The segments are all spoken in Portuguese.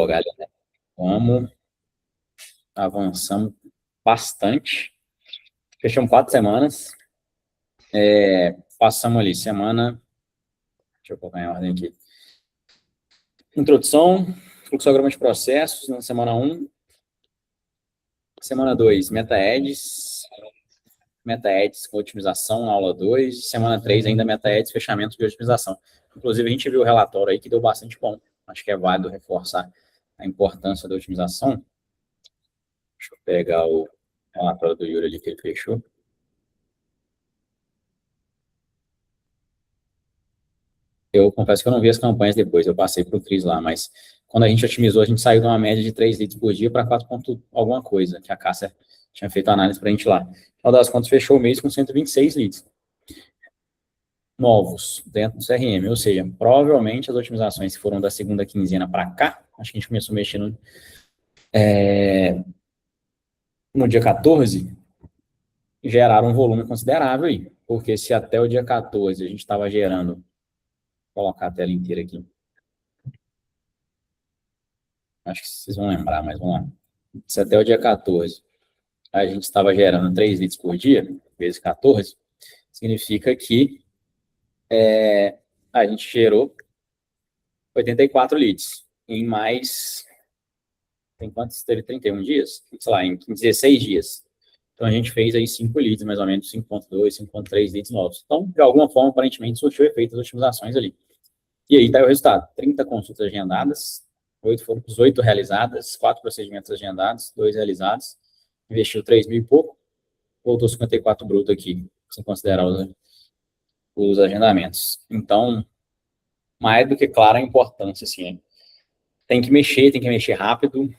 Pô, galera, como avançamos bastante. Fechamos 4 semanas. Passamos ali, semana. Deixa eu colocar em ordem aqui. Introdução, fluxograma de processos, na semana 1. Semana 2, meta-eds com otimização, aula 2. Semana 3, ainda meta-eds, fechamento de otimização. Inclusive, a gente viu o relatório aí que deu bastante bom. Acho que é válido reforçar a importância da otimização. Deixa eu pegar o relatório do Yuri ali que ele fechou. Eu confesso que eu não vi as campanhas depois, eu passei para o Cris lá, mas quando a gente otimizou, a gente saiu de uma média de 3 leads por dia para 4 ponto alguma coisa, que a Cássia tinha feito a análise para a gente lá. No das contas, fechou o mês com 126 leads novos dentro do CRM, ou seja, provavelmente as otimizações que foram da segunda quinzena para cá, acho que a gente começou a mexer no dia 14, geraram um volume considerável aí, porque se até o dia 14 a gente estava gerando, vou colocar a tela inteira aqui, acho que vocês vão lembrar, mas vamos lá. Se até o dia 14 a gente estava gerando 3 leads por dia, vezes 14, significa que a gente gerou 84 leads em mais... Tem quantos? Teve 31 dias? Sei lá, em 16 dias. Então, a gente fez aí 5 leads, mais ou menos, 5.2, 5.3 leads novos. Então, de alguma forma, aparentemente, surtiu efeito das otimizações ali. E aí está o resultado. 30 consultas agendadas, 8 foram 18 realizadas, 4 procedimentos agendados, 2 realizados, investiu 3 mil e pouco, voltou 54 bruto aqui, sem considerar os agendamentos. Então, mais do que clara a importância, assim, tem que mexer rápido.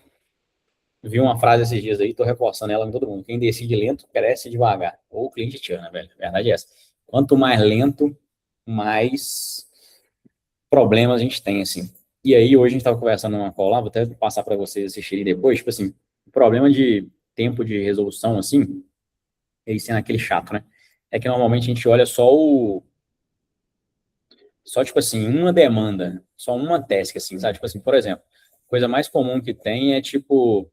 Vi uma frase esses dias aí, tô reforçando ela com todo mundo. Quem decide lento, cresce devagar. Ou o cliente te ama, velho. A verdade é essa. Quanto mais lento, mais problemas a gente tem, assim. E aí, hoje a gente tava conversando numa call lá, vou até passar para vocês assistirem depois, tipo assim, o problema de tempo de resolução, assim, ele sendo aquele chato, né? É que normalmente a gente olha só tipo assim, uma demanda, só uma task, assim, sabe? Tipo assim, por exemplo, coisa mais comum que tem é tipo,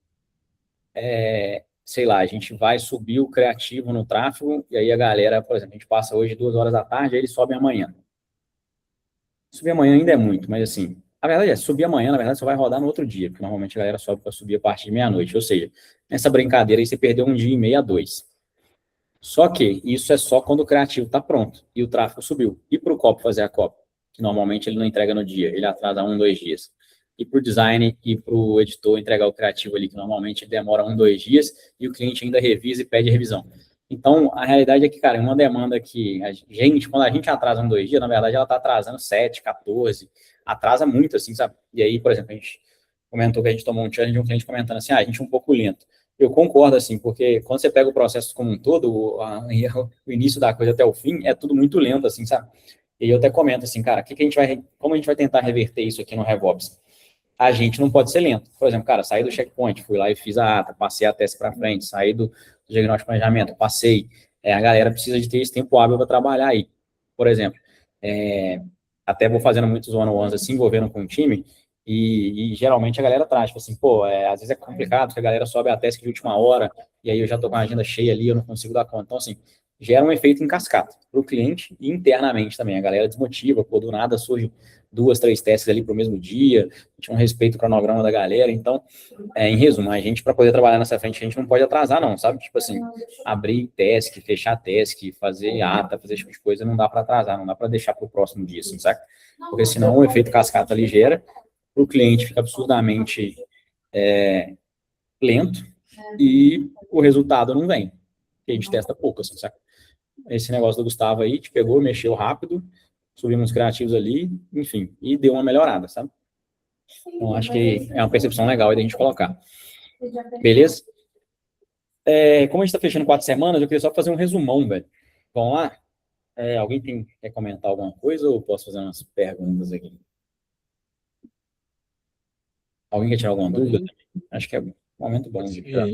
sei lá, a gente vai subir o criativo no tráfego, e aí a galera, por exemplo, a gente passa hoje 2 horas da tarde, aí ele sobe amanhã. Subir amanhã ainda é muito, mas assim, a verdade é, subir amanhã, na verdade, só vai rodar no outro dia, porque normalmente a galera sobe para subir a partir de meia-noite. Ou seja, nessa brincadeira aí você perdeu 1 dia e meio a 2. Só que isso é só quando o criativo está pronto e o tráfego subiu. E para o copy fazer a copy, que normalmente ele não entrega no dia, ele atrasa 1, 2 dias. E para o design e para o editor entregar o criativo ali, que normalmente demora 1, 2 dias, e o cliente ainda revisa e pede revisão. Então, a realidade é que, cara, é uma demanda que a gente, quando a gente atrasa 1, 2 dias, na verdade ela está atrasando 7, 14, atrasa muito, assim, sabe? E aí, por exemplo, a gente comentou que a gente tomou um challenge de um cliente comentando assim, a gente é um pouco lento. Eu concordo, assim, porque quando você pega o processo como um todo, o início da coisa até o fim, é tudo muito lento, assim, sabe? E eu até comento assim, cara, como a gente vai tentar reverter isso aqui no RevOps? A gente não pode ser lento. Por exemplo, cara, saí do checkpoint, fui lá e fiz a ata, passei a teste para frente, saí do diagnóstico de planejamento, passei. A galera precisa de ter esse tempo hábil para trabalhar aí. Por exemplo, até vou fazendo muitos one-on-ones assim, envolvendo com o time, e geralmente a galera traz, tipo assim, pô, às vezes é complicado, porque a galera sobe a task de última hora, e aí eu já tô com a agenda cheia ali, eu não consigo dar conta. Então, assim, gera um efeito em cascata para o cliente e internamente também. A galera desmotiva, pô, do nada surge 2, 3 testes ali para o mesmo dia, tinha um respeito ao cronograma da galera. Então, em resumo, a gente, para poder trabalhar nessa frente, a gente não pode atrasar, não, sabe? Tipo assim, abrir task, fechar task, fazer ata, fazer esse tipo de coisa, não dá para atrasar, não dá para deixar para o próximo dia, assim, sabe? Porque senão o efeito cascata ali gera, o cliente fica absurdamente lento e o resultado não vem. Porque a gente testa pouco, assim, sabe? Esse negócio do Gustavo aí, te pegou, mexeu rápido, subimos criativos ali, enfim, e deu uma melhorada, sabe? Então, acho que é uma percepção legal aí da gente colocar. Beleza? Como a gente está fechando 4 semanas, eu queria só fazer um resumão, velho. Vamos lá? Alguém quer comentar alguma coisa ou posso fazer umas perguntas aqui? Alguém quer tirar alguma dúvida? Acho que é um momento bom de tirar.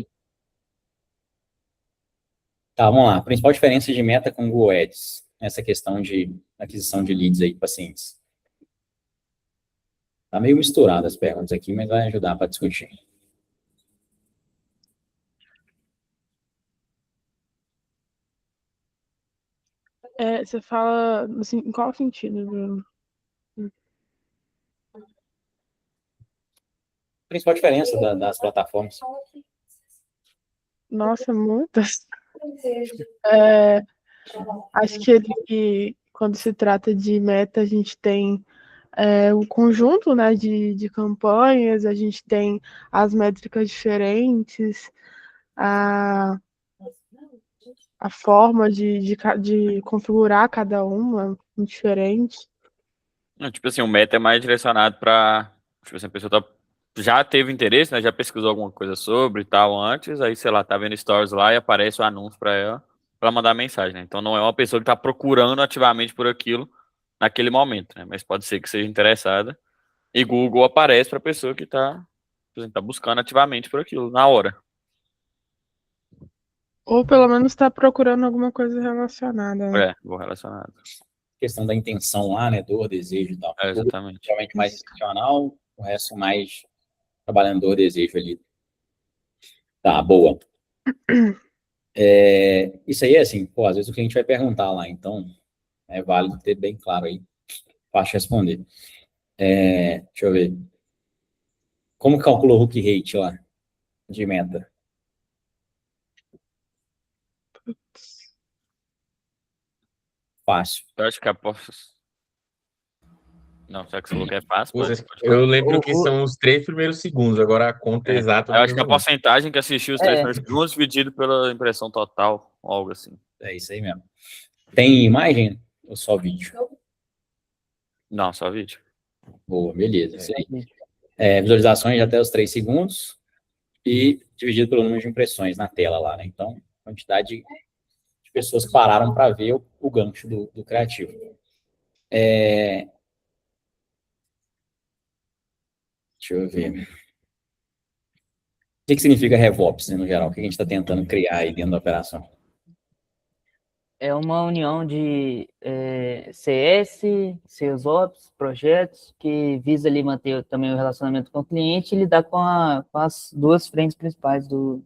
Tá, vamos lá. Principal diferença de meta com Google Ads. Essa questão de aquisição de leads aí, pacientes. Tá meio misturado as perguntas aqui, mas vai ajudar para discutir. Você fala, assim, em qual sentido, Bruno? A principal diferença das plataformas. Nossa, muitas. É, acho que quando se trata de meta, a gente tem o conjunto, né, de campanhas, a gente tem as métricas diferentes, a, a forma de configurar cada uma diferente. Tipo assim, o meta é mais direcionado para, tipo assim, a pessoa já teve interesse, né? Já pesquisou alguma coisa sobre e tal antes, aí, sei lá, tá vendo stories lá e aparece o anúncio para ela mandar mensagem, né? Então não é uma pessoa que tá procurando ativamente por aquilo naquele momento, né? Mas pode ser que seja interessada. E Google aparece para pessoa que tá, por exemplo, tá buscando ativamente por aquilo na hora. Ou pelo menos está procurando alguma coisa relacionada, né? Vou relacionado. Questão da intenção lá, né? Dor, desejo e tal. Exatamente. Geralmente mais intencional, o resto mais trabalhando dor, desejo ali. Tá, boa. Isso aí é assim, pô, às vezes o cliente vai perguntar lá, então é válido ter bem claro aí, fácil responder. Deixa eu ver. Como calcula o hook rate lá, de meta? Fácil. Eu acho que Não, já que você falou que é fácil, pode Eu falar. lembro que são os 3 primeiros segundos, agora a conta exata eu Eu não acho que a lembro não. porcentagem que assistiu os 3 primeiros segundos dividido pela impressão total, ou algo assim. É isso aí mesmo. Tem imagem ou só vídeo? Não, só vídeo. Boa, beleza. Isso aí. Visualizações até os 3 segundos e dividido pelo número de impressões na tela lá, né? Então, quantidade de pessoas que pararam para ver o gancho do criativo. Deixa eu ver. O que significa RevOps, né, no geral? O que a gente está tentando criar aí dentro da operação? É uma união de CS, SalesOps, projetos, que visa ali manter também o relacionamento com o cliente e lidar com as duas frentes principais do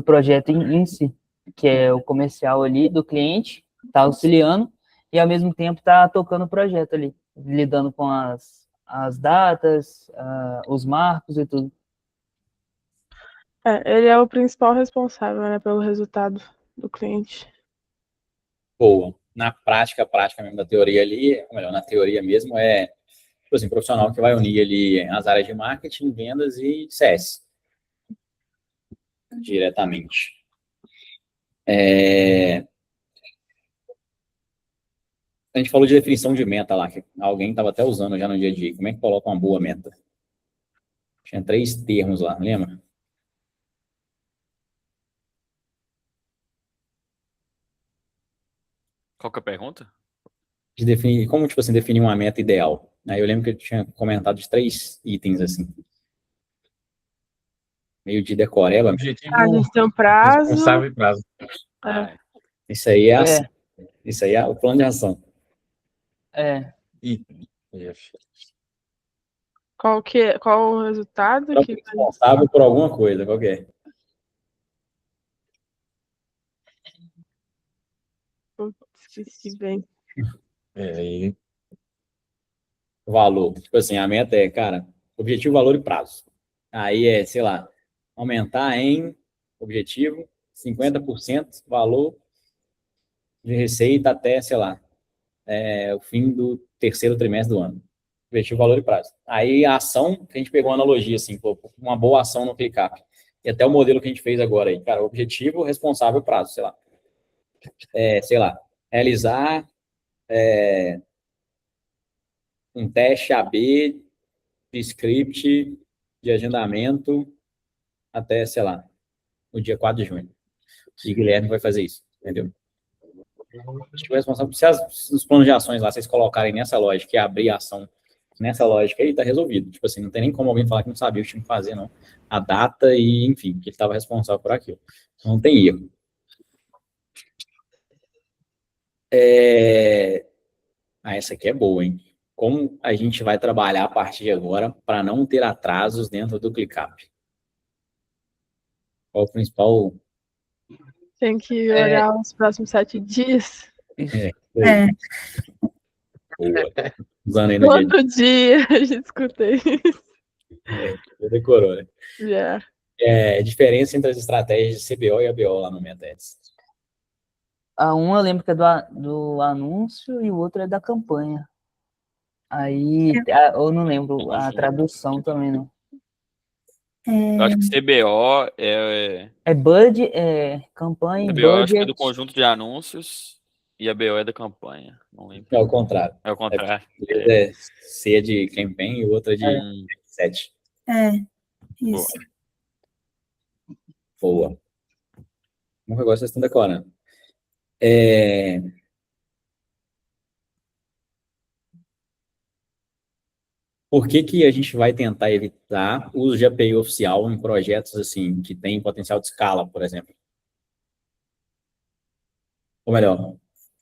projeto em si, que é o comercial ali do cliente, tá auxiliando, e ao mesmo tempo tá tocando o projeto ali, lidando com as datas, os marcos e tudo. Ele é o principal responsável, né, pelo resultado do cliente. Boa. Na prática mesmo da teoria ali, ou melhor, na teoria mesmo, tipo assim, profissional que vai unir ali as áreas de marketing, vendas e CS. Diretamente. A gente falou de definição de meta lá, que alguém estava até usando já no dia a dia. Como é que coloca uma boa meta? Tinha 3 termos lá, lembra? Qual que é a pergunta? De definir, como, tipo assim, definir uma meta ideal. Aí eu lembro que eu tinha comentado de 3 itens, assim. Meio de decoreba. Objetivo A gente tem um prazo. responsável e prazo. Isso aí é ação. Isso aí é o plano de ação. Qual o resultado que Responsável por alguma coisa, qual que é? esqueci bem. Valor. Tipo assim, a meta é, cara, objetivo, valor e prazo. Aí sei lá, aumentar em objetivo 50% valor de receita até, sei lá, o fim do terceiro trimestre do ano. Objetivo, valor e prazo. Aí a ação, que a gente pegou uma analogia, assim, pô, uma boa ação no ClickUp. E até o modelo que a gente fez agora aí, cara, objetivo, responsável, prazo, sei lá. Sei lá, realizar um teste AB de script de agendamento até, sei lá, no dia 4 de junho. E Guilherme vai fazer isso, entendeu? Tipo, responsável, se os planos de ações lá vocês colocarem nessa lógica e abrir a ação nessa lógica aí, tá resolvido. Tipo assim, não tem nem como alguém falar que não sabia o que tinha que fazer, não. A data e, enfim, que ele estava responsável por aquilo. Não tem erro. Essa aqui é boa, hein? como a gente vai trabalhar a partir de agora para não ter atrasos dentro do ClickUp? Qual o principal? Tem que É. olhar os próximos 7 dias. É, É, boa. Usando aí no dia Todo dia a gente escuta isso. você decorou, né? Já. Diferença entre as estratégias de CBO e ABO lá no MetaEds. A uma eu lembro que é do anúncio e o outro é da campanha. Aí, eu não lembro a tradução também, não. Eu acho que CBO é. É Bud, campanha, CBO acho que é budget. do conjunto de anúncios e a BO é da campanha. Não lembro. É o contrário. É o contrário. C é de campaign e o outro é de set. isso. Boa. Como que agora vocês estão decorando? Por que a gente vai tentar evitar o uso de API oficial em projetos assim que tem potencial de escala, por exemplo? Ou melhor,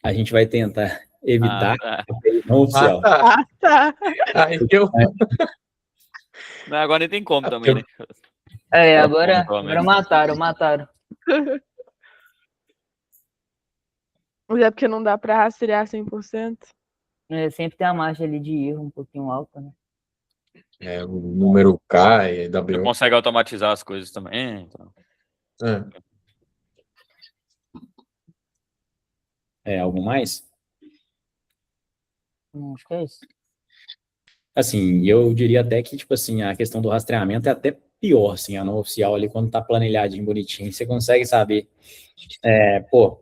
a gente vai tentar evitar Tá. API não oficial. tá. Ah, tá. Aí eu. Não, agora nem tem como Ah, também, né? Agora Pelo menos. mataram. Mas é porque não dá pra rastrear 100%. Sempre tem a margem ali de erro um pouquinho alta, né? O número K e Você W. consegue automatizar as coisas também. Então. Algo mais? Acho que é isso. Assim, eu diria até que, tipo assim, a questão do rastreamento é até pior, assim, a não oficial ali, quando tá planilhadinho, bonitinho, você consegue saber,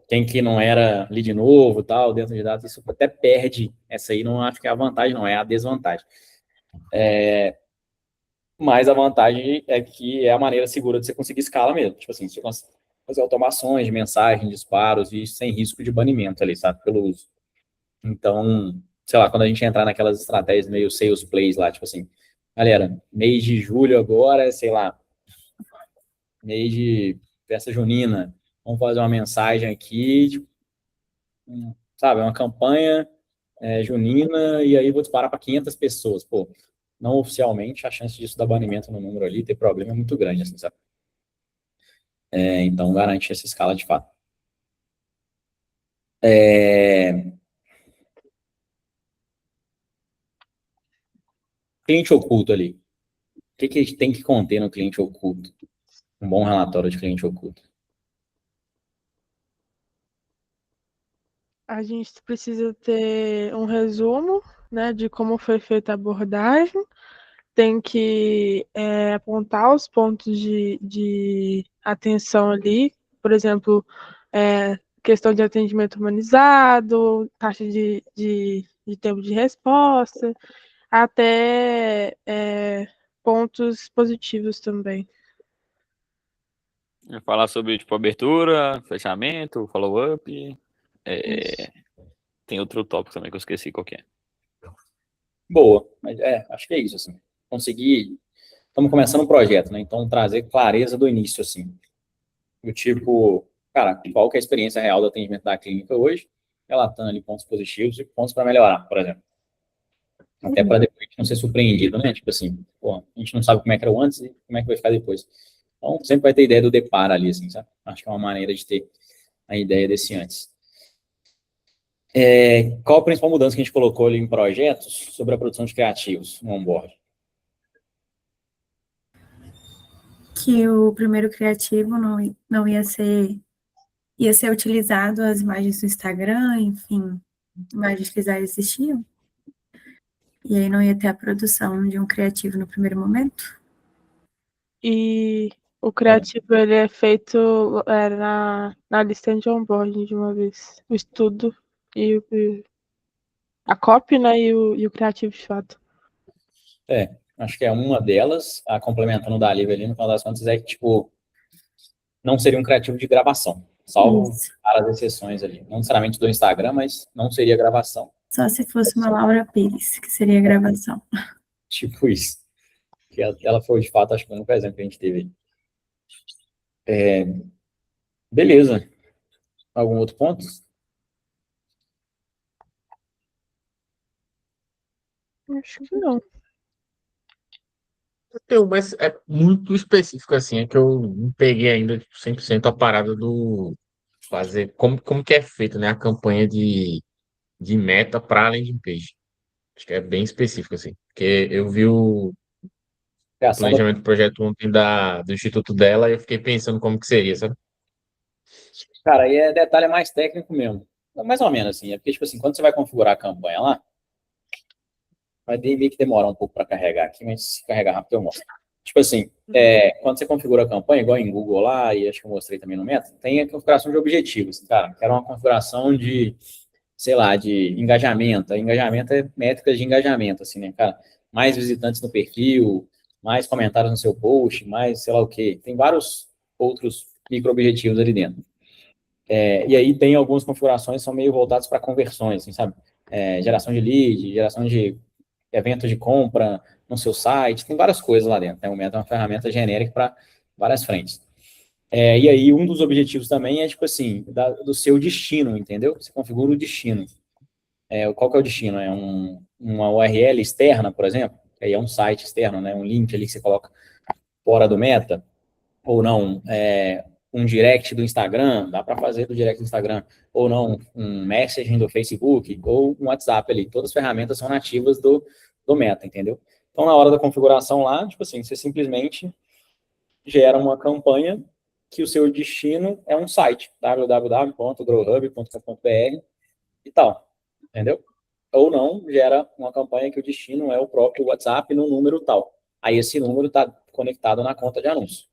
quem que não era lead novo, tal, dentro de dados, isso até perde, essa aí não acho que é a vantagem, não, é a desvantagem. Mas a vantagem é que é a maneira segura de você conseguir escala mesmo, tipo assim, você consegue fazer automações de mensagem, disparos, e sem risco de banimento ali, sabe, pelo uso. Então, sei lá, quando a gente entrar naquelas estratégias meio sales plays lá, tipo assim, galera, mês de julho agora, sei lá, mês de festa junina, vamos fazer uma mensagem aqui, tipo, sabe, uma campanha junina, e aí vou disparar para 500 pessoas. Pô, não oficialmente, a chance disso dar banimento no número ali, ter problema é muito grande, assim, sabe? Então, garante essa escala de fato. Cliente oculto ali. O que a gente tem que conter no cliente oculto? Um bom relatório de cliente oculto. A gente precisa ter um resumo, né, de como foi feita a abordagem. Tem que apontar os pontos de atenção ali. Por exemplo, questão de atendimento humanizado, taxa de tempo de resposta, até pontos positivos também. Falar sobre, tipo, abertura, fechamento, follow-up. Isso. Tem outro tópico também que eu esqueci qual que é. Boa, mas acho que é isso, assim. Conseguir. Estamos começando um projeto, né? Então, trazer clareza do início, assim. Do tipo, cara, qual que é a experiência real do atendimento da clínica hoje, relatando ali pontos positivos e pontos para melhorar, por exemplo. Até para depois não ser surpreendido, né? Tipo assim, pô, a gente não sabe como é que era o antes e como é que vai ficar depois. Então, sempre vai ter ideia do deparo ali, assim, sabe? Acho que é uma maneira de ter a ideia desse antes. Qual a principal mudança que a gente colocou ali em projetos sobre a produção de criativos no onboard? Que o primeiro criativo não ia ser utilizado as imagens do Instagram, enfim, imagens que já existiam. E aí não ia ter a produção de um criativo no primeiro momento. E o criativo ele é feito na lista de onboarding de uma vez. O estudo e a copy, né? E o criativo de fato. Acho que é uma delas, a complementando da Lívia ali, no final das contas, é que, tipo, não seria um criativo de gravação, salvo Isso. raras exceções ali. Não necessariamente do Instagram, mas não seria gravação. Só se fosse uma Laura Pires, que seria a gravação. Tipo isso. Que ela foi, de fato, acho que o único exemplo que a gente teve aí. Beleza. Algum outro ponto? Acho que não. Mas é muito específico assim, é que eu não peguei ainda 100% a parada do fazer, como que é feito, né, a campanha de meta para landing page. Acho que é bem específico assim, porque eu vi o Criação da, planejamento do projeto ontem do instituto dela e eu fiquei pensando como que seria, sabe? cara, aí é detalhe mais técnico mesmo. Mais ou menos assim, é porque, tipo assim, quando você vai configurar a campanha lá, vai meio que demorar um pouco para carregar aqui, mas se carregar rápido eu mostro. Tipo assim, quando você configura a campanha, igual em Google lá, e acho que eu mostrei também no Meta, tem a configuração de objetivos. Cara, quero uma configuração de, sei lá, de engajamento. Engajamento é métricas de engajamento, assim, né, cara? Mais visitantes no perfil, mais comentários no seu post, mais sei lá o quê. Tem vários outros micro-objetivos ali dentro. E aí tem algumas configurações que são meio voltadas para conversões, assim, sabe? Geração de lead, geração de evento de compra no seu site, tem várias coisas lá dentro. Né? O Meta é uma ferramenta genérica para várias frentes. E aí, um dos objetivos também é, tipo assim, do seu destino, entendeu? Você configura o destino. Qual que é o destino? É uma URL externa, por exemplo? Aí é um site externo, né? Um link ali que você coloca fora do Meta, ou não, um direct do Instagram, dá para fazer do direct do Instagram, ou não, um messaging do Facebook, ou um WhatsApp ali. Todas as ferramentas são nativas do Meta, entendeu? Então, na hora da configuração lá, tipo assim, você simplesmente gera uma campanha que o seu destino é um site, www.growhub.com.br e tal, entendeu? Ou não, gera uma campanha que o destino é o próprio WhatsApp no número tal. Aí esse número está conectado na conta de anúncio.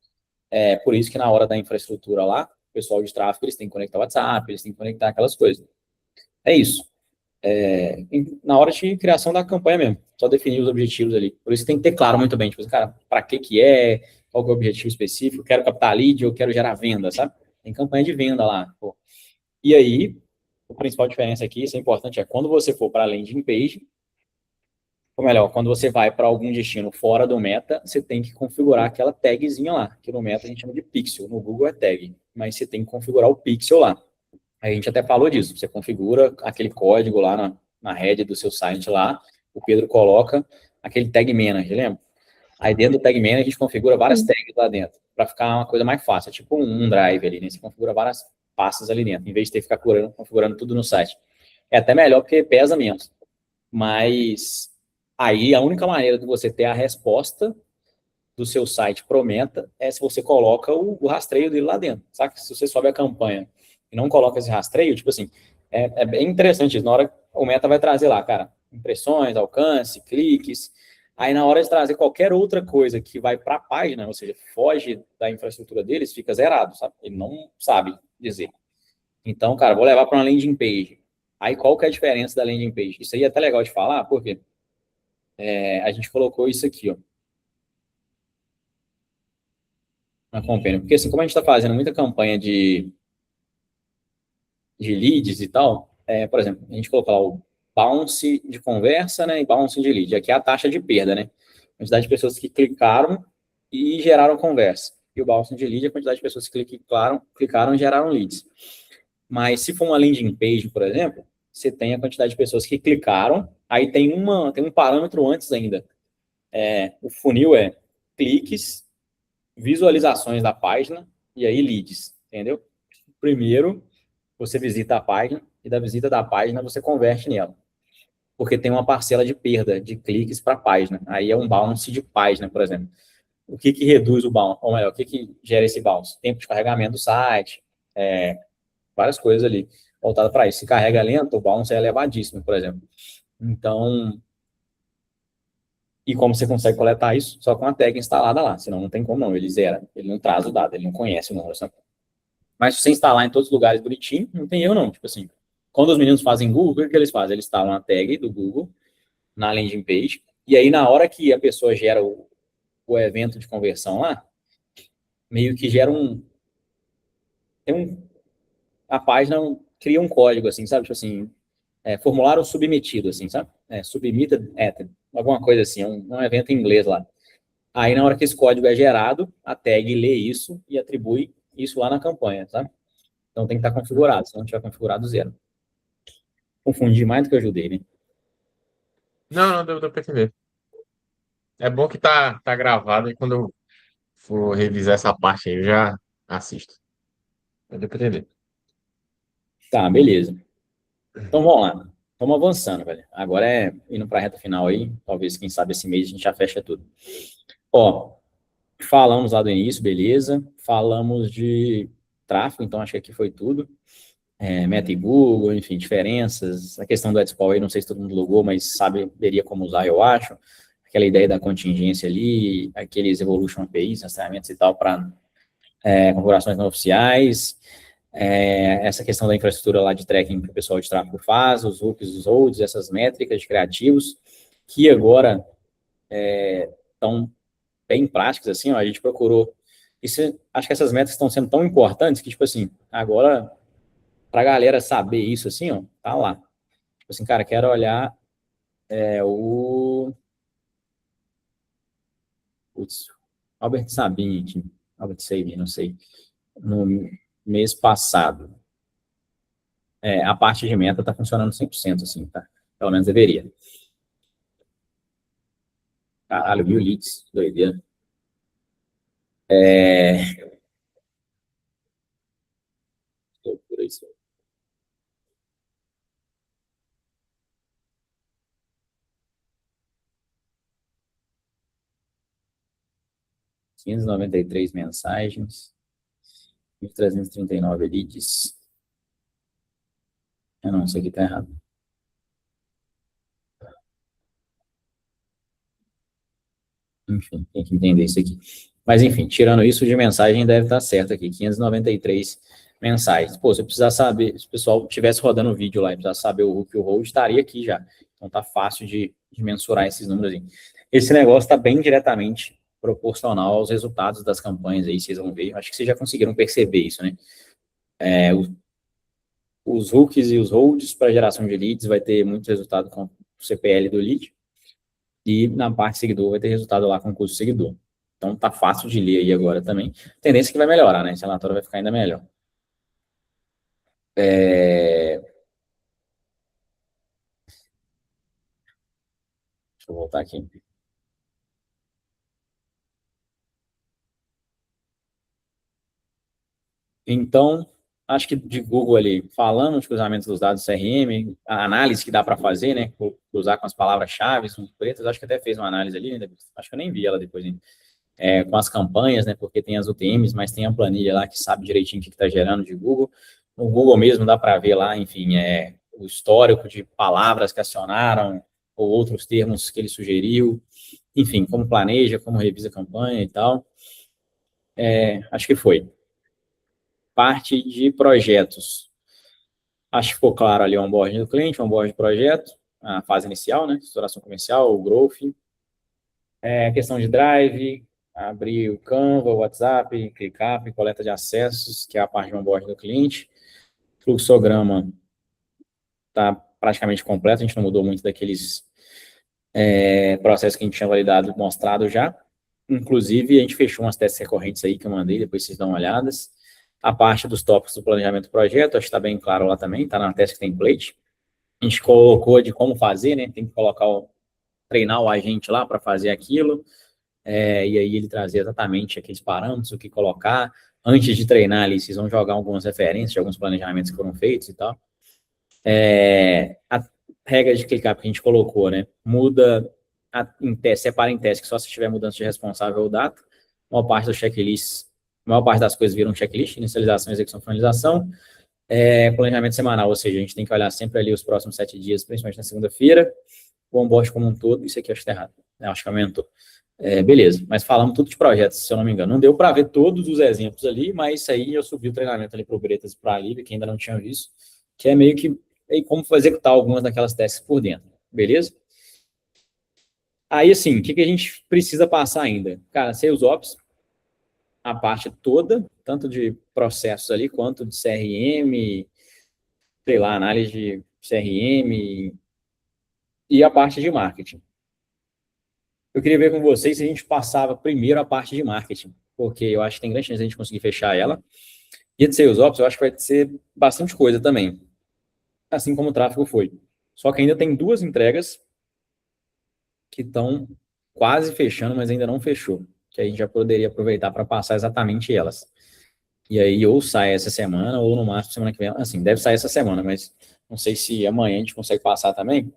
Por isso que na hora da infraestrutura lá, o pessoal de tráfego, eles têm que conectar o WhatsApp, eles têm que conectar aquelas coisas. É isso. Na hora de criação da campanha mesmo, só definir os objetivos ali. Por isso tem que ter claro muito bem, tipo, cara, para que é, qual que é o objetivo específico, quero captar lead ou quero gerar venda, sabe? Tem campanha de venda lá. Pô. E aí, a principal diferença aqui, isso é importante, é quando você for para a landing page, ou melhor, quando você vai para algum destino fora do Meta, você tem que configurar aquela tagzinha lá, que no Meta a gente chama de pixel, no Google é tag, mas você tem que configurar o pixel lá. A gente até falou disso, você configura aquele código lá na head do seu site lá, o Pedro coloca aquele tag manager, lembra? Aí dentro do tag manager a gente configura várias tags lá dentro, para ficar uma coisa mais fácil, é tipo um drive ali, né? Você configura várias pastas ali dentro, em vez de ter que ficar configurando tudo no site. É até melhor porque pesa menos. Mas aí a única maneira de você ter a resposta do seu site pro Meta é se você coloca o rastreio dele lá dentro. Sabe? Se você sobe a campanha e não coloca esse rastreio, tipo assim, é bem interessante isso. Na hora o Meta vai trazer lá, cara, impressões, alcance, cliques. Aí na hora de trazer qualquer outra coisa que vai para a página, ou seja, foge da infraestrutura deles, fica zerado, sabe? Ele não sabe dizer. Então, cara, vou levar para uma landing page. Aí qual que é a diferença da landing page? Isso aí é até legal de falar, porque a gente colocou isso aqui, ó, na Companion. Porque assim, como a gente está fazendo muita campanha de leads e tal, por exemplo, a gente colocou lá o bounce de conversa, né, e bounce de lead. Aqui é a taxa de perda, né? A quantidade de pessoas que clicaram e geraram conversa. E o bounce de lead é a quantidade de pessoas que clicaram e geraram leads. Mas se for uma landing page, por exemplo, você tem a quantidade de pessoas que clicaram, aí tem um parâmetro antes ainda. O funil é cliques, visualizações da página e aí leads, entendeu? Primeiro, você visita a página e da visita da página você converte nela. Porque tem uma parcela de perda de cliques para a página. Aí é um bounce de página, por exemplo. O que reduz o bounce? Ou melhor, o que gera esse bounce? Tempo de carregamento do site, várias coisas ali voltadas para isso. Se carrega lento, o bounce é elevadíssimo, por exemplo. Então, e como você consegue coletar isso? Só com a tag instalada lá, senão não tem como não, ele zera, ele não traz o dado, ele não conhece o número. Sabe? Mas se você instalar em todos os lugares bonitinho, não tem erro não, tipo assim, quando os meninos fazem Google, o que eles fazem? Eles instalam a tag do Google na landing page, e aí na hora que a pessoa gera o evento de conversão lá, meio que gera a página cria um código, assim, sabe, tipo assim, formulário submetido, assim, sabe, submitted at, alguma coisa assim, um evento em inglês lá. Aí, na hora que esse código é gerado, a tag lê isso e atribui isso lá na campanha, tá? Então, tem que estar configurado. Se não tiver configurado, zero. Confundi mais do que eu ajudei, né? Não, não, deu pra entender. É bom que tá gravado e quando eu for revisar essa parte aí, eu já assisto. Deu pra entender. Tá, beleza. Então vamos lá. Estamos avançando, velho. Agora é indo para a reta final aí. Talvez, quem sabe, esse mês a gente já fecha tudo. Ó, falamos lá do início, beleza. Falamos de tráfego, então acho que aqui foi tudo. Meta e Google, enfim, diferenças. A questão do AdSpol aí, não sei se todo mundo logou, mas saberia como usar, eu acho. Aquela ideia da contingência ali, aqueles Evolution APIs, rastreamentos e tal, para configurações não oficiais. Essa questão da infraestrutura lá de tracking que o pessoal de tráfego faz, os hooks, os holds, essas métricas de criativos, que agora estão bem práticas, assim, ó, a gente procurou. Acho que essas métricas estão sendo tão importantes que, tipo assim, agora, para a galera saber isso, assim, ó, tá lá. Tipo assim, cara, quero olhar o. Putz, Albert Sabin aqui, Albert Sabin, não sei, no mês passado. A parte de meta está funcionando 100%, assim, tá? Pelo menos deveria. Caralho, 1.000 leads, doideira. Loucura isso. R$ 593 mensagens, 1.339 leads. Não, isso aqui tá errado. Enfim, tem que entender isso aqui. Mas, enfim, tirando isso de mensagem, deve estar certo aqui, 593 mensagens. Pô, se eu precisar saber, se o pessoal estivesse rodando o vídeo lá e precisasse saber o hook e o hold, estaria aqui já. Então tá fácil de mensurar esses números aí. Esse negócio está bem diretamente proporcional aos resultados das campanhas aí, vocês vão ver. Acho que vocês já conseguiram perceber isso, né? Os hooks e os holds para geração de leads vai ter muito resultado com o CPL do lead. E na parte seguidor vai ter resultado lá com o custo seguidor. Então tá fácil de ler aí agora também. Tendência que vai melhorar, né? Esse relatório vai ficar ainda melhor. Deixa eu voltar aqui. Então, acho que de Google ali, falando de cruzamento dos dados CRM, a análise que dá para fazer, né? Cruzar com as palavras-chave, com pretas, acho que até fez uma análise ali, né? Acho que eu nem vi ela depois, hein? Com as campanhas, né? Porque tem as UTMs, mas tem a planilha lá que sabe direitinho o que está gerando de Google. No Google mesmo dá para ver lá, enfim, o histórico de palavras que acionaram ou outros termos que ele sugeriu, enfim, como planeja, como revisa a campanha e tal. Acho que foi. Parte de projetos. Acho que ficou claro ali o onboarding do cliente, o onboarding do projeto, a fase inicial, né? Estruturação comercial, o growth. Questão de drive, abrir o Canva, o WhatsApp, ClickUp, coleta de acessos, que é a parte de onboarding do cliente. Fluxograma está praticamente completo, a gente não mudou muito daqueles processos que a gente tinha validado, mostrado já. Inclusive, a gente fechou umas testes recorrentes aí que eu mandei, depois vocês dão uma olhadas. A parte dos tópicos do planejamento do projeto, acho que está bem claro lá também, está na task template. A gente colocou de como fazer, né? Tem que colocar treinar o agente lá para fazer aquilo, e aí ele trazer exatamente aqueles parâmetros, o que colocar. Antes de treinar ali, vocês vão jogar algumas referências de alguns planejamentos que foram feitos e tal. A regra de clicar que a gente colocou, né? Muda em teste, separa em teste, que só se tiver mudança de responsável ou data. A maior parte do checklist, a maior parte das coisas viram checklist, inicialização, execução, finalização. Planejamento semanal, ou seja, a gente tem que olhar sempre ali os próximos 7 dias, principalmente na segunda-feira, o onboard como um todo. Isso aqui eu acho que está errado, né? Acho que aumentou. Beleza, mas falamos tudo de projetos, se eu não me engano. Não deu para ver todos os exemplos ali, mas isso aí eu subi o treinamento ali para o Bretas e para a Lívia, que ainda não tinham visto, que é meio que como executar algumas daquelas tasks por dentro, beleza? Aí, assim, o que a gente precisa passar ainda? Cara, Sales Ops, a parte toda, tanto de processos ali, quanto de CRM, sei lá, análise de CRM e a parte de marketing. Eu queria ver com vocês se a gente passava primeiro a parte de marketing, porque eu acho que tem grande chance de a gente conseguir fechar ela. E de Sales Ops, eu acho que vai ser bastante coisa também, assim como o tráfego foi. Só que ainda tem 2 entregas que estão quase fechando, mas ainda não fechou, que a gente já poderia aproveitar para passar exatamente elas. E aí ou sai essa semana ou no máximo semana que vem, assim, deve sair essa semana, mas não sei se amanhã a gente consegue passar também,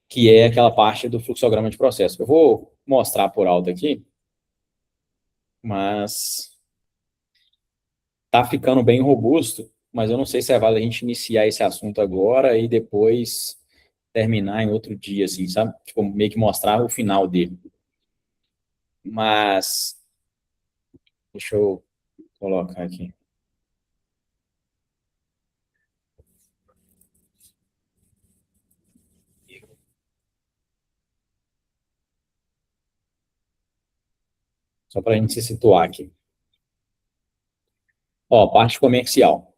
que é aquela parte do fluxograma de processo. Eu vou mostrar por alto aqui, mas tá ficando bem robusto, mas eu não sei se é válido a gente iniciar esse assunto agora e depois terminar em outro dia, assim, sabe? Tipo, meio que mostrar o final dele. Mas, deixa eu colocar aqui. Só para a gente se situar aqui. Ó, parte comercial.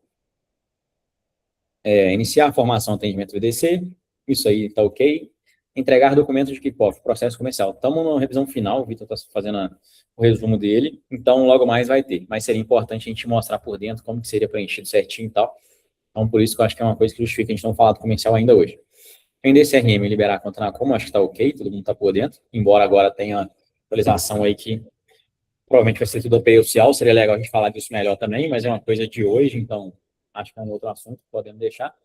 Iniciar a formação atendimento VDC, isso aí tá ok. Entregar documentos de kickoff, processo comercial. Estamos na revisão final, o Vitor está fazendo o resumo dele, então logo mais vai ter. Mas seria importante a gente mostrar por dentro como que seria preenchido certinho e tal. Então, por isso que eu acho que é uma coisa que justifica a gente não falar do comercial ainda hoje. Vender CRM e liberar a conta na Como, acho que está ok, todo mundo está por dentro, embora agora tenha atualização aí que provavelmente vai ser tudo oficial, seria legal a gente falar disso melhor também, mas é uma coisa de hoje, então acho que é um outro assunto que podemos deixar.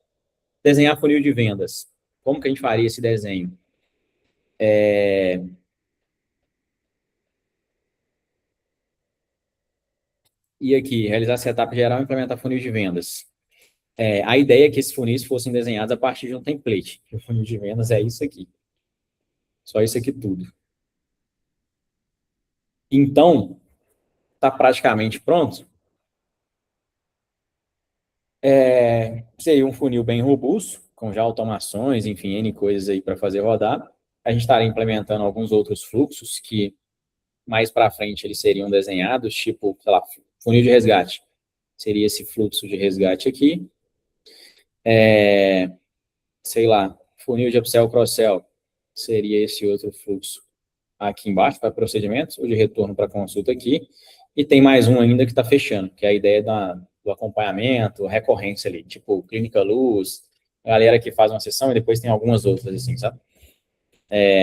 Desenhar funil de vendas. Como que a gente faria esse desenho? E aqui, realizar setup geral e implementar funil de vendas. A ideia é que esses funis fossem desenhados a partir de um template. O funil de vendas é isso aqui. Só isso aqui tudo. Então, está praticamente pronto. Seria um funil bem robusto, com já automações, enfim, N coisas aí para fazer rodar. A gente estaria implementando alguns outros fluxos que mais para frente eles seriam desenhados, tipo, sei lá, funil de resgate. Seria esse fluxo de resgate aqui. Sei lá, funil de upsell, cross-sell. Seria esse outro fluxo aqui embaixo para procedimentos, o de retorno para consulta aqui. E tem mais um ainda que está fechando, que é a ideia do acompanhamento, recorrência ali, tipo Clínica Luz, a galera que faz uma sessão e depois tem algumas outras, assim, sabe?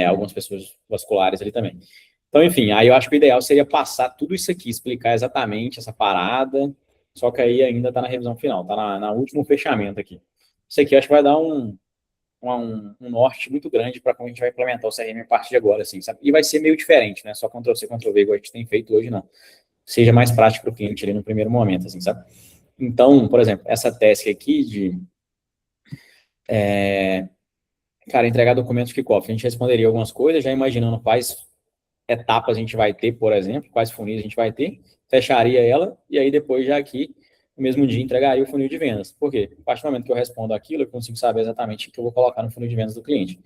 Algumas pessoas vasculares ali também. Então, enfim, aí eu acho que o ideal seria passar tudo isso aqui, explicar exatamente essa parada, só que aí ainda está na revisão final, está na último fechamento aqui. Isso aqui eu acho que vai dar um norte muito grande para como a gente vai implementar o CRM a partir de agora, assim, sabe? E vai ser meio diferente, né? Só Ctrl-C, Ctrl-V, igual a gente tem feito hoje, não. Seja mais prático para o cliente ali no primeiro momento, assim, sabe? Então, por exemplo, essa task aqui de cara, entregar documentos de kickoff. A gente responderia algumas coisas, já imaginando quais etapas a gente vai ter, por exemplo, quais funis a gente vai ter, fecharia ela, e aí depois já aqui, no mesmo dia, entregaria o funil de vendas. Por quê? A partir do momento que eu respondo aquilo, eu consigo saber exatamente o que eu vou colocar no funil de vendas do cliente.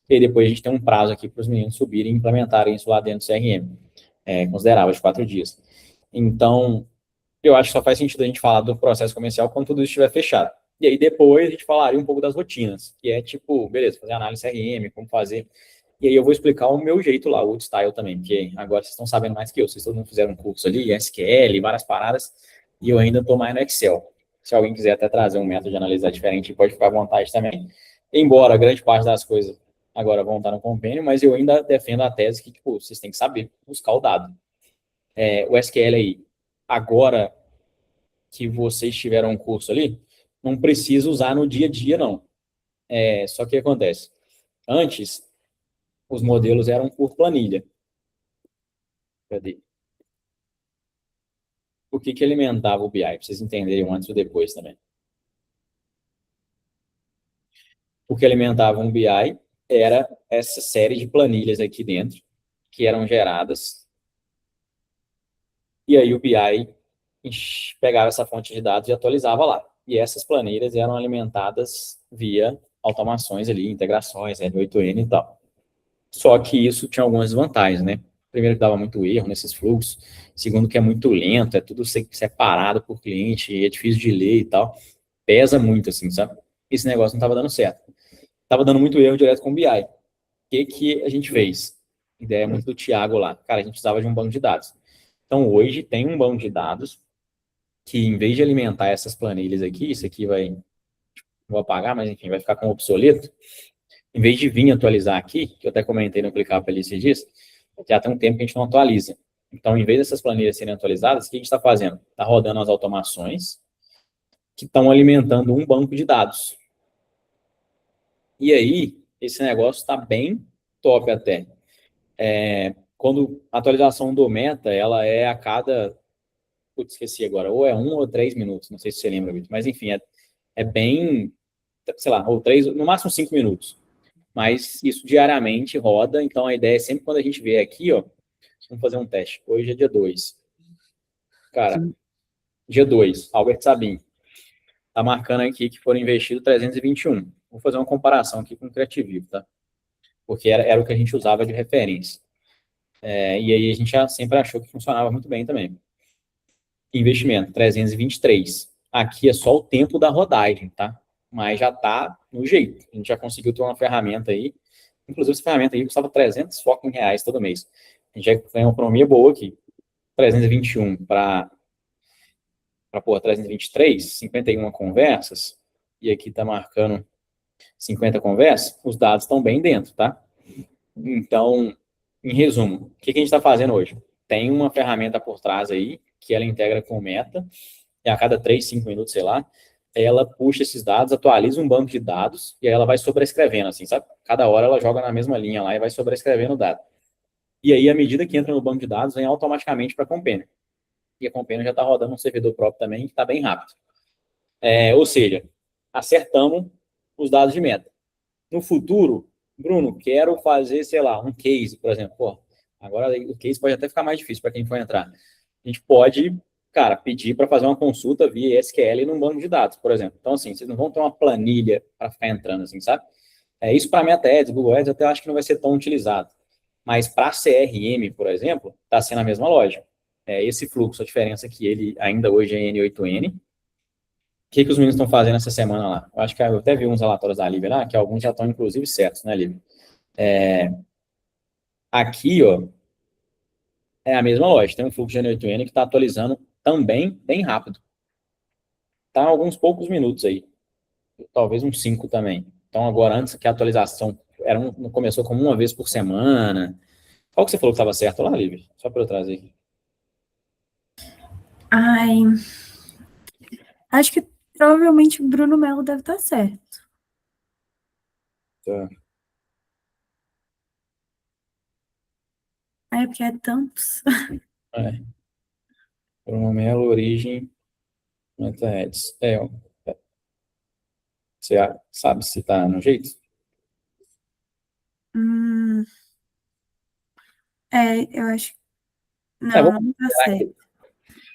E aí depois a gente tem um prazo aqui para os meninos subirem e implementarem isso lá dentro do CRM, considerável, de 4 dias. Então, eu acho que só faz sentido a gente falar do processo comercial quando tudo isso estiver fechado. E aí depois a gente falaria um pouco das rotinas, que é tipo, beleza, fazer análise CRM, como fazer. E aí eu vou explicar o meu jeito lá, o old style também, porque agora vocês estão sabendo mais que eu, vocês todo mundo fizeram um curso ali, SQL, várias paradas, e eu ainda estou mais no Excel. Se alguém quiser até trazer um método de analisar diferente, pode ficar à vontade também. Embora grande parte das coisas agora vão estar no compêndio, mas eu ainda defendo a tese que, tipo, vocês têm que saber buscar o dado. O SQL aí, agora que vocês tiveram um curso ali, não precisa usar no dia a dia, não. Só que acontece? Antes, os modelos eram por planilha. Cadê? O que alimentava o BI? Para vocês entenderem antes ou depois também. O que alimentava um BI era essa série de planilhas aqui dentro, que eram geradas. E aí o BI pegava essa fonte de dados e atualizava lá. E essas planilhas eram alimentadas via automações ali, integrações, L8N e tal. Só que isso tinha algumas desvantagens, né? Primeiro que dava muito erro nesses fluxos, segundo que é muito lento, é tudo separado por cliente, é difícil de ler e tal. Pesa muito, assim, sabe? Esse negócio não estava dando certo. Estava dando muito erro direto com o BI. O que a gente fez? Ideia muito do Thiago lá. Cara, a gente precisava de um banco de dados. Então, hoje tem um banco de dados que, em vez de alimentar essas planilhas aqui, isso aqui vai... Vou apagar, mas enfim, vai ficar com obsoleto. em vez de vir atualizar aqui, que eu até comentei no ClickUp ali esses dias, já tem um tempo que a gente não atualiza. Então, em vez dessas planilhas serem atualizadas, o que a gente está fazendo? Está rodando as automações que estão alimentando um banco de dados. E aí, esse negócio está bem top até. Quando a atualização do Meta, ela é a cada... Putz, esqueci agora. Ou é 1 ou 3 minutos. Não sei se você lembra, Vitor. Mas, enfim, é bem... Sei lá, ou 3, no máximo 5 minutos. Mas isso diariamente roda. Então, a ideia é sempre quando a gente vê aqui, ó... Vamos fazer um teste. Hoje é dia 2. Cara, dia 2, Albert Sabin. Tá marcando aqui que foram investidos 321. Vou fazer uma comparação aqui com o Creativivo, tá? Porque era o que a gente usava de referência. E aí a gente já sempre achou que funcionava muito bem também. Investimento, 323. Aqui é só o tempo da rodagem, tá? Mas já tá no jeito. A gente já conseguiu ter uma ferramenta aí. Inclusive, essa ferramenta aí custava 300 fucking reais todo mês. A gente já tem uma economia boa aqui. 321 para 323, 51 conversas, e aqui está marcando 50 conversas, os dados estão bem dentro, tá? Então, em resumo, o que a gente está fazendo hoje? Tem uma ferramenta por trás aí, que ela integra com o Meta, e a cada 3, 5 minutos, sei lá, ela puxa esses dados, atualiza um banco de dados, e aí ela vai sobrescrevendo, assim, sabe? Cada hora ela joga na mesma linha lá e vai sobrescrevendo o dado. E aí, à medida que entra no banco de dados, vem automaticamente para a Companion. E a Companion já está rodando um servidor próprio também, que está bem rápido. Ou seja, acertamos os dados de meta. No futuro, Bruno, quero fazer, sei lá, um case, por exemplo. Pô, agora o case pode até ficar mais difícil para quem for entrar. A gente pode, cara, pedir para fazer uma consulta via SQL num banco de dados, por exemplo. Então, assim, vocês não vão ter uma planilha para ficar entrando, assim, sabe? Isso para Meta Ads, Google Ads, eu até acho que não vai ser tão utilizado. Mas para CRM, por exemplo, está sendo a mesma lógica. Esse fluxo, a diferença é que ele ainda hoje é N8N. O que os meninos estão fazendo essa semana lá? Eu acho que eu até vi uns relatórios da Lívia lá, que alguns já estão, inclusive, certos, né, Lívia? Aqui, ó, é a mesma lógica. Tem um fluxo de N8N que está atualizando também bem rápido. Está alguns poucos minutos aí. Talvez uns 5 também. Então, agora, antes que a atualização começou como uma vez por semana. Qual que você falou que estava certo lá, Lívia? Só para eu trazer aqui. Ai, acho que provavelmente o Bruno Melo deve estar certo. Tá. Porque é tantos. Bruno Melo, origem, Meta Ads. Você sabe se tá no jeito? Eu acho. Não, não tá certo.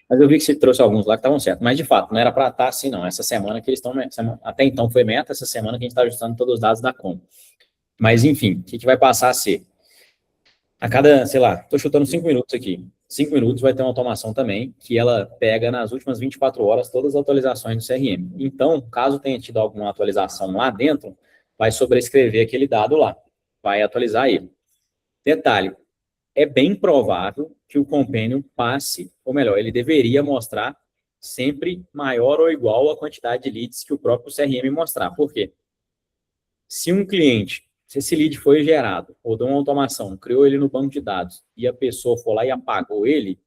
Mas eu vi que você trouxe alguns lá que estavam certos. Mas, de fato, não era para estar assim, não. Essa semana que eles estão... Até então foi meta, essa semana que a gente está ajustando todos os dados da compra. Mas, enfim, o que vai passar a ser? A cada, sei lá, estou chutando 5 minutos aqui. 5 minutos vai ter uma automação também, que ela pega nas últimas 24 horas todas as atualizações do CRM. Então, caso tenha tido alguma atualização lá dentro, vai sobrescrever aquele dado lá. Vai atualizar ele. Detalhe, é bem provável que o Companion passe, ou melhor, ele deveria mostrar sempre maior ou igual a quantidade de leads que o próprio CRM mostrar. Por quê? Se um cliente, se esse lead foi gerado, ou deu uma automação, criou ele no banco de dados, e a pessoa for lá e apagou ele,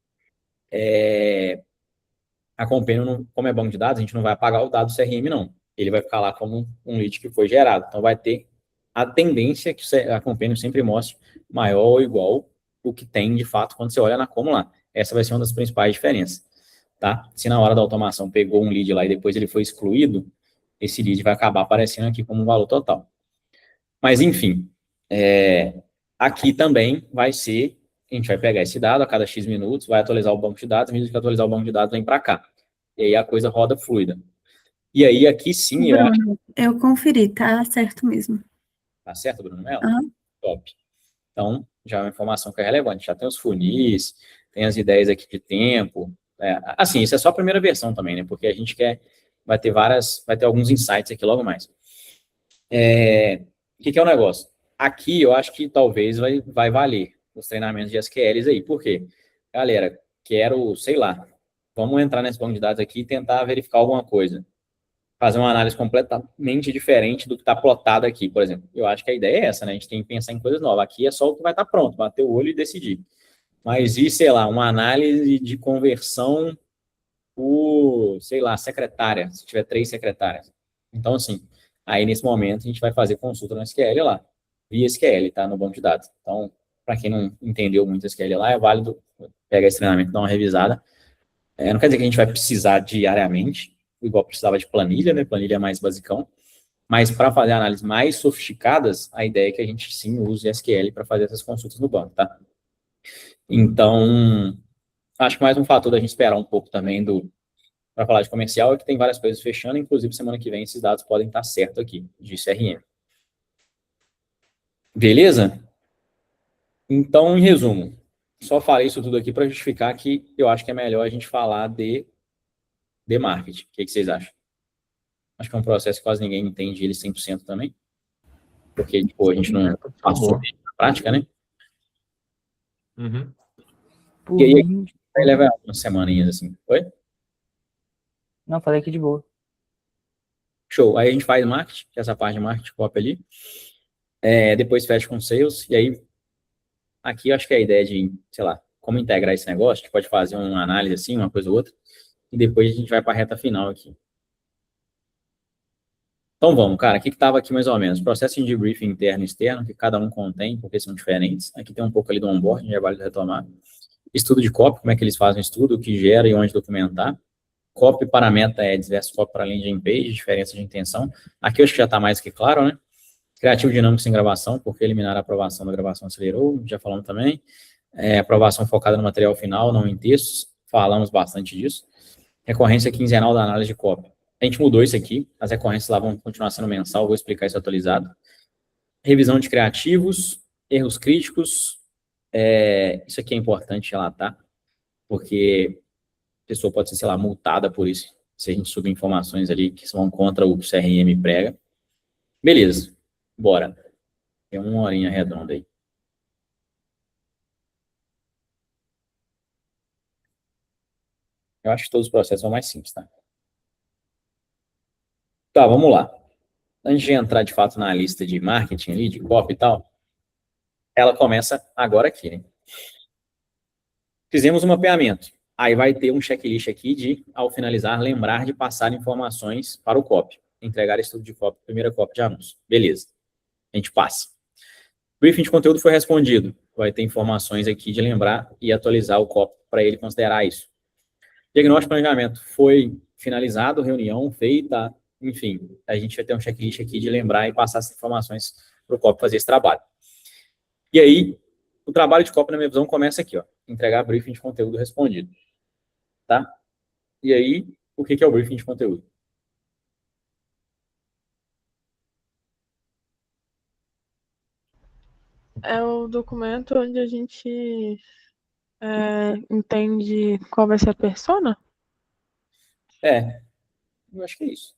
a Companion, como é banco de dados, a gente não vai apagar o dado do CRM, não. Ele vai ficar lá como um lead que foi gerado. Então, vai ter a tendência que a Companion sempre mostre maior ou igual o que tem, de fato, quando você olha na como lá. Essa vai ser uma das principais diferenças, tá? Se na hora da automação pegou um lead lá e depois ele foi excluído, esse lead vai acabar aparecendo aqui como um valor total. Mas, enfim, aqui também vai ser, a gente vai pegar esse dado a cada X minutos, vai atualizar o banco de dados, mesmo que atualizar o banco de dados, vem para cá. E aí a coisa roda fluida. E aí, aqui sim, eu acho... Bruno, eu conferi, tá certo mesmo. Tá certo, Bruno Melo? Uhum. Top. Então, já é uma informação que é relevante. Já tem os funis, tem as ideias aqui de tempo. Assim, isso é só a primeira versão também, né? Porque a gente vai ter alguns insights aqui logo mais. O que é o negócio? Aqui eu acho que talvez vai valer os treinamentos de SQLs aí. Por quê? Galera, quero, sei lá, vamos entrar nesse banco de dados aqui e tentar verificar alguma coisa. fazer uma análise completamente diferente do que está plotado aqui, por exemplo. Eu acho que a ideia é essa, né? A gente tem que pensar em coisas novas. Aqui é só o que vai estar pronto, bater o olho e decidir. Mas e, sei lá, uma análise de conversão por, sei lá, secretária, se tiver 3 secretárias. Então, assim, aí nesse momento a gente vai fazer consulta no SQL lá, via SQL, tá? No banco de dados. Então, para quem não entendeu muito SQL lá, é válido pegar esse treinamento, dar uma revisada. Não quer dizer que a gente vai precisar diariamente, igual precisava de planilha, né? Planilha é mais basicão. Mas para fazer análises mais sofisticadas, a ideia é que a gente sim use SQL para fazer essas consultas no banco, tá? Então, acho que mais um fator da gente esperar um pouco também para falar de comercial é que tem várias coisas fechando, inclusive semana que vem esses dados podem estar certos aqui, de CRM. Beleza? Então, em resumo, só falei isso tudo aqui para justificar que eu acho que é melhor a gente falar de marketing. O que vocês acham? Acho que é um processo que quase ninguém entende ele 100% também, porque tipo, a gente não passou na prática, né? Uhum. E aí, vai levar umas semaninhas assim. Oi? Não, falei aqui de boa. Show. Aí a gente faz marketing, que é essa parte de marketing copy ali. Depois fecha com sales. E aí, aqui eu acho que é a ideia de, sei lá, como integrar esse negócio. A gente pode fazer uma análise assim, uma coisa ou outra. E depois a gente vai para a reta final aqui. Então vamos, cara. O que estava aqui mais ou menos? Processo de briefing interno e externo, que cada um contém, porque são diferentes. Aqui tem um pouco ali do onboarding, já vale retomar. Estudo de copy, como é que eles fazem o estudo, o que gera e onde documentar. Copy para meta ads versus copy para landing page, diferença de intenção. Aqui eu acho que já está mais que claro, né? Criativo dinâmico sem gravação, porque eliminar a aprovação da gravação acelerou, já falamos também. Aprovação focada no material final, não em textos, falamos bastante disso. Recorrência quinzenal da análise de copy. A gente mudou isso aqui, as recorrências lá vão continuar sendo mensal, vou explicar isso atualizado. Revisão de criativos, erros críticos, isso aqui é importante relatar, porque a pessoa pode ser, sei lá, multada por isso, se a gente subir informações ali que vão contra o que o CRM prega. Beleza, bora. Tem uma horinha redonda aí. Eu acho que todos os processos são mais simples, tá? Tá, vamos lá. Antes de entrar, de fato, na lista de marketing ali, de copy e tal, ela começa agora aqui, né? Fizemos um mapeamento. Aí vai ter um checklist aqui de, ao finalizar, lembrar de passar informações para o copy. Entregar estudo de copy, primeira copy de anúncio. Beleza. A gente passa. Briefing de conteúdo foi respondido. Vai ter informações aqui de lembrar e atualizar o copy para ele considerar isso. Diagnóstico e planejamento foi finalizado, reunião feita, enfim, a gente vai ter um checklist aqui de lembrar e passar essas informações para o copy fazer esse trabalho. E aí, o trabalho de copy, na minha visão, começa aqui, ó, entregar briefing de conteúdo respondido, tá? E aí, o que é o briefing de conteúdo? É o documento onde a gente entende qual vai ser a persona? Eu acho que é isso.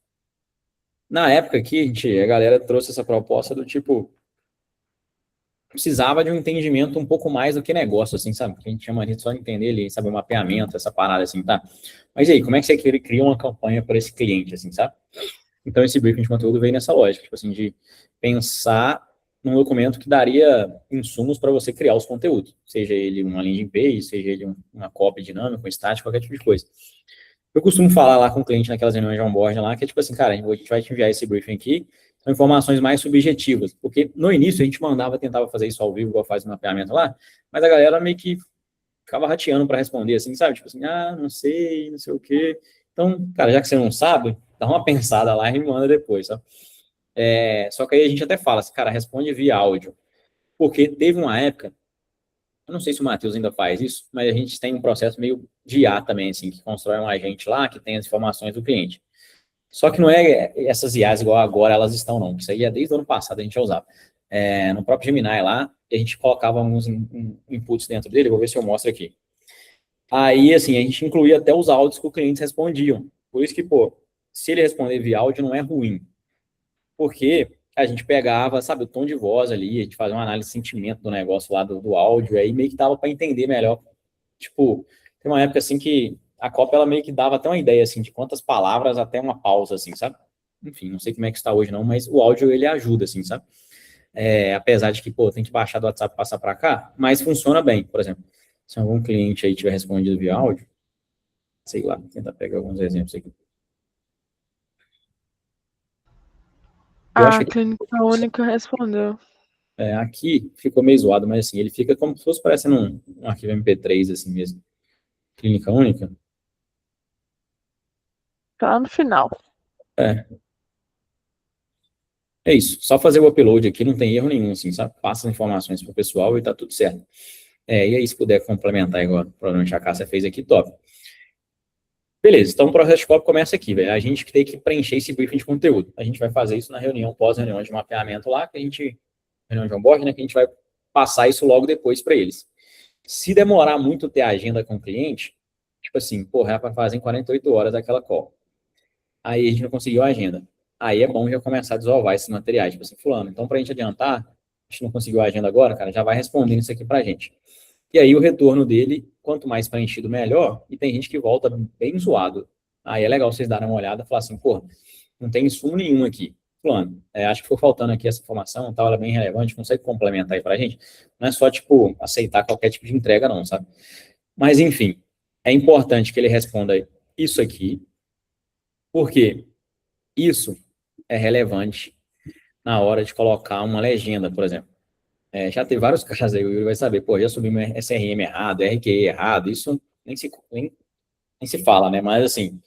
Na época aqui, a galera trouxe essa proposta do tipo, precisava de um entendimento um pouco mais do que negócio, assim, sabe? Porque a gente chama de só entender ali, sabe, o mapeamento, essa parada, assim, tá? Mas e aí, como é que você cria uma campanha para esse cliente, assim, sabe? Então, esse briefing de conteúdo veio nessa lógica, tipo assim, de pensar num documento que daria insumos para você criar os conteúdos, seja ele uma landing page, seja ele uma copy dinâmica, um estático, qualquer tipo de coisa. Eu costumo falar lá com o cliente naquelas reuniões de onboarding lá, que é tipo assim, cara, a gente vai te enviar esse briefing aqui, são informações mais subjetivas, porque no início a gente tentava fazer isso ao vivo, igual faz o mapeamento lá, mas a galera meio que ficava rateando para responder, assim, sabe? Tipo assim, não sei, não sei o quê. Então, cara, já que você não sabe, dá uma pensada lá e me manda depois, sabe? Só que aí a gente até fala assim, cara, responde via áudio, porque teve uma época, eu não sei se o Matheus ainda faz isso, mas a gente tem um processo meio de IA também, assim, que constrói um agente lá, que tem as informações do cliente. Só que não é essas IAs igual agora elas estão, não. Isso aí é desde o ano passado, a gente já usava. No próprio Gemini lá, a gente colocava alguns inputs dentro dele, vou ver se eu mostro aqui. Aí, assim, a gente incluía até os áudios que os clientes respondiam. Por isso que, pô, se ele responder via áudio não é ruim. Porque a gente pegava, sabe, o tom de voz ali, a gente fazia uma análise de sentimento do negócio lá do áudio, aí meio que dava para entender melhor. Tipo, tem uma época assim que a cópia ela meio que dava até uma ideia assim de quantas palavras até uma pausa assim, sabe? enfim, não sei como é que está hoje não, mas o áudio ele ajuda, assim, sabe? Apesar de que, pô, tem que baixar do WhatsApp e passar para cá, mas funciona bem. Por exemplo, se algum cliente aí tiver respondido via áudio, sei lá, vou tentar pegar alguns exemplos aqui. Eu acho A que clínica única respondeu. aqui ficou meio zoado, mas assim, ele fica como se fosse parecendo um arquivo MP3, assim mesmo. Clínica única. Tá lá no final. É, é isso. Só fazer o upload aqui, não tem erro nenhum, assim, sabe? Passa as informações pro pessoal e tá tudo certo. E aí, se puder complementar igual provavelmente a Cássia fez aqui, top. Beleza, então o processo de copy começa aqui, velho. A gente tem que preencher esse briefing de conteúdo. A gente vai fazer isso na reunião, pós-reunião de mapeamento lá, que a gente, reunião de onboard, né, que a gente vai passar isso logo depois para eles. Se demorar muito ter agenda com o cliente, tipo assim, porra, é para fazer em 48 horas aquela call. Aí a gente não conseguiu a agenda. Aí é bom já começar a desovar esses materiais, tipo assim, fulano, então para a gente adiantar, a gente não conseguiu a agenda agora, cara, já vai respondendo isso aqui para a gente. E aí o retorno dele, quanto mais preenchido, melhor. E tem gente que volta bem zoado. Aí é legal vocês darem uma olhada e falar assim, pô, não tem insumo nenhum aqui. Fulano, acho que ficou faltando aqui essa informação, tal, ela é bem relevante, consegue complementar aí pra gente? Não é só, tipo, aceitar qualquer tipo de entrega, não, sabe? Mas, enfim, é importante que ele responda isso aqui, porque isso é relevante na hora de colocar uma legenda, por exemplo. Já teve vários casos aí, o Yuri vai saber, pô, já subi meu SRM errado, RQE errado, isso nem se fala, né? Mas assim,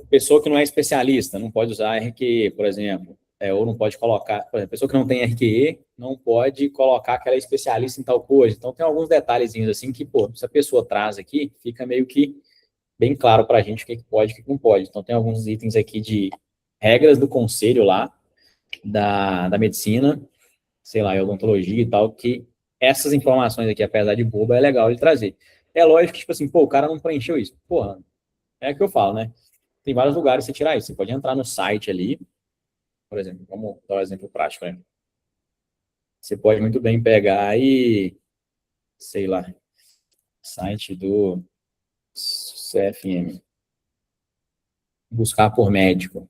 pessoa que não é especialista não pode usar RQE, por exemplo, ou não pode colocar, por exemplo, pessoa que não tem RQE não pode colocar que ela é especialista em tal coisa. Então tem alguns detalhezinhos assim que, pô, se a pessoa traz aqui, fica meio que bem claro para a gente o que pode e o que não pode. Então tem alguns itens aqui de regras do conselho lá, da medicina, sei lá, odontologia e tal, que essas informações aqui, apesar de boba, é legal ele trazer. É lógico que, tipo assim, pô, o cara não preencheu isso. Porra, é o que eu falo, né? Tem vários lugares pra você tirar isso. Você pode entrar no site ali, por exemplo, vamos dar um exemplo prático, né? Você pode muito bem pegar e, sei lá, site do CFM, buscar por médico.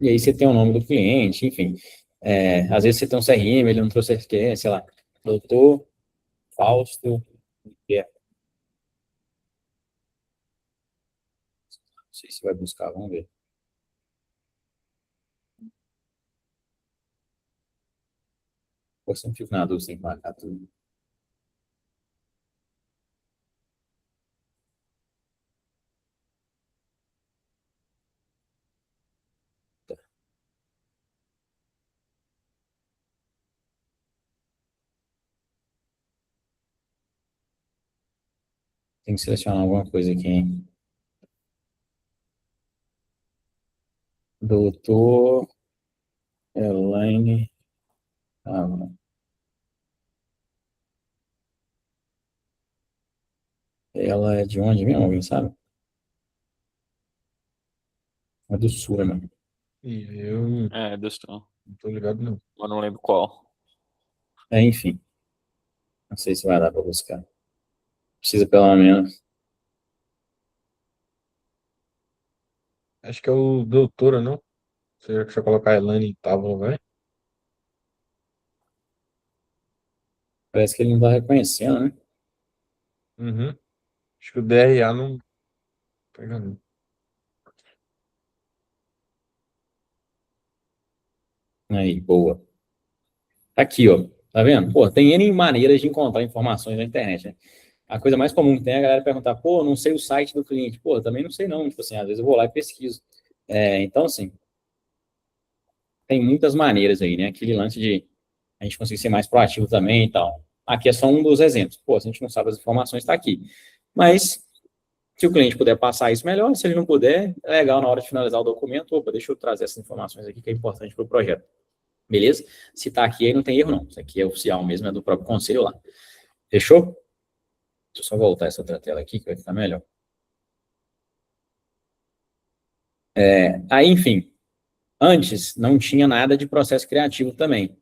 E aí você tem o nome do cliente, enfim. Às vezes você tem um CRM, ele não trouxe RQE, sei lá, doutor Fausto, não sei se vai buscar, vamos ver. Eu sempre fico na dúvida, tem que marcar tudo. Tem que selecionar alguma coisa aqui, hein? Doutor Elaine. Ela é de onde mesmo? Alguém sabe? É do sul, né, mano? E eu não Destino. tô ligado, não. Eu não lembro qual. Enfim. Não sei se vai dar pra buscar. Precisa pelo menos. Acho que é o doutora, não? Será que se eu colocar a Elaine em tábua, vai? Parece que ele não tá reconhecendo, né? Uhum. Acho que o DRA não pega, não. Aí, boa. Tá aqui, ó. Tá vendo? Pô, tem N maneiras de encontrar informações na internet, né? A coisa mais comum que tem é a galera perguntar, pô, não sei o site do cliente. Pô, também não sei não. Tipo assim, às vezes eu vou lá e pesquiso. Então, assim, tem muitas maneiras aí, né? Aquele lance de a gente conseguir ser mais proativo também e tal. Aqui é só um dos exemplos. Pô, se a gente não sabe as informações, está aqui. Mas, se o cliente puder passar isso melhor, se ele não puder, é legal na hora de finalizar o documento, opa, deixa eu trazer essas informações aqui que é importante para o projeto. Beleza? Se está aqui, aí não tem erro não. Isso aqui é oficial mesmo, é do próprio conselho lá. Fechou? Deixa eu só voltar essa outra tela aqui, que vai ficar melhor. Aí, enfim, antes não tinha nada de processo criativo também.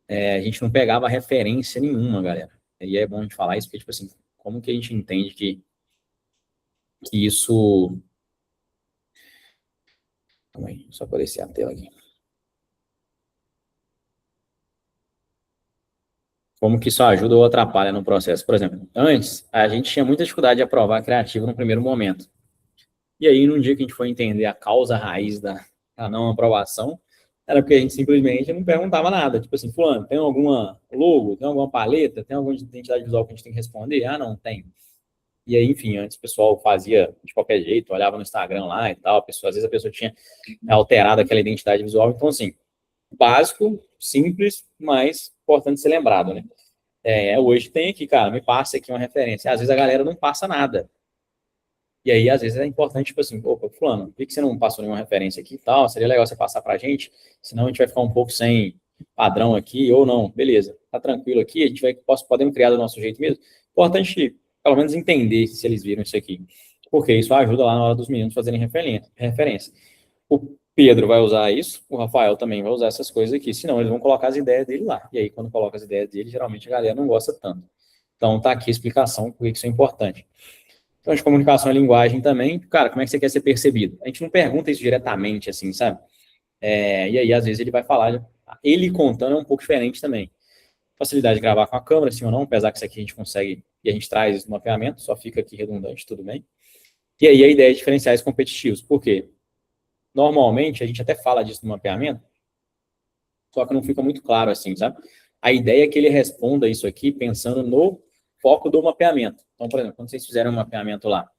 A gente não pegava referência nenhuma, galera. E é bom a gente falar isso, porque, tipo assim, como que a gente entende que isso Calma aí, só aparecer a tela aqui. Como que isso ajuda ou atrapalha no processo? Por exemplo, antes, a gente tinha muita dificuldade de aprovar criativo no primeiro momento. E aí, num dia que a gente foi entender a causa raiz da não aprovação, era porque a gente simplesmente não perguntava nada. Tipo assim, fulano, tem alguma logo, tem alguma paleta, tem alguma identidade visual que a gente tem que responder? Ah, não, tem. E aí, enfim, antes o pessoal fazia de qualquer jeito, olhava no Instagram lá e tal, às vezes a pessoa tinha alterado aquela identidade visual. Então, assim, básico, simples, mas importante ser lembrado, né? Hoje tem aqui, cara, me passa aqui uma referência. Às vezes a galera não passa nada. E aí, às vezes, é importante, tipo assim, opa, fulano, por que você não passou nenhuma referência aqui e tal? Seria legal você passar pra gente, senão a gente vai ficar um pouco sem padrão aqui, ou não, beleza, tá tranquilo aqui, a gente podemos criar do nosso jeito mesmo. Importante, pelo menos, entender se eles viram isso aqui, porque isso ajuda lá na hora dos meninos fazerem referência. O Pedro vai usar isso, o Rafael também vai usar essas coisas aqui, senão eles vão colocar as ideias dele lá. E aí, quando coloca as ideias dele, geralmente a galera não gosta tanto. Então, tá aqui a explicação por que isso é importante. Então, de comunicação e linguagem também, cara, como é que você quer ser percebido? A gente não pergunta isso diretamente, assim, sabe? E aí, às vezes, ele vai falar, ele contando é um pouco diferente também. Facilidade de gravar com a câmera, sim ou não, apesar que isso aqui a gente consegue, e a gente traz isso no mapeamento, só fica aqui redundante, tudo bem. E aí, a ideia de diferenciais competitivos, por quê? Normalmente, a gente até fala disso no mapeamento, só que não fica muito claro assim, sabe? A ideia é que ele responda isso aqui pensando no foco do mapeamento. Então, por exemplo, quando vocês fizerem um mapeamento lá,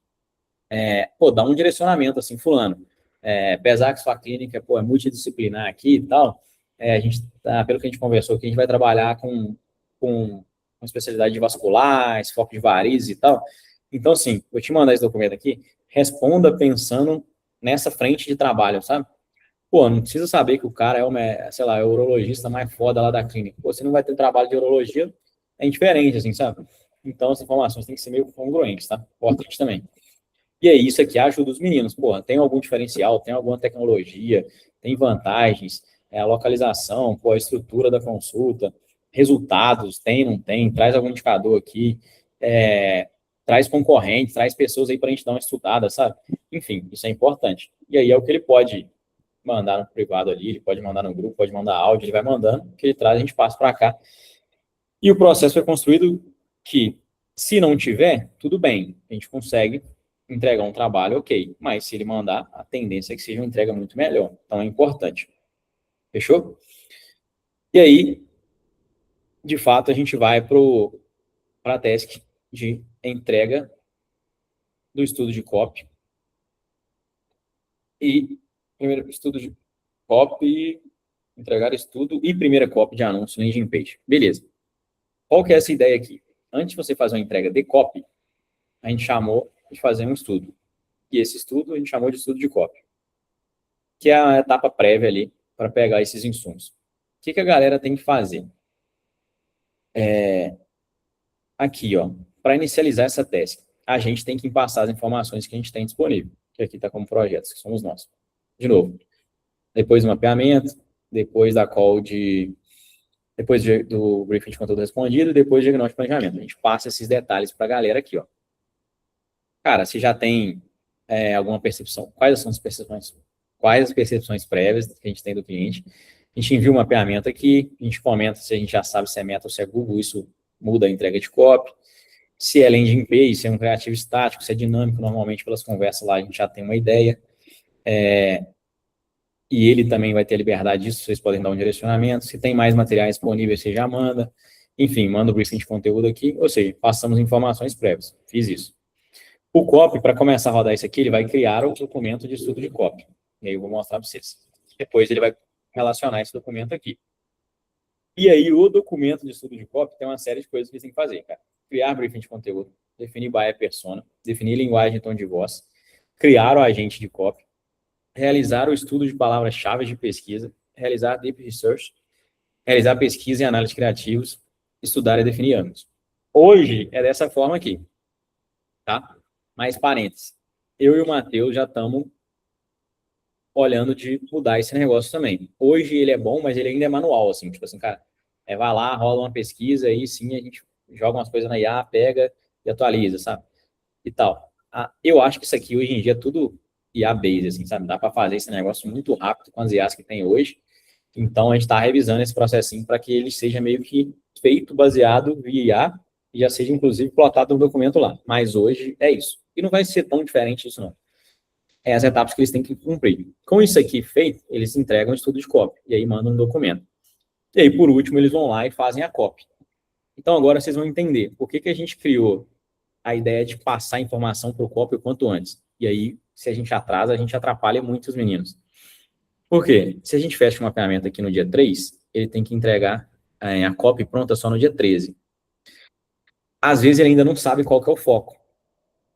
dá um direcionamento assim, fulano, apesar que sua clínica, é multidisciplinar aqui e tal, a gente, pelo que a gente conversou aqui, a gente vai trabalhar com especialidade de vasculares, foco de varizes e tal. Então, assim, vou te mandar esse documento aqui, responda pensando nessa frente de trabalho, sabe? Pô, não precisa saber que o cara sei lá, é o urologista mais foda lá da clínica. Pô, você não vai ter trabalho de urologia, é indiferente, assim, sabe? Então, as informações têm que ser meio congruentes, tá? Importante também. E aí, isso aqui ajuda os meninos. Pô, tem algum diferencial, tem alguma tecnologia, tem vantagens, a localização, pô, a estrutura da consulta, resultados, tem, não tem, traz algum indicador aqui, traz concorrentes, traz pessoas aí para a gente dar uma estudada, sabe? Enfim, isso é importante. E aí é o que ele pode mandar no privado ali, ele pode mandar no grupo, pode mandar áudio, ele vai mandando, que ele traz, a gente passa para cá. E o processo foi construído que, se não tiver, tudo bem, a gente consegue entregar um trabalho, ok, mas se ele mandar, a tendência é que seja uma entrega muito melhor, então é importante. Fechou? E aí, de fato, a gente vai para a task de entrega do estudo de copy. E primeiro estudo de copy, entregar estudo e primeira copy de anúncio no landing page. Beleza. Qual que é essa ideia aqui? Antes de você fazer uma entrega de copy, a gente chamou de fazer um estudo. E esse estudo a gente chamou de estudo de copy, que é a etapa prévia ali para pegar esses insumos. O que a galera tem que fazer? Aqui, ó, para inicializar essa task, a gente tem que passar as informações que a gente tem disponível, que aqui está como projetos, que somos nós. De novo, depois do mapeamento, depois da call depois do briefing de conteúdo respondido, depois do diagnóstico de planejamento. A gente passa esses detalhes para a galera aqui, ó. Cara, se já tem alguma percepção, quais as percepções prévias que a gente tem do cliente, a gente envia um mapeamento aqui, a gente comenta se a gente já sabe se é meta ou se é Google, isso muda a entrega de copy. Se é landing page, se é um criativo estático, se é dinâmico, normalmente pelas conversas lá a gente já tem uma ideia. E ele também vai ter a liberdade disso, vocês podem dar um direcionamento. Se tem mais materiais disponíveis, você já manda. Enfim, manda o briefing de conteúdo aqui, ou seja, passamos informações prévias. Fiz isso. O copy, para começar a rodar isso aqui, ele vai criar o documento de estudo de copy. E aí eu vou mostrar para vocês. Depois ele vai relacionar esse documento aqui. E aí o documento de estudo de copy tem uma série de coisas que eles têm que fazer, cara. Criar briefing de conteúdo, definir buyer persona, definir linguagem e tom de voz, criar o agente de copy, realizar o estudo de palavras-chave de pesquisa, realizar deep research, realizar pesquisa e análise criativos, estudar e definir ângulos. Hoje é dessa forma aqui, tá? Mais parênteses. Eu e o Matheus já estamos olhando de mudar esse negócio também. Hoje ele é bom, mas ele ainda é manual, assim, tipo assim, cara, vai lá, rola uma pesquisa, aí sim a gente joga umas coisas na IA, pega e atualiza, sabe? E tal. Eu acho que isso aqui hoje em dia é tudo e a base, assim, sabe? Dá para fazer esse negócio muito rápido com as IAs que tem hoje. Então, a gente está revisando esse processinho para que ele seja meio que feito baseado via IA e já seja, inclusive, plotado no documento lá. Mas hoje é isso. E não vai ser tão diferente isso, não. É as etapas que eles têm que cumprir. Com isso aqui feito, eles entregam o estudo de copy e aí mandam um documento. E aí, por último, eles vão lá e fazem a copy. Então, agora vocês vão entender por que a gente criou a ideia de passar a informação para o copy o quanto antes. E aí, se a gente atrasa, a gente atrapalha muito os meninos. Por quê? Se a gente fecha um mapeamento aqui no dia 3, ele tem que entregar a copy pronta só no dia 13. Às vezes ele ainda não sabe qual que é o foco,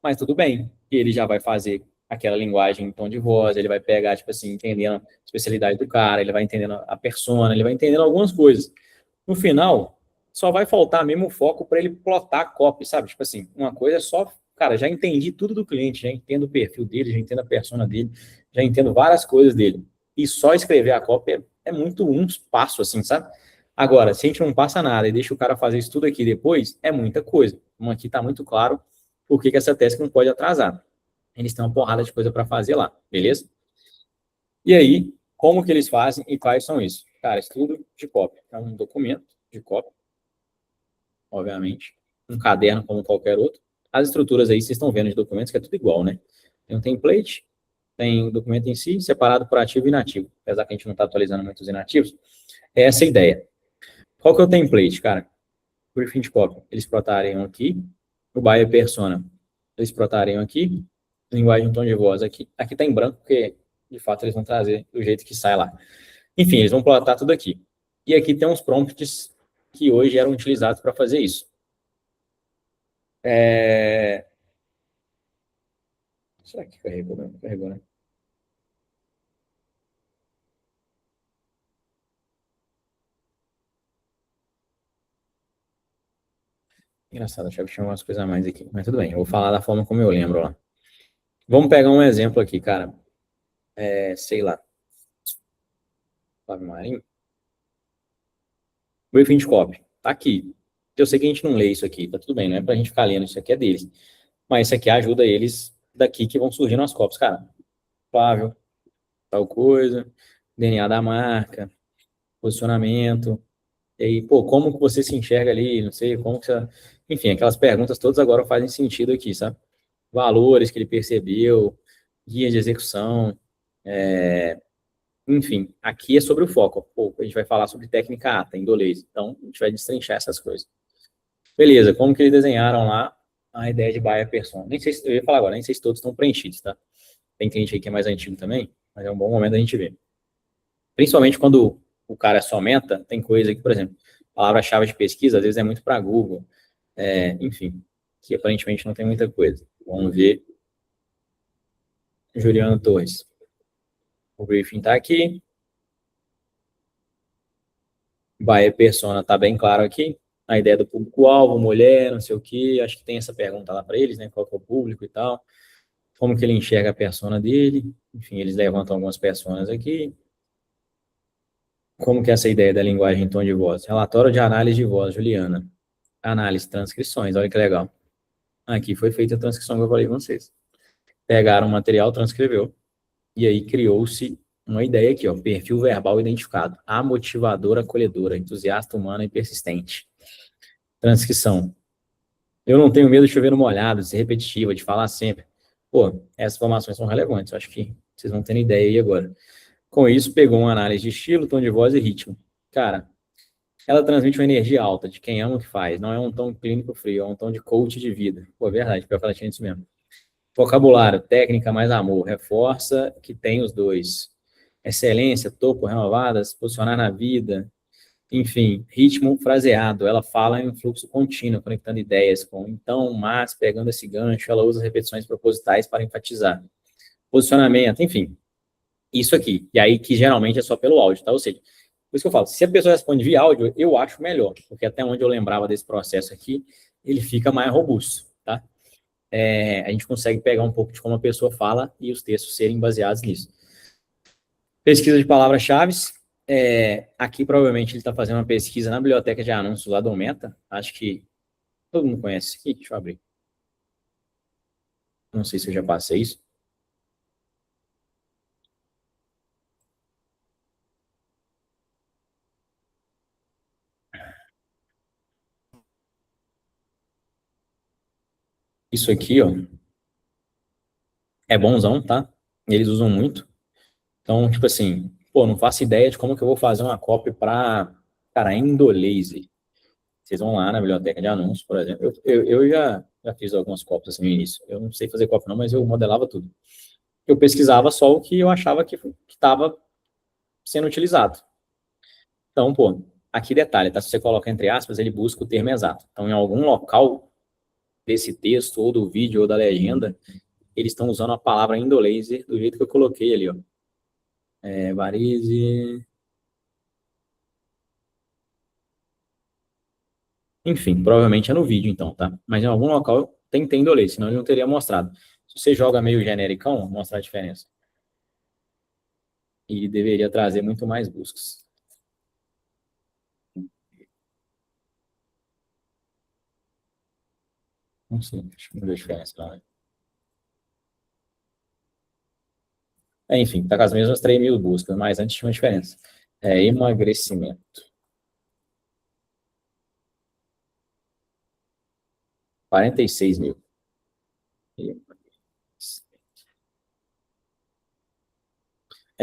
mas tudo bem, ele já vai fazer aquela linguagem em tom de voz, ele vai pegar, tipo assim, entendendo a especialidade do cara, ele vai entendendo a persona, ele vai entendendo algumas coisas. No final, só vai faltar mesmo o foco para ele plotar a copy, sabe? Tipo assim, uma coisa é só, cara, já entendi tudo do cliente, já entendo o perfil dele, já entendo a persona dele, já entendo várias coisas dele. E só escrever a copy é muito um passo, assim, sabe? Agora, se a gente não passa nada e deixa o cara fazer isso tudo aqui depois, é muita coisa. Então, aqui está muito claro por que essa task não pode atrasar. Eles têm uma porrada de coisa para fazer lá, beleza? E aí, como que eles fazem e quais são isso? Cara, estudo de copy. É um documento de copy, obviamente. Um caderno como qualquer outro. As estruturas aí, vocês estão vendo de documentos, que é tudo igual, né? Tem um template, tem o documento em si, separado por ativo e inativo. Apesar que a gente não está atualizando muito os inativos. É essa a ideia. Qual que é o template, cara? Briefing de copy. Eles plotariam aqui. O buyer persona. Eles plotariam aqui. Linguagem tom de voz aqui. Aqui está em branco, porque, de fato, eles vão trazer do jeito que sai lá. Enfim, eles vão plotar tudo aqui. E aqui tem uns prompts que hoje eram utilizados para fazer isso. Será que carregou mesmo? Carregou, né? Engraçado, achava que tinha umas coisas a mais aqui. Mas tudo bem, eu vou falar da forma como eu lembro lá. Vamos pegar um exemplo aqui, cara. Sei lá. Flávio Marinho. Briefing de copy. Tá aqui. Eu sei que a gente não lê isso aqui, tá tudo bem, não é pra gente ficar lendo, isso aqui é deles. Mas isso aqui ajuda eles daqui que vão surgindo as copies, cara. Flávio, tal coisa, DNA da marca, posicionamento, e aí, pô, como que você se enxerga ali, não sei, como que você... Enfim, aquelas perguntas todas agora fazem sentido aqui, sabe? Valores que ele percebeu, guia de execução, enfim, aqui é sobre o foco. Pô, a gente vai falar sobre técnica ATA, indolês, então a gente vai destrinchar essas coisas. Beleza, como que eles desenharam lá a ideia de buyer persona? Nem sei se, eu ia falar agora, nem sei se todos estão preenchidos, tá? Tem cliente aí que é mais antigo também, mas é um bom momento da gente ver. Principalmente quando o cara só meta, tem coisa que, por exemplo, palavra-chave de pesquisa, às vezes é muito para Google, enfim, que aparentemente não tem muita coisa. Vamos ver. Juliano Torres. O briefing está aqui. Buyer persona está bem claro aqui. A ideia do público-alvo, mulher, não sei o quê. Acho que tem essa pergunta lá para eles, né? Qual que é o público e tal. Como que ele enxerga a persona dele. Enfim, eles levantam algumas personas aqui. Como que é essa ideia da linguagem em tom de voz? Relatório de análise de voz, Juliana. Análise, transcrições, olha que legal. Aqui foi feita a transcrição que eu falei com vocês. Pegaram o material, transcreveu, e aí criou-se uma ideia aqui, ó, perfil verbal identificado. A motivadora, acolhedora, entusiasta, humana e persistente. Transcrição. Eu não tenho medo de chover no molhado, de ser repetitiva, de falar sempre. Pô, essas informações são relevantes, eu acho que vocês vão ter ideia aí agora. Com isso, pegou uma análise de estilo, tom de voz e ritmo. Cara, ela transmite uma energia alta de quem ama o que faz. Não é um tom clínico frio, é um tom de coach de vida. Pô, é verdade, pior que ela tinha isso mesmo. Vocabulário, técnica mais amor. Reforça que tem os dois. Excelência, topo, renovadas, posicionar na vida. Enfim, ritmo fraseado. Ela fala em um fluxo contínuo, conectando ideias com então, mas, pegando esse gancho, ela usa repetições propositais para enfatizar. Posicionamento, enfim. Isso aqui. E aí, que geralmente é só pelo áudio, tá? Ou seja, por isso que eu falo, se a pessoa responde via áudio, eu acho melhor, porque até onde eu lembrava desse processo aqui, ele fica mais robusto, tá? A gente consegue pegar um pouco de como a pessoa fala e os textos serem baseados nisso. Pesquisa de palavras-chave. Aqui, provavelmente, ele está fazendo uma pesquisa na biblioteca de anúncios lá do Aumenta. Acho que todo mundo conhece isso aqui. Deixa eu abrir. Não sei se eu já passei isso. Isso aqui, ó, é bonzão, tá? Eles usam muito. Então, tipo assim, pô, não faço ideia de como que eu vou fazer uma copy para, cara, Endolaser. Vocês vão lá na biblioteca de anúncios, por exemplo. Eu já fiz algumas copies assim no início. Eu não sei fazer copy não, mas eu modelava tudo. Eu pesquisava só o que eu achava que estava sendo utilizado. Então, pô, aqui detalhe, tá? Se você coloca entre aspas, ele busca o termo exato. Então, em algum local desse texto, ou do vídeo, ou da legenda, eles estão usando a palavra Indolaser do jeito que eu coloquei ali, ó. Varize. Enfim, provavelmente é no vídeo, então, tá? Mas em algum local tem Indolaser, senão ele não teria mostrado. Se você joga meio genericão, mostra a diferença. E deveria trazer muito mais buscas. Não sei, acho que não deu diferença lá, né? Enfim, tá com as mesmas 3.000 buscas, mas antes tinha uma diferença. Emagrecimento. 46 mil.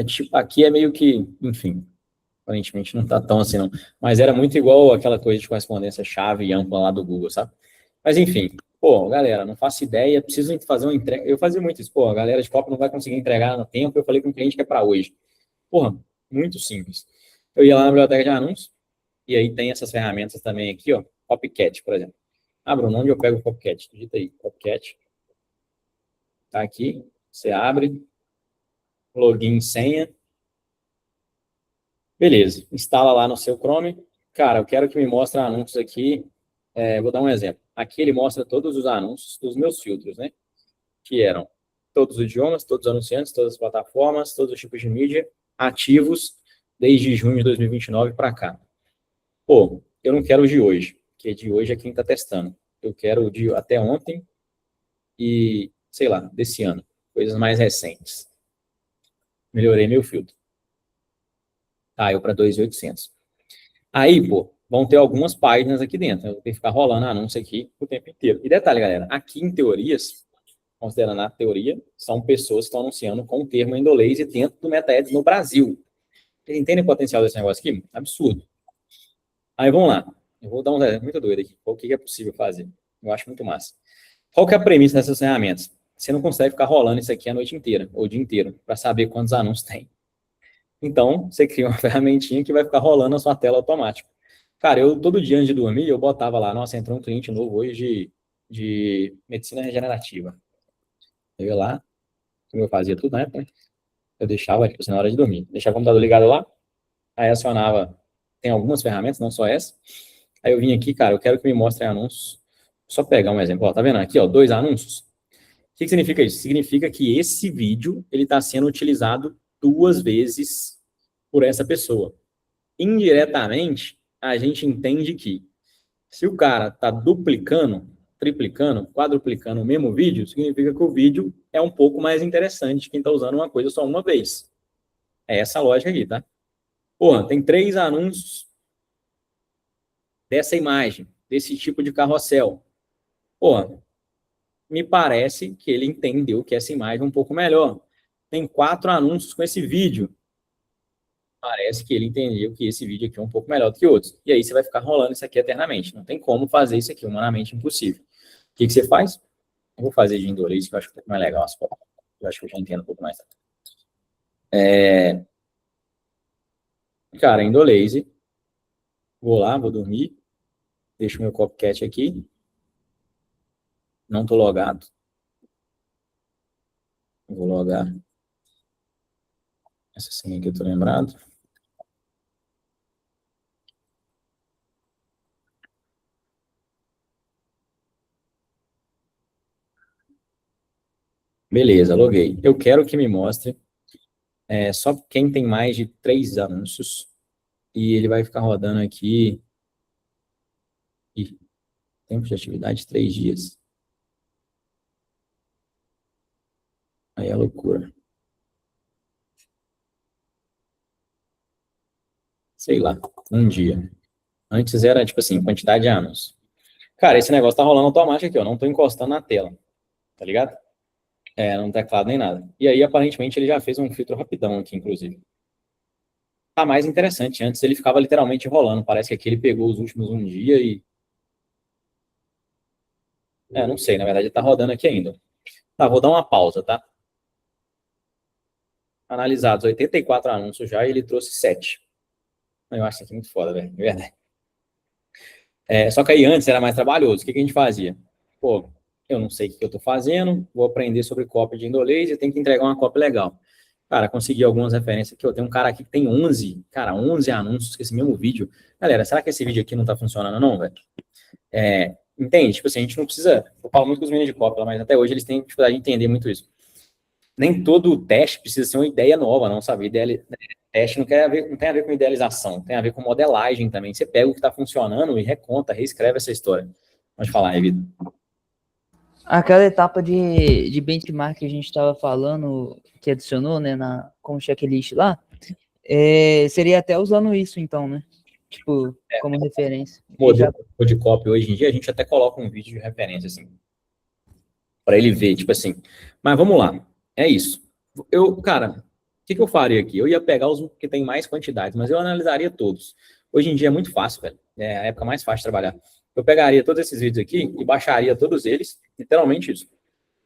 Tipo, aqui é meio que, enfim, aparentemente não tá tão assim não. Mas era muito igual aquela coisa de correspondência chave e ampla lá do Google, sabe? Mas enfim, pô, galera, não faço ideia, preciso fazer uma entrega. Eu fazia muito isso, pô, a galera de copy não vai conseguir entregar no tempo, eu falei com o cliente que é para hoje. Porra, muito simples. Eu ia lá na biblioteca de anúncios, e aí tem essas ferramentas também aqui, ó, Copycat, por exemplo. Ah, Bruno, onde eu pego o Copycat? Digita aí, Copycat. Tá aqui, você abre, login, senha. Beleza, instala lá no seu Chrome. Cara, eu quero que me mostre anúncios aqui. Vou dar um exemplo. Aqui ele mostra todos os anúncios dos meus filtros, né? Que eram todos os idiomas, todos os anunciantes, todas as plataformas, todos os tipos de mídia ativos desde junho de 2029 para cá. Pô, eu não quero o de hoje, porque de hoje é quem está testando. Eu quero o de até ontem e, sei lá, desse ano. Coisas mais recentes. Melhorei meu filtro. Caiu para 2.800. Aí, pô, vão ter algumas páginas aqui dentro. Eu vou ter que ficar rolando anúncio aqui o tempo inteiro. E detalhe, galera, aqui em teorias, considerando a teoria, são pessoas que estão anunciando com o termo Endolaser dentro do MetaAds no Brasil. Vocês entendem o potencial desse negócio aqui? Absurdo. Aí, vamos lá. Eu vou dar um exemplo muito doido aqui. O que é possível fazer? Eu acho muito massa. Qual que é a premissa dessas ferramentas? Você não consegue ficar rolando isso aqui a noite inteira, ou o dia inteiro, para saber quantos anúncios tem. Então, você cria uma ferramentinha que vai ficar rolando na sua tela automático. Cara, eu todo dia antes de dormir, eu botava lá, nossa, entrou um cliente novo hoje de medicina regenerativa. Eu ia lá, como eu fazia tudo na época, eu deixava, tipo assim, na hora de dormir. Deixava o computador ligado lá, aí acionava, tem algumas ferramentas, não só essa. Aí eu vim aqui, cara, eu quero que me mostrem anúncios. Só pegar um exemplo, ó, tá vendo aqui, ó, 2 anúncios. O que significa isso? Significa que esse vídeo, ele está sendo utilizado 2 vezes por essa pessoa. Indiretamente, a gente entende que se o cara está duplicando, triplicando, quadruplicando o mesmo vídeo, significa que o vídeo é um pouco mais interessante quem está usando uma coisa só uma vez. É essa a lógica aqui, tá? Porra, tem 3 anúncios dessa imagem, desse tipo de carrossel. Porra, me parece que ele entendeu que essa imagem é um pouco melhor. Tem 4 anúncios com esse vídeo. Parece que ele entendeu que esse vídeo aqui é um pouco melhor do que outros. E aí você vai ficar rolando isso aqui eternamente. Não tem como fazer isso aqui, humanamente impossível. O que você faz? Eu vou fazer de Indolase, que eu acho um pouco mais legal as fotos. Eu acho que eu já entendo um pouco mais. Cara, Indolase. Vou lá, vou dormir. Deixo meu Copycat aqui. Não estou logado. Vou logar. Essa senha aqui eu estou lembrado. Beleza, loguei. Eu quero que me mostre só quem tem mais de 3 anúncios. E ele vai ficar rodando aqui. E tempo de atividade, 3 dias. Aí é loucura. Sei lá, um dia. Antes era, tipo assim, quantidade de anúncios. Cara, esse negócio tá rolando automático aqui, ó. Não tô encostando na tela, tá ligado? No teclado nem nada. E aí, aparentemente, ele já fez um filtro rapidão aqui, inclusive. Tá mais interessante. Antes ele ficava literalmente rolando. Parece que aqui ele pegou os últimos um dia e... não sei, na verdade ele tá rodando aqui ainda. Tá, vou dar uma pausa, tá? Analisados 84 anúncios já e ele trouxe 7. Eu acho isso aqui muito foda, velho. É verdade. Só que aí antes era mais trabalhoso. O que a gente fazia? Pô, eu não sei o que eu tô fazendo, vou aprender sobre cópia de inglês e tenho que entregar uma cópia legal. Cara, consegui algumas referências aqui. Eu tenho um cara aqui que tem 11 anúncios com esse mesmo vídeo. Galera, será que esse vídeo aqui não tá funcionando não, velho? Entende? Tipo assim, a gente não precisa... Eu falo muito com os meninos de cópia, mas até hoje eles têm dificuldade de entender muito isso. Nem todo teste precisa ser uma ideia nova, não, sabe? Teste não tem a ver com idealização, tem a ver com modelagem também. Você pega o que está funcionando e reconta, reescreve essa história. Pode falar aí, Vitor. Aquela etapa de benchmark que a gente estava falando, que adicionou, né, como checklist lá, seria até usando isso, então, né? Tipo, como referência. Modelo de copy hoje em dia, a gente até coloca um vídeo de referência, assim, para ele ver, tipo assim. Mas vamos lá, é isso. Cara, o que eu faria aqui? Eu ia pegar os que tem mais quantidade, mas eu analisaria todos. Hoje em dia é muito fácil, velho. É a época mais fácil de trabalhar. Eu pegaria todos esses vídeos aqui e baixaria todos eles, literalmente isso.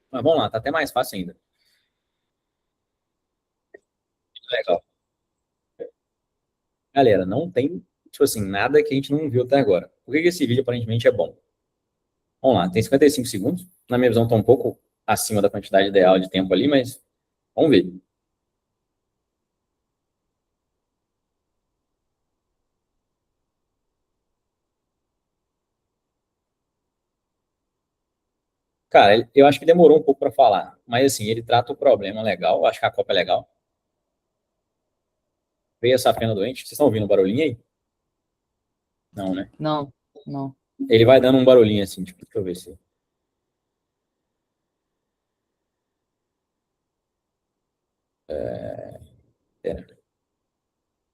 Mas vamos lá, tá até mais fácil ainda. Legal. Galera, não tem, tipo assim, nada que a gente não viu até agora. Por que esse vídeo aparentemente é bom? Vamos lá, tem 55 segundos. Na minha visão tá um pouco acima da quantidade ideal de tempo ali, mas vamos ver. Cara, eu acho que demorou um pouco para falar, mas assim, ele trata o problema legal, eu acho que a cópia é legal. Veio essa fenda doente, vocês estão ouvindo um barulhinho aí? Não, né? Não. Ele vai dando um barulhinho assim, tipo, deixa eu ver se...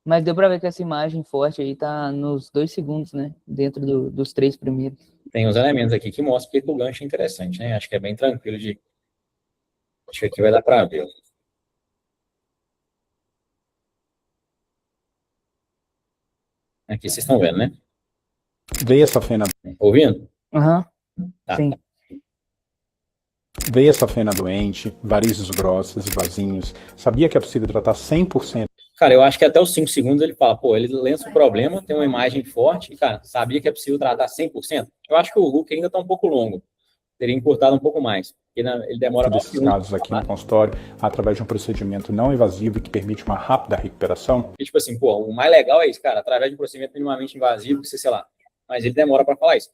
Mas deu pra ver que essa imagem forte aí tá nos 2 segundos, né? Dentro dos 3 primeiros. Tem uns elementos aqui que mostram que o gancho é interessante, né? Acho que é bem tranquilo de... Acho que aqui vai dar para ver. Aqui vocês estão vendo, né? Veio essa fena, Ouvindo? Aham, Tá. sim. veio essa fena doente, varizes grossas e vasinhos. Sabia que é possível tratar 100%. Cara, eu acho que até os 5 segundos ele fala, pô, ele lança o problema, tem uma imagem forte, e, cara, sabia que é possível tratar 100%? Eu acho que o Hulk ainda tá um pouco longo. Teria encurtado um pouco mais. Porque ele demora mais desses casos aqui no consultório, através de um procedimento não invasivo que permite uma rápida recuperação. E, tipo assim, pô, o mais legal é isso, cara, através de um procedimento minimamente invasivo, que você, sei lá, mas ele demora para falar isso.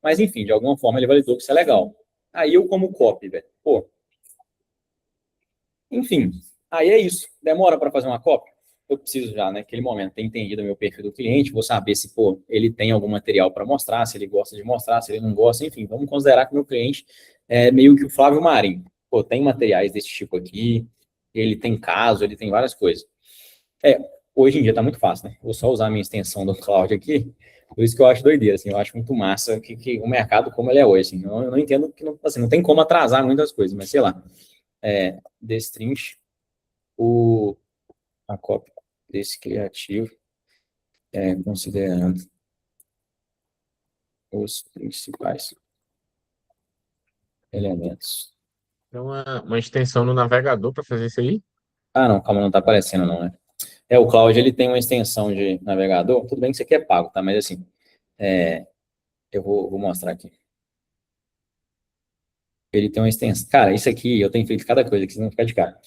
Mas, enfim, de alguma forma ele validou que isso é legal. Aí eu como copy, velho, pô. Enfim, aí é isso. Demora para fazer uma copy? Eu preciso já, naquele momento, ter entendido o meu perfil do cliente, vou saber se, pô, ele tem algum material para mostrar, se ele gosta de mostrar, se ele não gosta, enfim, vamos considerar que o meu cliente é meio que o Flávio Marinho. Pô, tem materiais desse tipo aqui, ele tem caso, ele tem várias coisas. Hoje em dia tá muito fácil, né? Vou só usar a minha extensão do Cloud aqui, por isso que eu acho doideira, assim, eu acho muito massa que o mercado como ele é hoje, assim, eu não entendo que, não, assim, não tem como atrasar muitas coisas, mas sei lá, destrinche a cópia desse criativo, considerando os principais elementos. Tem uma extensão no navegador para fazer isso aí? Ah, não, calma, não tá aparecendo não, né? O Cloud, ele tem uma extensão de navegador, tudo bem que isso aqui é pago, tá? Mas assim, eu vou mostrar aqui. Ele tem uma extensão. Cara, isso aqui, eu tenho feito cada coisa que vocês vão ficar de cara.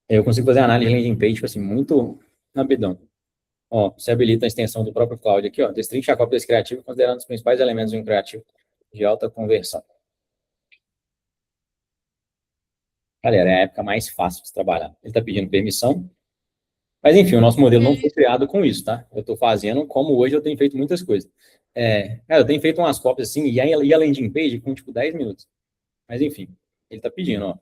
Eu consigo fazer análise de landing page, tipo assim, muito rapidão. Ó, você habilita a extensão do próprio Cloud aqui, ó, destrincha a cópia desse criativo, considerando os principais elementos de um criativo de alta conversão. Galera, é a época mais fácil de trabalhar. Ele está pedindo permissão, mas enfim, o nosso modelo não foi criado com isso, tá? Eu estou fazendo como hoje eu tenho feito muitas coisas. Cara, eu tenho feito umas cópias assim, e a landing page com tipo 10 minutos. Mas enfim, ele está pedindo, ó.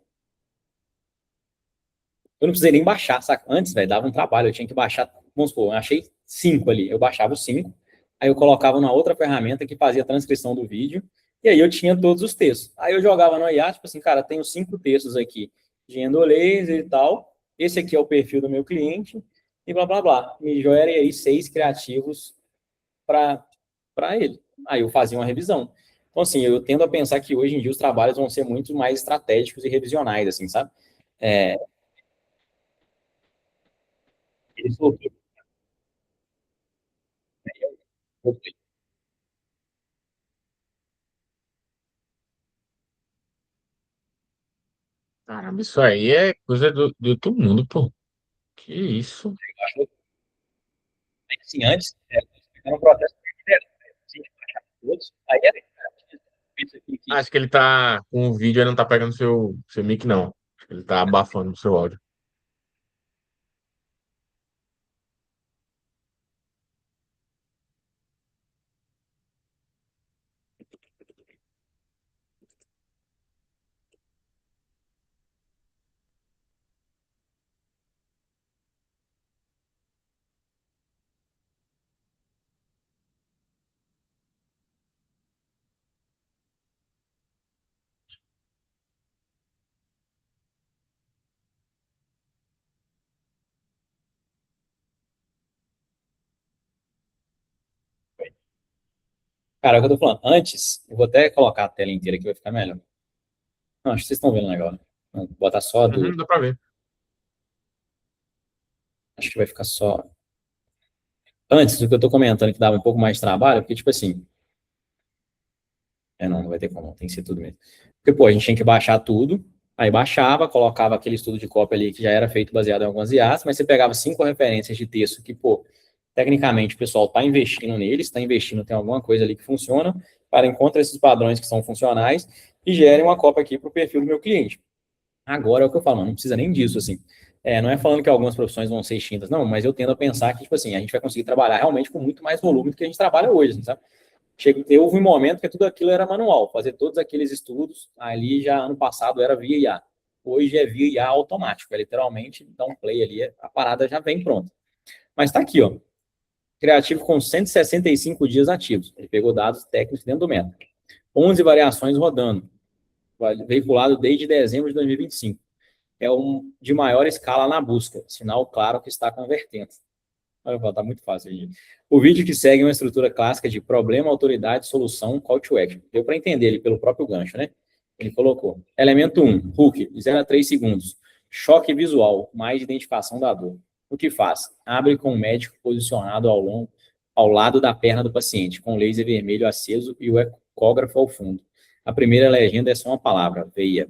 Eu não precisei nem baixar, saca? Antes, velho, dava um trabalho, eu tinha que baixar, vamos supor, eu achei 5 ali, eu baixava os 5, aí eu colocava na outra ferramenta que fazia a transcrição do vídeo, E aí eu tinha todos os textos. Aí eu jogava no IA, tipo assim, cara, tenho 5 textos aqui de endolaser e tal, esse aqui é o perfil do meu cliente, e blá, blá, blá. Me gerem aí 6 criativos para ele. Aí eu fazia uma revisão. Então, assim, eu tendo a pensar que hoje em dia os trabalhos vão ser muito mais estratégicos e revisionais, assim, sabe? É, ele falou, Caramba, isso aí é coisa do outro mundo, pô. Que isso? assim, antes, era um processo assim, todos, aí era isso aqui, Acho que ele tá com o vídeo e não tá pegando seu mic, não. Acho que ele tá abafando o seu áudio. cara, é o que eu tô falando. Antes, eu vou até colocar a tela inteira aqui, vai ficar melhor. Não, acho que vocês estão vendo legal, né? Vou botar só do. Dá pra ver. Acho que vai ficar só. Antes do que eu tô comentando, que dava um pouco mais de trabalho, porque, tipo assim. Não vai ter como, tem que ser tudo mesmo. Porque, pô, a gente tinha que baixar tudo, aí baixava, colocava aquele estudo de cópia ali que já era feito baseado em algumas IAs, mas você pegava 5 referências de texto que, pô, tecnicamente o pessoal está investindo neles, está investindo, tem alguma coisa ali que funciona, para encontrar esses padrões que são funcionais e gerem uma cópia aqui para o perfil do meu cliente. Agora é o que eu falo, não precisa nem disso, assim. Não é falando que algumas profissões vão ser extintas, não, mas eu tendo a pensar que, tipo assim, a gente vai conseguir trabalhar realmente com muito mais volume do que a gente trabalha hoje, assim, sabe? Houve um momento que tudo aquilo era manual, fazer todos aqueles estudos, ali já ano passado era via IA. Hoje é via IA automático, é literalmente dá um play ali, a parada já vem pronta. Mas tá aqui, ó, criativo com 165 dias ativos. Ele pegou dados técnicos dentro do método. 11 variações rodando, veiculado desde dezembro de 2025. É um de maior escala na busca, sinal claro que está convertendo. Olha, tá muito fácil aí. O vídeo que segue uma estrutura clássica de problema, autoridade, solução, call to action. Deu para entender ele pelo próprio gancho, né? Ele colocou. Elemento 1, hook, 0 a 3 segundos. Choque visual, mais identificação da dor. O que faz? Abre com o médico posicionado ao lado da perna do paciente, com o laser vermelho aceso e o ecógrafo ao fundo. A primeira legenda é só uma palavra, veia.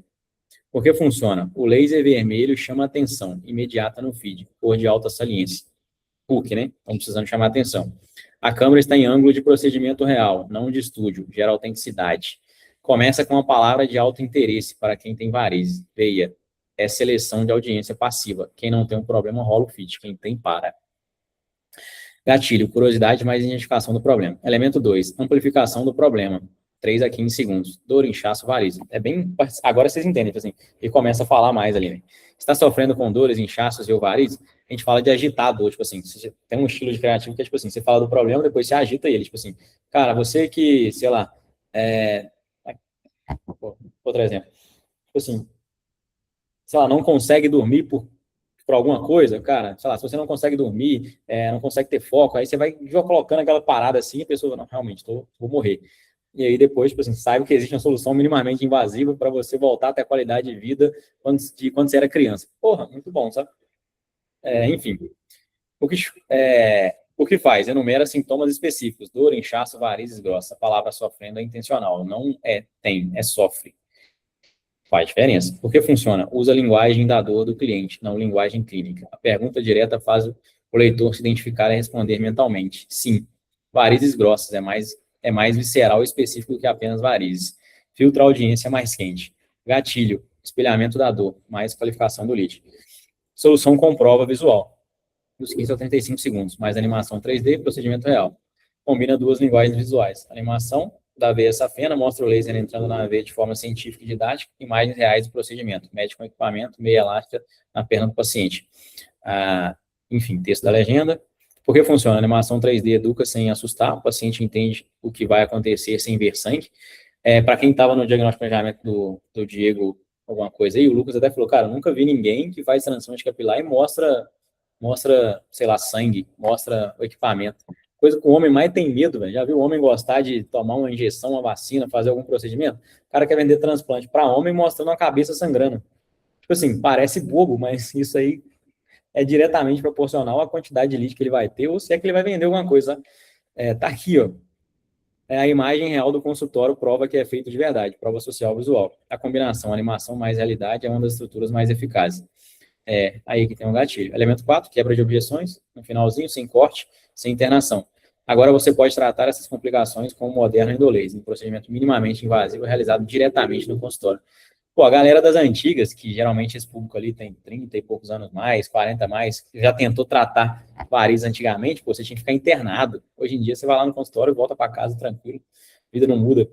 Por que funciona? O laser vermelho chama atenção imediata no feed, cor de alta saliência. Hook, né? Estão precisando chamar atenção. A câmera está em ângulo de procedimento real, não de estúdio, gera autenticidade. Começa com uma palavra de alto interesse para quem tem varizes. Veia. É seleção de audiência passiva. Quem não tem um problema, rola o feed. Quem tem, para. Gatilho, curiosidade mais identificação do problema. Elemento 2, amplificação do problema. 3 a 15 segundos. Dor, inchaço, varizes. É bem... Agora vocês entendem, assim, e começa a falar mais ali, né? Está sofrendo com dores, inchaços e varizes? A gente fala de agitar a dor, tipo assim, você tem um estilo de criativo que é, tipo assim, você fala do problema, depois você agita ele, tipo assim, cara, você que, sei lá, outro exemplo, tipo assim, sei lá, não consegue dormir por alguma coisa, cara, sei lá, se você não consegue dormir, não consegue ter foco, aí você vai colocando aquela parada assim, a pessoa, não, realmente, vou morrer. E aí depois, tipo assim, saiba que existe uma solução minimamente invasiva para você voltar a ter a qualidade de vida quando você era criança. Porra, muito bom, sabe? Enfim, o que faz? Enumera sintomas específicos, dor, inchaço, varizes grossa. A palavra sofrendo é intencional, não tem, é sofre. Faz diferença. Por que funciona? Usa a linguagem da dor do cliente, não linguagem clínica. A pergunta direta faz o leitor se identificar e responder mentalmente. Sim, varizes grossas é mais visceral e específico do que apenas varizes. Filtra a audiência mais quente. Gatilho, espelhamento da dor, mais qualificação do lead. Solução com prova visual. Dos 15 a 35 segundos, mais animação 3D, procedimento real. Combina duas linguagens visuais. Animação da veia safena mostra o laser entrando na veia de forma científica e didática, imagens reais do procedimento, médico com equipamento, meia elástica na perna do paciente. Enfim, texto da legenda. Por que funciona? A animação 3D educa sem assustar, o paciente entende o que vai acontecer sem ver sangue. Para quem estava no diagnóstico de planejamento do Diego, alguma coisa aí, o Lucas até falou, cara, eu nunca vi ninguém que faz transplante capilar e mostra, sei lá, sangue, mostra o equipamento. Coisa que o homem mais tem medo, velho. Já viu o homem gostar de tomar uma injeção, uma vacina, fazer algum procedimento? O cara quer vender transplante para homem mostrando a cabeça sangrando. Tipo assim, parece bobo, mas isso aí é diretamente proporcional à quantidade de lead que ele vai ter, ou se é que ele vai vender alguma coisa. Tá aqui, ó. A imagem real do consultório prova que é feito de verdade, prova social visual. A combinação animação mais realidade é uma das estruturas mais eficazes. Aí que tem um gatilho. Elemento 4, quebra de objeções, no finalzinho, sem corte, sem internação. Agora você pode tratar essas complicações com o moderno endolaser, um procedimento minimamente invasivo realizado diretamente no consultório. Pô, a galera das antigas, que geralmente esse público ali tem 30 e poucos anos mais, 40 mais, já tentou tratar varizes antigamente, pô, você tinha que ficar internado. Hoje em dia você vai lá no consultório, volta para casa tranquilo, a vida não muda.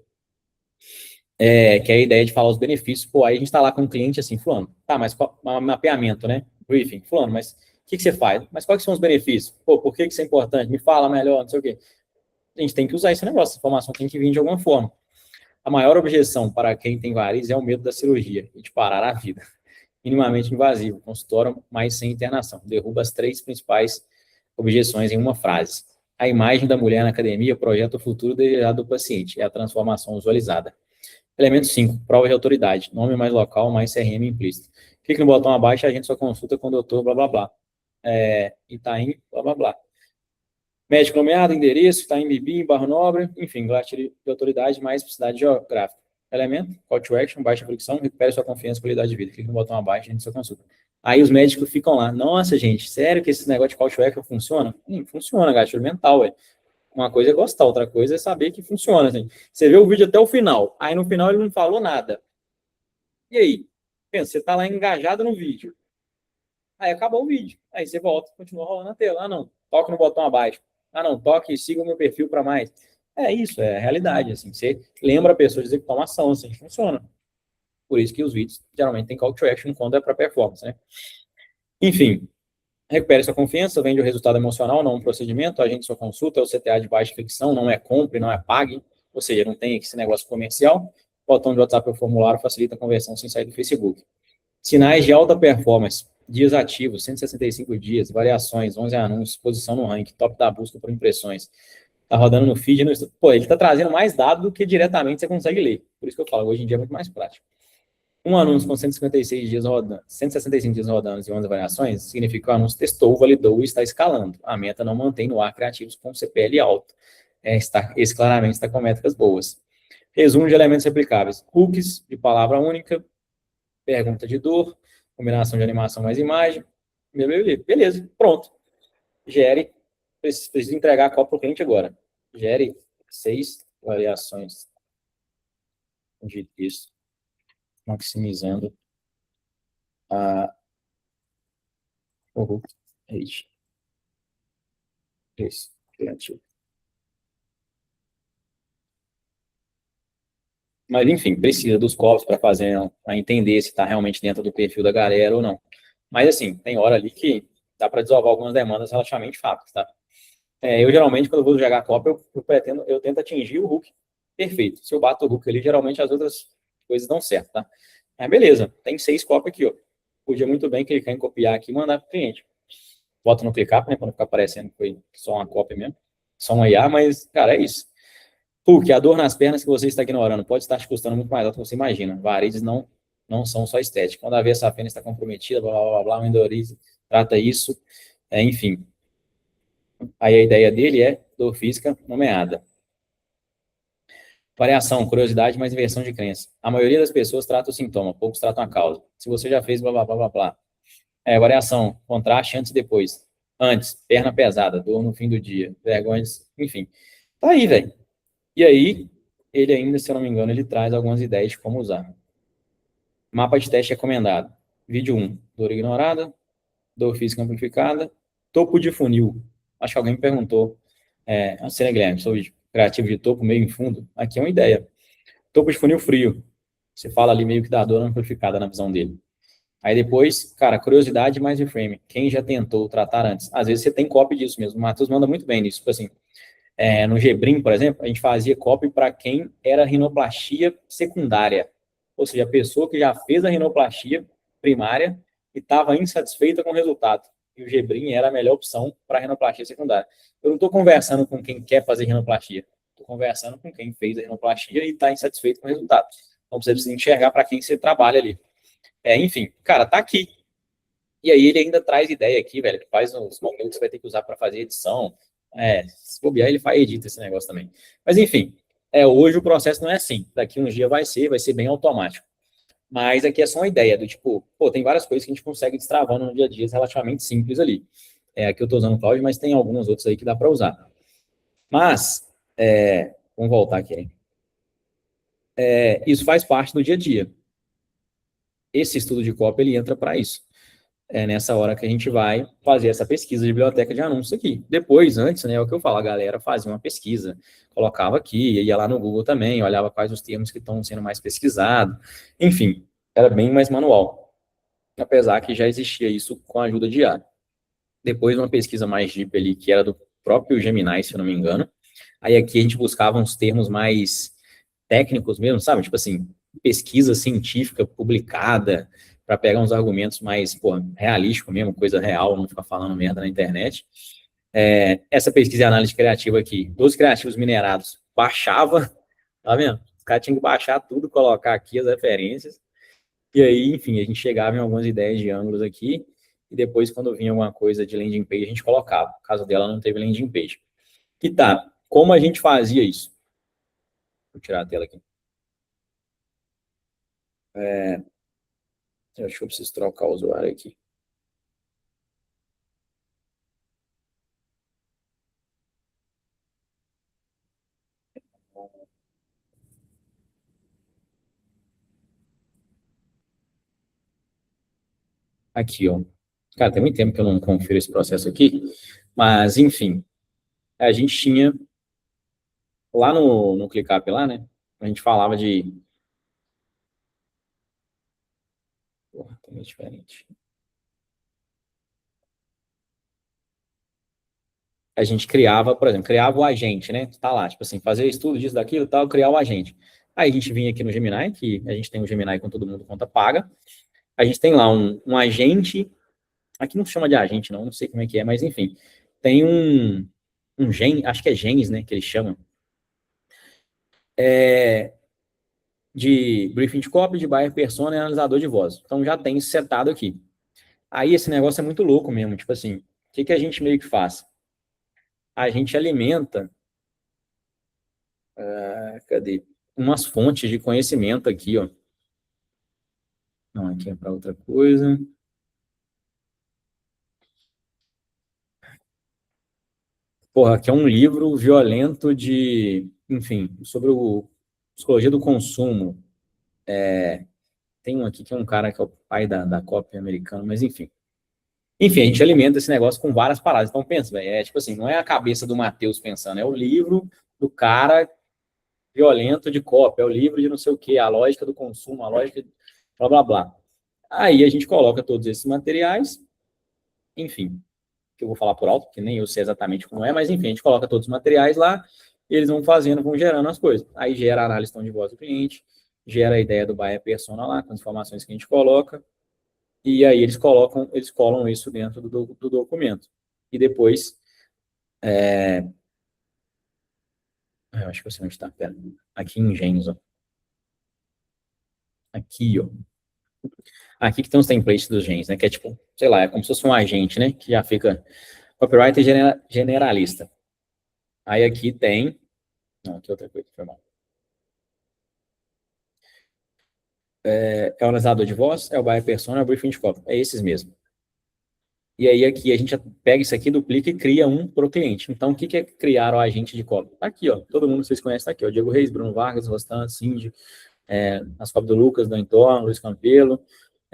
Que é a ideia de falar os benefícios. Pô, aí a gente está lá com um cliente assim, fulano, tá, mas mapeamento, né? Briefing, fulano, mas o que você faz? Mas quais são os benefícios? Pô, por que isso é importante? Me fala melhor, não sei o quê. A gente tem que usar esse negócio, a informação tem que vir de alguma forma. A maior objeção para quem tem varizes é o medo da cirurgia e de parar a vida. Minimamente invasivo, consultório, mas sem internação. Derruba as 3 principais objeções em uma frase. A imagem da mulher na academia projeta o futuro desejado do paciente, é a transformação visualizada. Elemento 5, prova de autoridade. Nome mais local, mais CRM implícito. Clique no botão abaixo, a gente só consulta com o doutor, blá, blá, blá. Itaim, blá, blá, blá. Médico nomeado, endereço, Itaim Bibi, Barro Nobre, enfim, gatilho de autoridade, mais cidade geográfica. Elemento, call to action, baixa fricção, recupere sua confiança e qualidade de vida. Clique no botão abaixo, a gente só consulta. Aí os médicos ficam lá, nossa, gente, sério que esse negócio de call to action funciona? Funciona, gatilho mental, ué. Uma coisa é gostar, outra coisa é saber que funciona. Assim. Você vê o vídeo até o final, aí no final ele não falou nada. E aí? Pensa, você tá lá engajado no vídeo. Aí acabou o vídeo. Aí você volta, continua rolando a tela. Ah, não, toque no botão abaixo. Ah, não, toque e siga o meu perfil para mais. É isso, é a realidade. Assim. Você lembra a pessoa de dizer que toma ação, assim, funciona. Por isso que os vídeos geralmente tem call to action quando é para performance, né? Enfim, recupere sua confiança, vende o resultado emocional, não um procedimento, agende sua consulta, é o CTA de baixa fricção, não é compre, não é pague, ou seja, não tem esse negócio comercial. O botão de WhatsApp ou formulário facilita a conversão sem sair do Facebook. Sinais de alta performance, dias ativos, 165 dias, variações, 11 anúncios, posição no ranking, top da busca por impressões. Tá rodando no feed, pô, ele tá trazendo mais dados do que diretamente você consegue ler. Por isso que eu falo, hoje em dia é muito mais prático. Um anúncio com 156 dias rodando, 165 dias rodando e 11 variações, significa que o anúncio testou, validou e está escalando. A meta não mantém no ar criativos com CPL alto. Esse claramente está com métricas boas. Resumo de elementos replicáveis. Cookies de palavra única, pergunta de dor, combinação de animação mais imagem. Beleza, pronto. Gere, preciso entregar a cópia para o cliente agora. Gere 6 variações de texto, maximizando o hook rate. Isso, criativo. Mas, enfim, precisa dos copos para entender se está realmente dentro do perfil da galera ou não. Mas, assim, tem hora ali que dá para desovar algumas demandas relativamente rápidas, tá? Eu, geralmente, quando eu vou jogar cópia, eu tento atingir o hook perfeito. Se eu bato o hook ali, geralmente as outras coisas dão certo, tá? Beleza, tem 6 cópias aqui, ó. Podia muito bem clicar em copiar aqui e mandar para o cliente. Bota no ClickUp, né, quando ficar aparecendo que foi só uma cópia mesmo, só um IA, mas, cara, é isso. Hulk, a dor nas pernas que você está ignorando pode estar te custando muito mais alto do que você imagina. Varizes não são só estéticas. Quando a veia safena está comprometida, blá, blá, blá, blá, o endorize trata isso, enfim. Aí a ideia dele é dor física nomeada. Variação, curiosidade, mais inversão de crença. A maioria das pessoas trata o sintoma, poucos tratam a causa. Se você já fez blá, blá, blá, blá, blá. Variação, contraste antes e depois. Antes, perna pesada, dor no fim do dia, vergonhas, enfim. Tá aí, velho. E aí, ele ainda, se eu não me engano, ele traz algumas ideias de como usar. Mapa de teste recomendado. Vídeo 1, dor ignorada, dor física amplificada, topo de funil. Acho que alguém me perguntou, Cena Guilherme, sobre criativo de topo, meio em fundo. Aqui é uma ideia. Topo de funil frio. Você fala ali meio que da dor amplificada na visão dele. Aí depois, cara, curiosidade mais reframe. Quem já tentou tratar antes? Às vezes você tem cópia disso mesmo. O Matheus manda muito bem nisso. Tipo assim, No Gebrim, por exemplo, a gente fazia copy para quem era rinoplastia secundária. Ou seja, a pessoa que já fez a rinoplastia primária e estava insatisfeita com o resultado. E o Gebrim era a melhor opção para rinoplastia secundária. Eu não estou conversando com quem quer fazer rinoplastia. Estou conversando com quem fez a rinoplastia e está insatisfeito com o resultado. Então você precisa enxergar para quem você trabalha ali. Enfim, cara, tá aqui. E aí ele ainda traz ideia aqui, velho, que faz os conteúdos que você vai ter que usar para fazer edição. Se bobear, ele faz edita esse negócio também. Mas enfim, hoje o processo não é assim. Daqui uns dias vai ser bem automático. Mas aqui é só uma ideia do tipo, pô, tem várias coisas que a gente consegue destravando no dia a dia relativamente simples ali. Aqui eu estou usando o Cloud, mas tem alguns outros aí que dá para usar. Mas, vamos voltar aqui. Isso faz parte do dia a dia. Esse estudo de copy, ele entra para isso. Nessa hora que a gente vai fazer essa pesquisa de biblioteca de anúncios aqui. Depois, antes, né, é o que eu falo, a galera fazia uma pesquisa, colocava aqui, ia lá no Google também, olhava quais os termos que estão sendo mais pesquisados. Enfim, era bem mais manual. Apesar que já existia isso com a ajuda de IA. Depois, uma pesquisa mais deep ali, que era do próprio Gemini, se eu não me engano. Aí aqui a gente buscava uns termos mais técnicos mesmo, sabe? Tipo assim, pesquisa científica publicada, para pegar uns argumentos mais, realísticos mesmo, coisa real, não ficar falando merda na internet. Essa pesquisa e análise criativa aqui, dos criativos minerados, baixava, tá vendo? Os caras tinham que baixar tudo, colocar aqui as referências, e aí, enfim, a gente chegava em algumas ideias de ângulos aqui, e depois, quando vinha alguma coisa de landing page, a gente colocava. No caso dela, não teve landing page. E tá, como a gente fazia isso? Vou tirar a tela aqui. Eu acho que eu preciso trocar o usuário aqui. Aqui, ó. Cara, tem muito tempo que eu não confiro esse processo aqui, mas, enfim, a gente tinha, lá no ClickUp lá, né, a gente falava de... Porra, tá meio diferente. A gente criava, por exemplo, criava o agente, né, tá lá, tipo assim, fazer estudo disso, daquilo, tal, criar o agente. Aí a gente vinha aqui no Gemini, que a gente tem o Gemini com todo mundo conta paga, a gente tem lá um agente, aqui não se chama de agente não sei como é que é, mas enfim, tem um gen, acho que é genes, né, que eles chamam, de briefing de copy, de buyer persona e analisador de voz. Então já tem isso setado aqui. Aí esse negócio é muito louco mesmo, tipo assim, o que a gente meio que faz? A gente alimenta, cadê? Umas fontes de conhecimento aqui, ó. Não, aqui é para outra coisa. Porra, aqui é um livro violento de, enfim, sobre psicologia do consumo. Tem um aqui que é um cara que é o pai da cópia americana, mas enfim. Enfim, a gente alimenta esse negócio com várias paradas. Então, pensa, velho, tipo assim, não é a cabeça do Matheus pensando, é o livro do cara violento de cópia, é o livro de não sei o quê, a lógica do consumo, a lógica de blá, blá, blá. Aí a gente coloca todos esses materiais, enfim, que eu vou falar por alto, porque nem eu sei exatamente como é, mas enfim, a gente coloca todos os materiais lá, e eles vão fazendo, vão gerando as coisas. Aí gera a análise de tom de voz do cliente, gera a ideia do buyer persona lá, com as informações que a gente coloca, e aí eles colam isso dentro do documento. E depois, eu acho que você não está, pera, aqui em Engenhos, ó. Aqui, ó. Aqui que tem os templates dos genes, né, que é tipo, sei lá, é como se fosse um agente, né, que já fica copywriter generalista. Aí aqui tem, não, aqui é outra coisa, foi mal. É o analisador de voz, é o buyer persona, é o briefing de copy, é esses mesmo. E aí aqui a gente pega isso aqui, duplica e cria um para o cliente. Então, o que é criar o agente de copy? Tá aqui, ó, todo mundo vocês conhecem, tá aqui, ó, Diego Reis, Bruno Vargas, Rostan, Cindy, as cópias do Lucas, do Entorno, Luiz Campelo,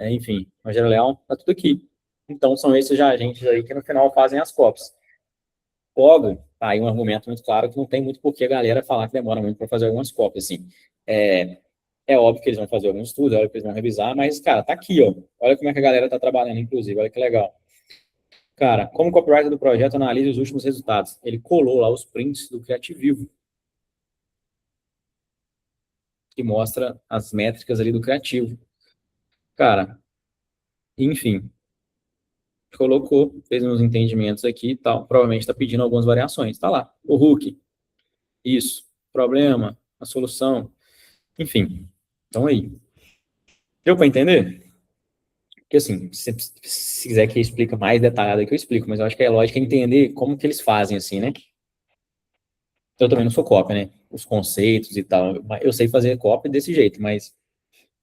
enfim, Rogério Leão, tá tudo aqui. Então, são esses já agentes aí que no final fazem as copies. Pogo, tá aí um argumento muito claro que não tem muito por que a galera falar que demora muito para fazer algumas cópias, assim. É óbvio que eles vão fazer algum estudo, é óbvio que eles vão revisar, mas, cara, tá aqui, ó. Olha como é que a galera tá trabalhando, inclusive, olha que legal. Cara, como o copywriter do projeto analisa os últimos resultados? Ele colou lá os prints do Criativivo, que mostra as métricas ali do criativo. Cara, enfim, colocou, fez uns entendimentos aqui e tal. Provavelmente está pedindo algumas variações. Tá lá, o hook, isso, problema, a solução, enfim. Então aí. Deu para entender? Porque assim, se quiser que eu explique mais detalhado aí que eu explico, mas eu acho que é lógico entender como que eles fazem assim, né? Eu também não sou copy, né? Os conceitos e tal. Eu sei fazer copy desse jeito, mas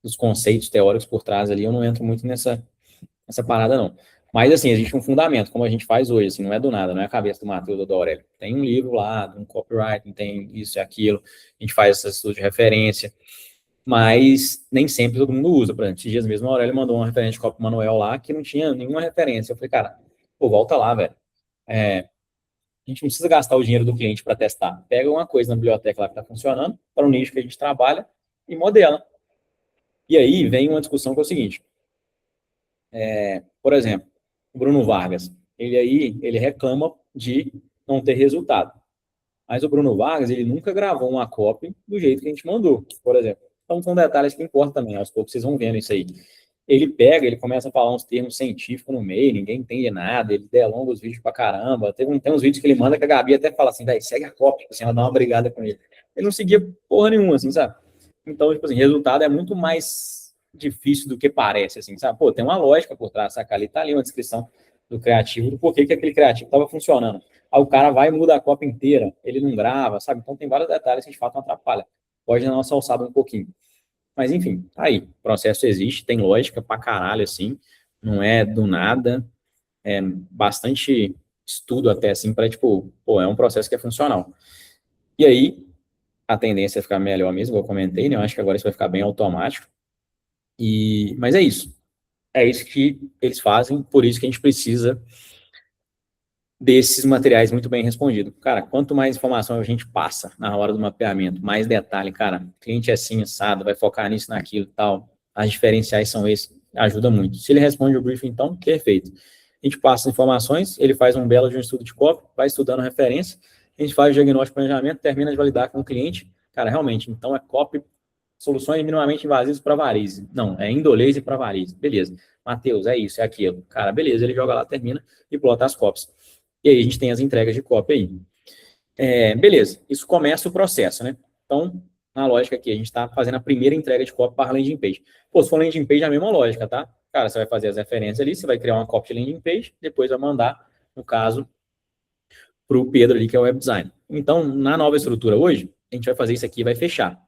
os conceitos teóricos por trás ali eu não entro muito nessa parada, não. Mas, assim, existe um fundamento, como a gente faz hoje, assim, não é do nada, não é a cabeça do Matheus ou do Aurélio. Tem um livro lá, um copywriting, tem isso e aquilo, a gente faz esse estudo de referência, mas nem sempre todo mundo usa. Por exemplo, esses dias mesmo, o Aurélio mandou uma referência de copy manual lá que não tinha nenhuma referência. Eu falei, cara, pô, volta lá, velho. A gente não precisa gastar o dinheiro do cliente para testar. Pega uma coisa na biblioteca lá que está funcionando, para o nicho que a gente trabalha, e modela. E aí vem uma discussão que é o seguinte, por exemplo, o Bruno Vargas, ele reclama de não ter resultado. Mas o Bruno Vargas, ele nunca gravou uma copy do jeito que a gente mandou, por exemplo. Então, são detalhes que importam também, aos poucos vocês vão vendo isso aí. Ele começa a falar uns termos científicos no meio, ninguém entende nada, ele delonga os vídeos pra caramba. Tem uns vídeos que ele manda que a Gabi até fala assim, daí segue a copy, assim, ela dá uma brigada com ele. Ele não seguia porra nenhuma, assim, sabe? Então, tipo assim, resultado é muito mais difícil do que parece, assim, sabe? Pô, tem uma lógica por trás, saca? Ali tá ali uma descrição do criativo, do porquê que aquele criativo estava funcionando. Aí o cara vai e muda a cópia inteira, ele não grava, sabe? Então tem vários detalhes que de fato não atrapalha. Pode dar nossa alçada um pouquinho. Mas enfim, tá aí. O processo existe, tem lógica pra caralho, assim. Não é do nada. É bastante estudo até, assim, pra, tipo, pô, é um processo que é funcional. E aí, a tendência é ficar melhor mesmo, eu comentei, né? Eu acho que agora isso vai ficar bem automático. Mas é isso. É isso que eles fazem, por isso que a gente precisa desses materiais muito bem respondidos. Cara, quanto mais informação a gente passa na hora do mapeamento, mais detalhe, cara, cliente é assim, assado, vai focar nisso, naquilo e tal, as diferenciais são esses, ajuda muito. Se ele responde o briefing, então, perfeito. A gente passa as informações, ele faz um belo de um estudo de copy, vai estudando referência, a gente faz o diagnóstico, planejamento, termina de validar com o cliente, cara, realmente, então é copy, soluções minimamente invasivas para varizes. Não, é indolese para varizes. Beleza. Matheus, é isso, é aquilo. Cara, beleza, ele joga lá, termina e plota as copies. E aí a gente tem as entregas de cópia aí. Beleza, isso começa o processo, né? Então, na lógica aqui, a gente está fazendo a primeira entrega de cópia para a landing page. Pô, se for landing page, é a mesma lógica, tá? Cara, você vai fazer as referências ali, você vai criar uma cópia de landing page, depois vai mandar, no caso, para o Pedro ali, que é o web design. Então, na nova estrutura hoje, a gente vai fazer isso aqui e vai fechar.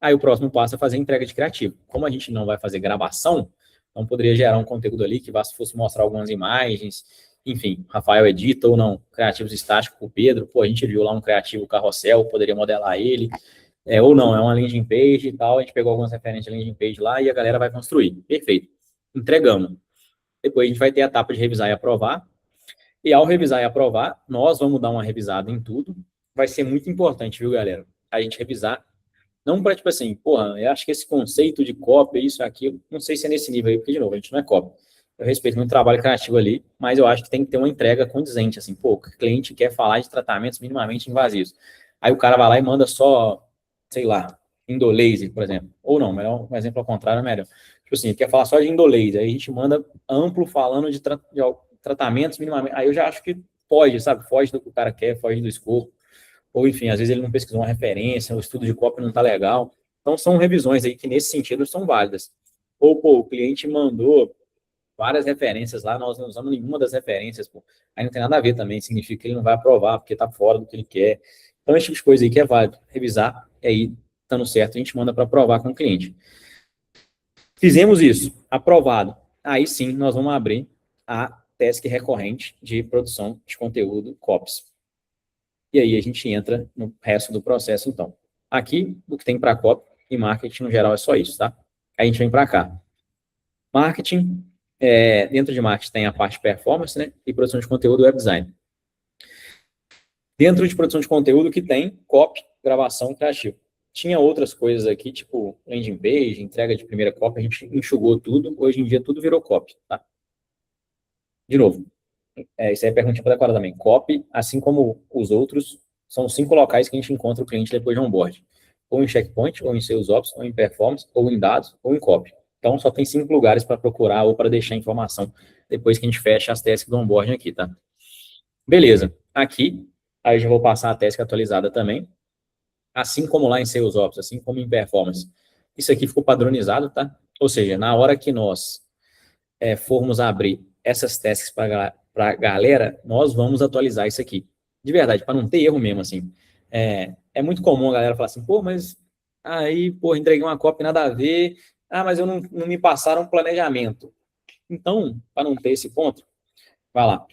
Aí o próximo passo é fazer a entrega de criativo. Como a gente não vai fazer gravação, então poderia gerar um conteúdo ali que fosse mostrar algumas imagens, enfim, Rafael edita ou não, criativos estáticos com o Pedro, pô, a gente viu lá um criativo carrossel, poderia modelar ele, ou não, é uma landing page e tal, a gente pegou algumas referências de landing page lá e a galera vai construir. Perfeito. Entregamos. Depois a gente vai ter a etapa de revisar e aprovar, e ao revisar e aprovar, nós vamos dar uma revisada em tudo, vai ser muito importante, viu, galera? A gente revisar não para, tipo assim, porra, eu acho que esse conceito de cópia, isso, aquilo, não sei se é nesse nível aí, porque, de novo, a gente não é cópia. Eu respeito muito o trabalho criativo ali, mas eu acho que tem que ter uma entrega condizente, assim, pô, o cliente quer falar de tratamentos minimamente invasivos. Aí o cara vai lá e manda só, sei lá, indolase, por exemplo. Ou não, melhor, um exemplo ao contrário é melhor. Tipo assim, ele quer falar só de indolase, aí a gente manda amplo falando de tratamentos minimamente. Aí eu já acho que pode, sabe? Foge do que o cara quer, foge do escopo. Ou, enfim, às vezes ele não pesquisou uma referência, o estudo de cópia não está legal. Então, são revisões aí que, nesse sentido, são válidas. Ou, pô, o cliente mandou várias referências lá, nós não usamos nenhuma das referências, pô. Aí não tem nada a ver também, significa que ele não vai aprovar, porque está fora do que ele quer. Então, esse tipo de coisa aí que é válido. Revisar, e aí, estando certo, a gente manda para aprovar com o cliente. Fizemos isso, aprovado. Aí sim, nós vamos abrir a task recorrente de produção de conteúdo COPS. E aí a gente entra no resto do processo, então. Aqui, o que tem para copy e marketing no geral é só isso, tá? Aí a gente vem para cá. Marketing, dentro de marketing tem a parte performance, né? E produção de conteúdo web design. Dentro de produção de conteúdo que tem copy, gravação, criativo. Tinha outras coisas aqui, tipo landing page, entrega de primeira copy, a gente enxugou tudo. Hoje em dia tudo virou copy, tá? De novo, Isso aí é perguntinha para decorar também. COP, assim como os outros, são 5 locais que a gente encontra o cliente depois de onboard. Ou em checkpoint, ou em sales ops, ou em performance, ou em dados, ou em COP. Então, só tem 5 lugares para procurar ou para deixar informação depois que a gente fecha as tasks do onboarding aqui, tá? Beleza. Aqui, aí eu já vou passar a task atualizada também. Assim como lá em Sales Ops, assim como em Performance. Isso aqui ficou padronizado, tá? Ou seja, na hora que nós formos abrir essas tasks para a galera, nós vamos atualizar isso aqui. De verdade, para não ter erro mesmo, assim. É muito comum a galera falar assim, pô, mas aí, pô, entreguei uma cópia nada a ver, mas eu não me passaram planejamento. Então, para não ter esse ponto, vai lá.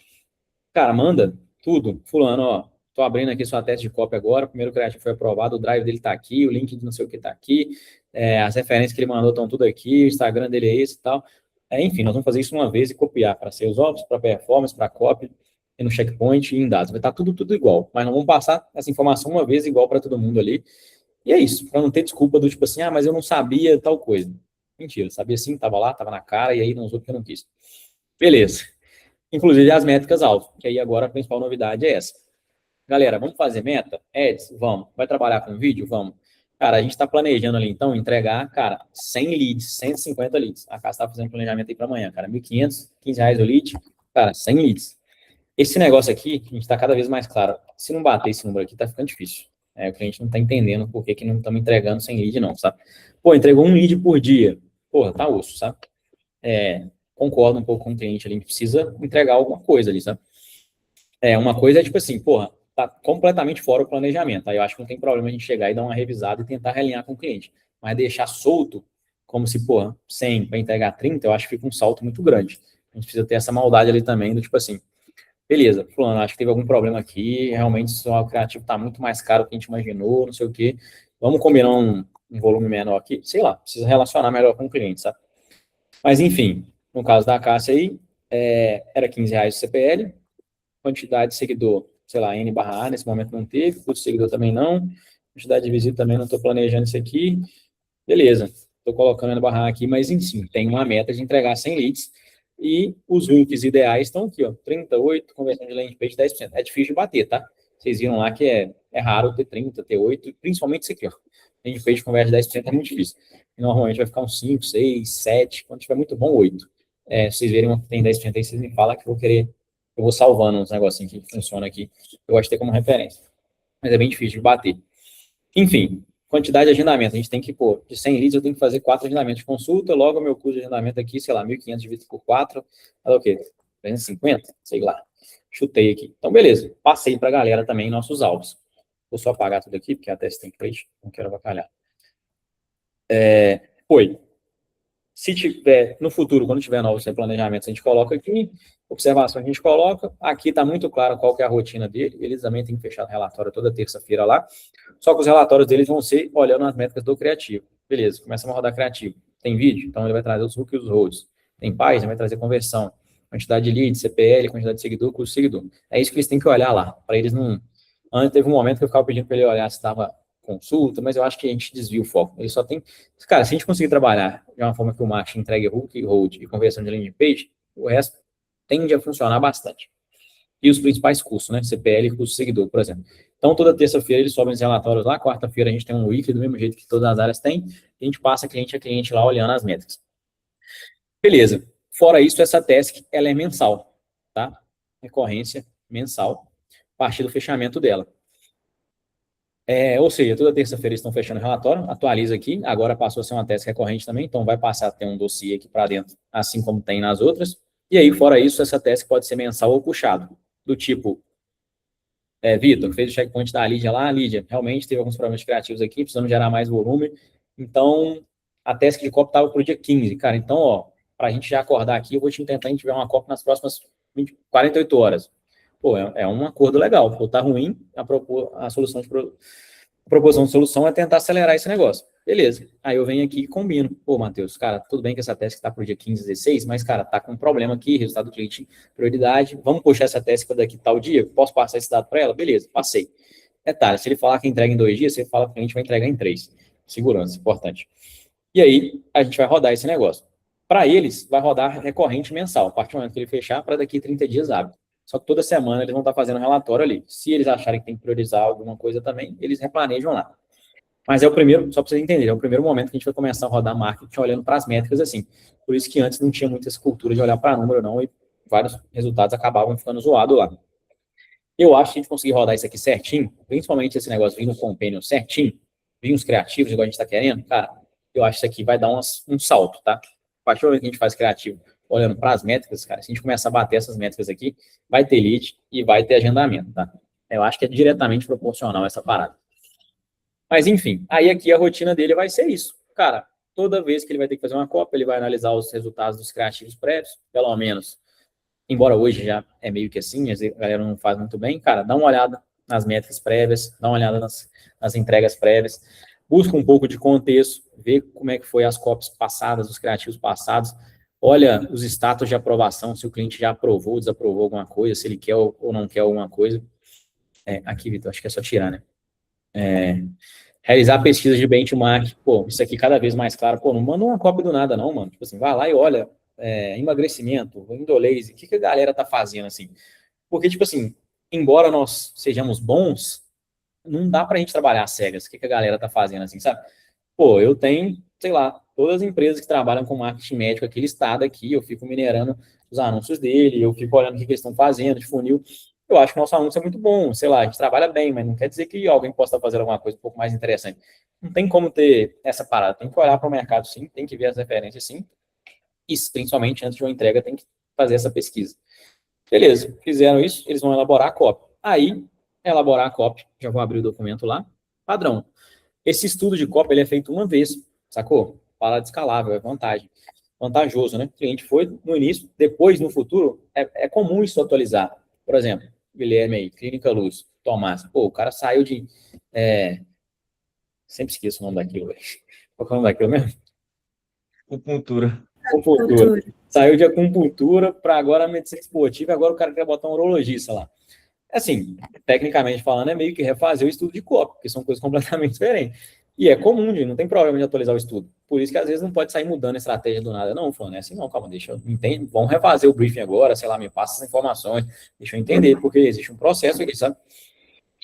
Cara, manda tudo. Fulano, ó, tô abrindo aqui sua teste de cópia agora, o primeiro criativo foi aprovado, o drive dele tá aqui, o link de não sei o que tá aqui, as referências que ele mandou estão tudo aqui, o Instagram dele é esse e tal. Enfim, nós vamos fazer isso uma vez e copiar para Sales Ops, para Performance, para Copy, e no Checkpoint e em dados. Vai estar tudo igual, mas nós vamos passar essa informação uma vez igual para todo mundo ali. E é isso, para não ter desculpa do tipo assim, mas eu não sabia tal coisa. Mentira, sabia sim, tava lá, tava na cara, e aí não usou porque eu não quis. Beleza. Inclusive as métricas-alvo, que aí agora a principal novidade é essa. Galera, vamos fazer meta? Ads? Vamos. Vai trabalhar com vídeo? Vamos. Cara, a gente está planejando ali, então, entregar, cara, 100 leads, 150 leads. A casa está fazendo planejamento aí para amanhã, cara, 1.500, R$ 15 o lead, cara, 100 leads. Esse negócio aqui, a gente está cada vez mais claro. Se não bater esse número aqui, tá ficando difícil. O cliente não está entendendo por que não estamos entregando 100 lead, não, sabe? Pô, entregou um lead por dia. Porra, tá osso, sabe? Concordo um pouco com o cliente ali, precisa entregar alguma coisa ali, sabe? Uma coisa é tipo assim, porra, tá completamente fora o planejamento. Aí eu acho que não tem problema a gente chegar e dar uma revisada e tentar realinhar com o cliente. Mas deixar solto, como se, porra, 100 para entregar 30, eu acho que fica um salto muito grande. A gente precisa ter essa maldade ali também, do tipo assim, beleza, fulano, acho que teve algum problema aqui, realmente o criativo tá muito mais caro do que a gente imaginou, não sei o quê. Vamos combinar um volume menor aqui? Sei lá, precisa relacionar melhor com o cliente, sabe? Mas, enfim, no caso da Cássia aí, era R$ 15 o CPL, quantidade de seguidor, sei lá, N/A, nesse momento não teve, custo de seguidor também não, quantidade de visita também não estou planejando isso aqui, beleza, estou colocando N/A aqui, mas, enfim, tem uma meta de entregar 100 leads, e os hooks ideais estão aqui, ó, 38, conversão de landing page, 10%. É difícil de bater, tá? Vocês viram lá que é raro ter 30, ter 8, principalmente isso aqui, ó. Landing page converte 10% é muito difícil. E normalmente vai ficar uns 5, 6, 7, quando tiver muito bom, 8. Se vocês verem que tem 10% aí, vocês me falam que eu vou salvando uns negocinhos que funcionam aqui. Eu gosto de ter como referência. Mas é bem difícil de bater. Enfim, quantidade de agendamento. A gente tem que, de 100 leads, eu tenho que fazer 4 agendamentos de consulta, logo o meu custo de agendamento aqui, sei lá, 1.500 dividido por 4, dá o quê? 350? Sei lá. Chutei aqui. Então, beleza. Passei para a galera também nossos alvos. Vou só apagar tudo aqui, porque até esse template, não quero avacalhar. Se tiver, no futuro, quando tiver novos planejamentos, a gente coloca aqui, observação a gente coloca, aqui está muito claro qual que é a rotina dele, eles também têm que fechar o relatório toda terça-feira lá, só que os relatórios deles vão ser olhando as métricas do criativo. Beleza, começamos a rodar criativo. Tem vídeo? Então ele vai trazer os hooks e os roads. Tem página? Vai trazer conversão. Quantidade de leads, CPL, quantidade de seguidor, custo de seguidor. É isso que eles têm que olhar lá, para eles não... Antes teve um momento que eu ficava pedindo para ele olhar se estava consulta, mas eu acho que a gente desvia o foco. Ele só tem... Cara, se a gente conseguir trabalhar de uma forma que o marketing entregue hook, hold e conversão de landing page, o resto tende a funcionar bastante. E os principais custos, né? CPL e custo seguidor, por exemplo. Então, toda terça-feira eles sobem os relatórios lá, quarta-feira a gente tem um weekly, do mesmo jeito que todas as áreas têm, e a gente passa cliente a cliente lá olhando as métricas. Beleza. Fora isso, essa task, ela é mensal, tá? Recorrência mensal, a partir do fechamento dela. Ou seja, toda terça-feira eles estão fechando o relatório, atualiza aqui, agora passou a ser uma task recorrente também, então vai passar a ter um dossiê aqui para dentro, assim como tem nas outras. E aí, fora isso, essa task pode ser mensal ou puxado, do tipo, Vitor, fez o checkpoint da Lídia lá, Lídia, realmente teve alguns problemas criativos aqui, precisamos gerar mais volume, então a task de copo estava para o dia 15, cara, então, para a gente já acordar aqui, eu vou te tentar, a gente tiver uma copo nas próximas 48 horas. Pô, é um acordo legal. Pô, tá ruim, a proposição de solução é tentar acelerar esse negócio. Beleza. Aí eu venho aqui e combino. Pô, Matheus, cara, tudo bem que essa task tá pro dia 15, 16, mas, cara, tá com um problema aqui, resultado do cliente, prioridade. Vamos puxar essa task para daqui tal dia? Posso passar esse dado para ela? Beleza, passei. Detalhe, se ele falar que entrega em 2 dias, você fala que a gente vai entregar em 3. Segurança, importante. E aí, a gente vai rodar esse negócio. Para eles, vai rodar recorrente mensal, a partir do momento que ele fechar, para daqui 30 dias hábil. Só que toda semana eles vão estar fazendo um relatório ali. Se eles acharem que tem que priorizar alguma coisa também, eles replanejam lá. Mas é o primeiro, só para vocês entenderem, é o primeiro momento que a gente vai começar a rodar marketing olhando para as métricas assim. Por isso que antes não tinha muita essa cultura de olhar para número, não, e vários resultados acabavam ficando zoados lá. Eu acho que a gente conseguir rodar isso aqui certinho, principalmente esse negócio vindo no Companion certinho, vir uns criativos, igual a gente está querendo, cara, eu acho que isso aqui vai dar um salto, tá? A partir do momento que a gente faz criativo, olhando para as métricas, cara, se a gente começar a bater essas métricas aqui, vai ter lead e vai ter agendamento, tá? Eu acho que é diretamente proporcional essa parada. Mas, enfim, aí aqui a rotina dele vai ser isso. Cara, toda vez que ele vai ter que fazer uma cópia, ele vai analisar os resultados dos criativos prévios, pelo menos, embora hoje já é meio que assim, a galera não faz muito bem, cara, dá uma olhada nas métricas prévias, dá uma olhada nas entregas prévias, busca um pouco de contexto, vê como é que foi as cópias passadas, os criativos passados, olha os status de aprovação, se o cliente já aprovou, desaprovou alguma coisa, se ele quer ou não quer alguma coisa. Aqui, Vitor, acho que é só tirar, né? Realizar pesquisas de benchmark, pô, isso aqui cada vez mais claro, pô, não manda uma cópia do nada não, mano, tipo assim, vai lá e olha, emagrecimento, indolase, o que a galera tá fazendo, assim, porque, tipo assim, embora nós sejamos bons, não dá pra gente trabalhar às cegas, o que a galera tá fazendo, assim, sabe? Pô, eu tenho, sei lá, todas as empresas que trabalham com marketing médico, aquele estado aqui, eu fico minerando os anúncios dele, eu fico olhando o que eles estão fazendo de funil. Eu acho que o nosso anúncio é muito bom, sei lá, a gente trabalha bem, mas não quer dizer que alguém possa fazer alguma coisa um pouco mais interessante. Não tem como ter essa parada, tem que olhar para o mercado sim, tem que ver as referências sim, e principalmente antes de uma entrega tem que fazer essa pesquisa. Beleza, fizeram isso, eles vão elaborar a copy. Aí, elaborar a copy, já vou abrir o documento lá, padrão. Esse estudo de copy ele é feito uma vez, sacou? Parada escalável, é vantagem. Vantajoso, né? O cliente foi no início, depois, no futuro, é comum isso atualizar. Por exemplo, Guilherme aí, Clínica Luz, Tomás. Pô, o cara saiu de... Sempre esqueço o nome daquilo, velho. Qual é o nome daquilo mesmo? Acupuntura. Acupuntura. Saiu de acupuntura para agora a medicina esportiva, agora o cara quer botar um urologista lá. Assim, tecnicamente falando, é meio que refazer o estudo de copy, porque são coisas completamente diferentes. E é comum, não tem problema de atualizar o estudo. Por isso que às vezes não pode sair mudando a estratégia do nada, não, falando, assim, não, calma, deixa eu entender, vamos refazer o briefing agora, sei lá, me passa as informações, deixa eu entender, porque existe um processo aqui, sabe?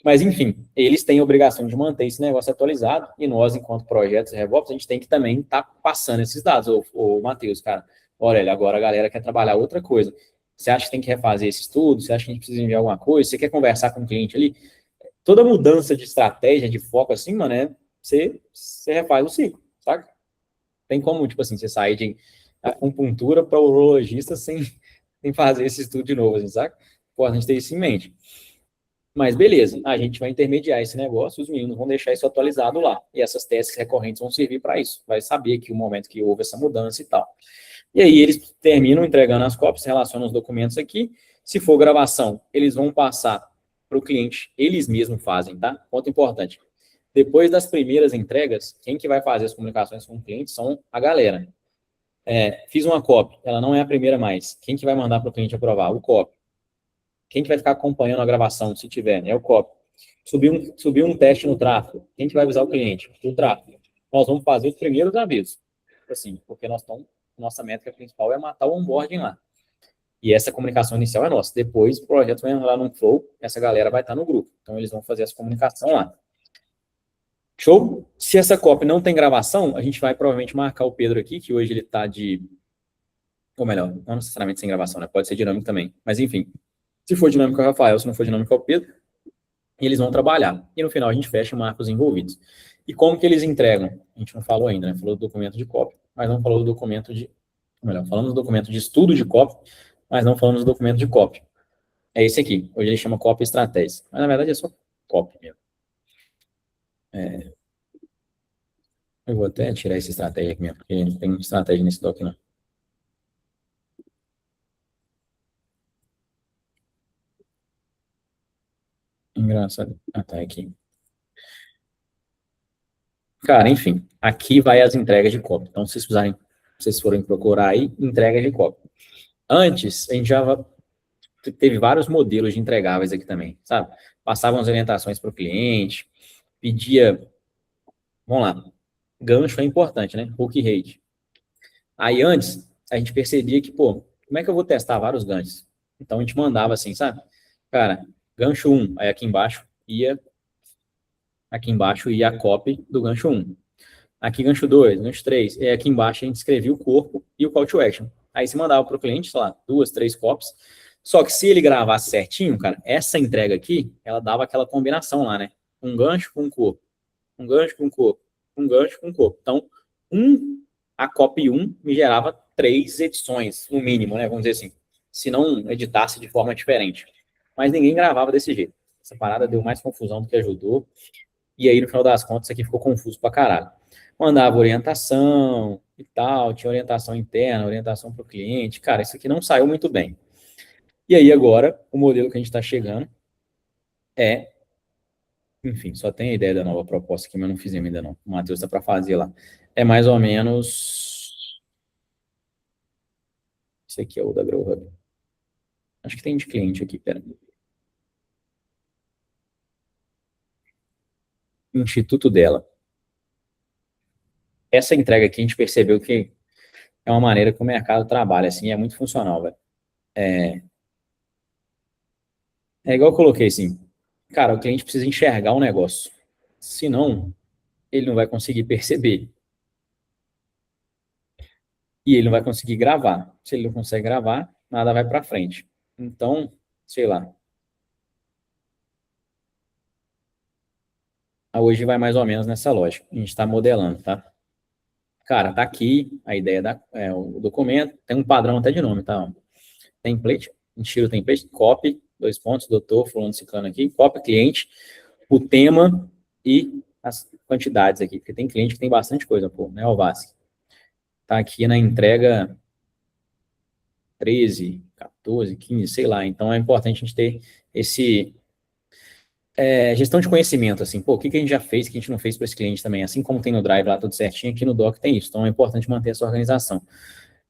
Mas, enfim, eles têm a obrigação de manter esse negócio atualizado, e nós, enquanto projetos RevOps, a gente tem que também estar passando esses dados. Ô Matheus, cara, olha, agora a galera quer trabalhar outra coisa. Você acha que tem que refazer esse estudo? Você acha que a gente precisa enviar alguma coisa? Você quer conversar com o cliente ali? Toda mudança de estratégia, de foco, assim, mano, você refaz o ciclo, saca? Tem como, tipo assim, você sair de acupuntura para urologista sem fazer esse estudo de novo, assim, saca? Pô, a gente tem isso em mente. Mas beleza, a gente vai intermediar esse negócio, os meninos vão deixar isso atualizado lá. E essas testes recorrentes vão servir para isso. Vai saber que o momento que houve essa mudança e tal. E aí eles terminam entregando as cópias, relacionam os documentos aqui. Se for gravação, eles vão passar para o cliente, eles mesmos fazem, tá? Ponto importante. Depois das primeiras entregas, quem que vai fazer as comunicações com o cliente são a galera. Fiz uma copy, ela não é a primeira mais. Quem que vai mandar para o cliente aprovar? O copy. Quem que vai ficar acompanhando a gravação, se tiver, né? É o copy. Subiu um teste no tráfego. Quem que vai avisar o cliente? O tráfego. Nós vamos fazer os primeiros avisos. Assim, porque nossa métrica principal é matar o onboarding lá. E essa comunicação inicial é nossa. Depois o projeto vai entrar num flow, essa galera vai estar no grupo. Então eles vão fazer essa comunicação lá. Show? Se essa copy não tem gravação, a gente vai provavelmente marcar o Pedro aqui, que hoje ele está ou melhor, não necessariamente sem gravação, né? Pode ser dinâmico também. Mas enfim, se for dinâmico é o Rafael, se não for dinâmico é o Pedro, e eles vão trabalhar. E no final a gente fecha e marca os envolvidos. E como que eles entregam? A gente não falou ainda, né? Falou do documento de copy, mas não falou do documento falamos do documento de estudo de copy, mas não falamos do documento de copy. É esse aqui. Hoje ele chama copy estratégia. Mas na verdade é só copy mesmo. Eu vou até tirar essa estratégia aqui mesmo, porque não tem estratégia nesse doc, não. Engraçado. Tá aqui. Cara, enfim, aqui vai as entregas de copy. Então, se vocês forem procurar aí, entregas de copy. Antes, a gente já teve vários modelos de entregáveis aqui também, sabe? Passavam as orientações para o cliente, pedia, vamos lá, gancho é importante, né? Hook rate. Aí antes, a gente percebia que, pô, como é que eu vou testar vários ganchos? Então a gente mandava assim, sabe? Cara, gancho 1, aí aqui embaixo ia a copy do gancho 1. Aqui gancho 2, gancho 3, e aqui embaixo a gente escrevia o corpo e o call to action. Aí você mandava para o cliente, sei lá, 2, 3 copies. Só que se ele gravasse certinho, cara, essa entrega aqui, ela dava aquela combinação lá, né? Um gancho com um corpo, um gancho com um corpo, um gancho com um corpo. Então, a copy 1 me gerava 3 edições, no mínimo, né? Vamos dizer assim. Se não editasse de forma diferente. Mas ninguém gravava desse jeito. Essa parada deu mais confusão do que ajudou. E aí, no final das contas, isso aqui ficou confuso pra caralho. Mandava orientação e tal, tinha orientação interna, orientação para o cliente. Cara, isso aqui não saiu muito bem. E aí, agora, o modelo que a gente está chegando é. Enfim, só tem a ideia da nova proposta aqui, mas não fizemos ainda não. O Matheus está para fazer lá. É mais ou menos. Esse aqui é o da Grow Hub. Acho que tem de cliente aqui, pera. Instituto dela. Essa entrega aqui a gente percebeu que é uma maneira que o mercado trabalha, assim, é muito funcional, velho. É igual eu coloquei assim, cara, o cliente precisa enxergar o negócio. Senão, ele não vai conseguir perceber. E ele não vai conseguir gravar. Se ele não consegue gravar, nada vai para frente. Então, sei lá. Hoje vai mais ou menos nessa lógica. A gente está modelando, tá? Cara, tá aqui a ideia o documento. Tem um padrão até de nome, tá? Template. A gente tira o template, copy, 2 pontos, doutor, fulano, ciclano aqui, copy, cliente, o tema e as quantidades aqui. Porque tem cliente que tem bastante coisa, pô, né, Alvasque? Tá aqui na entrega 13, 14, 15, sei lá. Então é importante a gente ter esse gestão de conhecimento, assim, pô, o que a gente já fez, que a gente não fez para esse cliente também, assim como tem no Drive lá tudo certinho, aqui no Doc tem isso. Então é importante manter essa organização.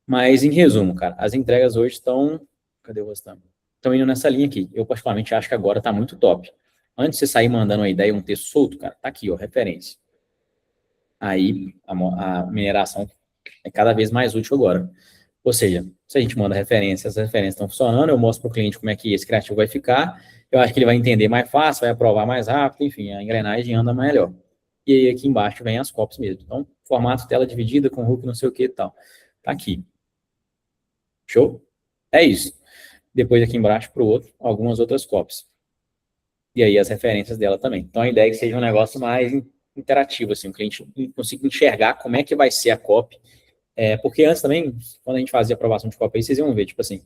Mas em resumo, cara, as entregas hoje estão, cadê o restante? Estão indo nessa linha aqui. Eu particularmente acho que agora tá muito top. Antes de você sair mandando uma ideia, um texto solto, cara, tá aqui, ó, referência. Aí a mineração é cada vez mais útil agora. Ou seja, se a gente manda referências, as referências estão funcionando, eu mostro para o cliente como é que esse criativo vai ficar, eu acho que ele vai entender mais fácil, vai aprovar mais rápido, enfim, a engrenagem anda melhor. E aí aqui embaixo vem as copies mesmo. Então, formato tela dividida com hook, não sei o que e tal. Tá aqui. Show? É isso. Depois aqui embaixo para o outro, algumas outras copies. E aí as referências dela também. Então a ideia é que seja um negócio mais interativo, assim, o cliente consiga enxergar como é que vai ser a copy. Porque antes também, quando a gente fazia aprovação de copy, vocês iam ver, tipo assim,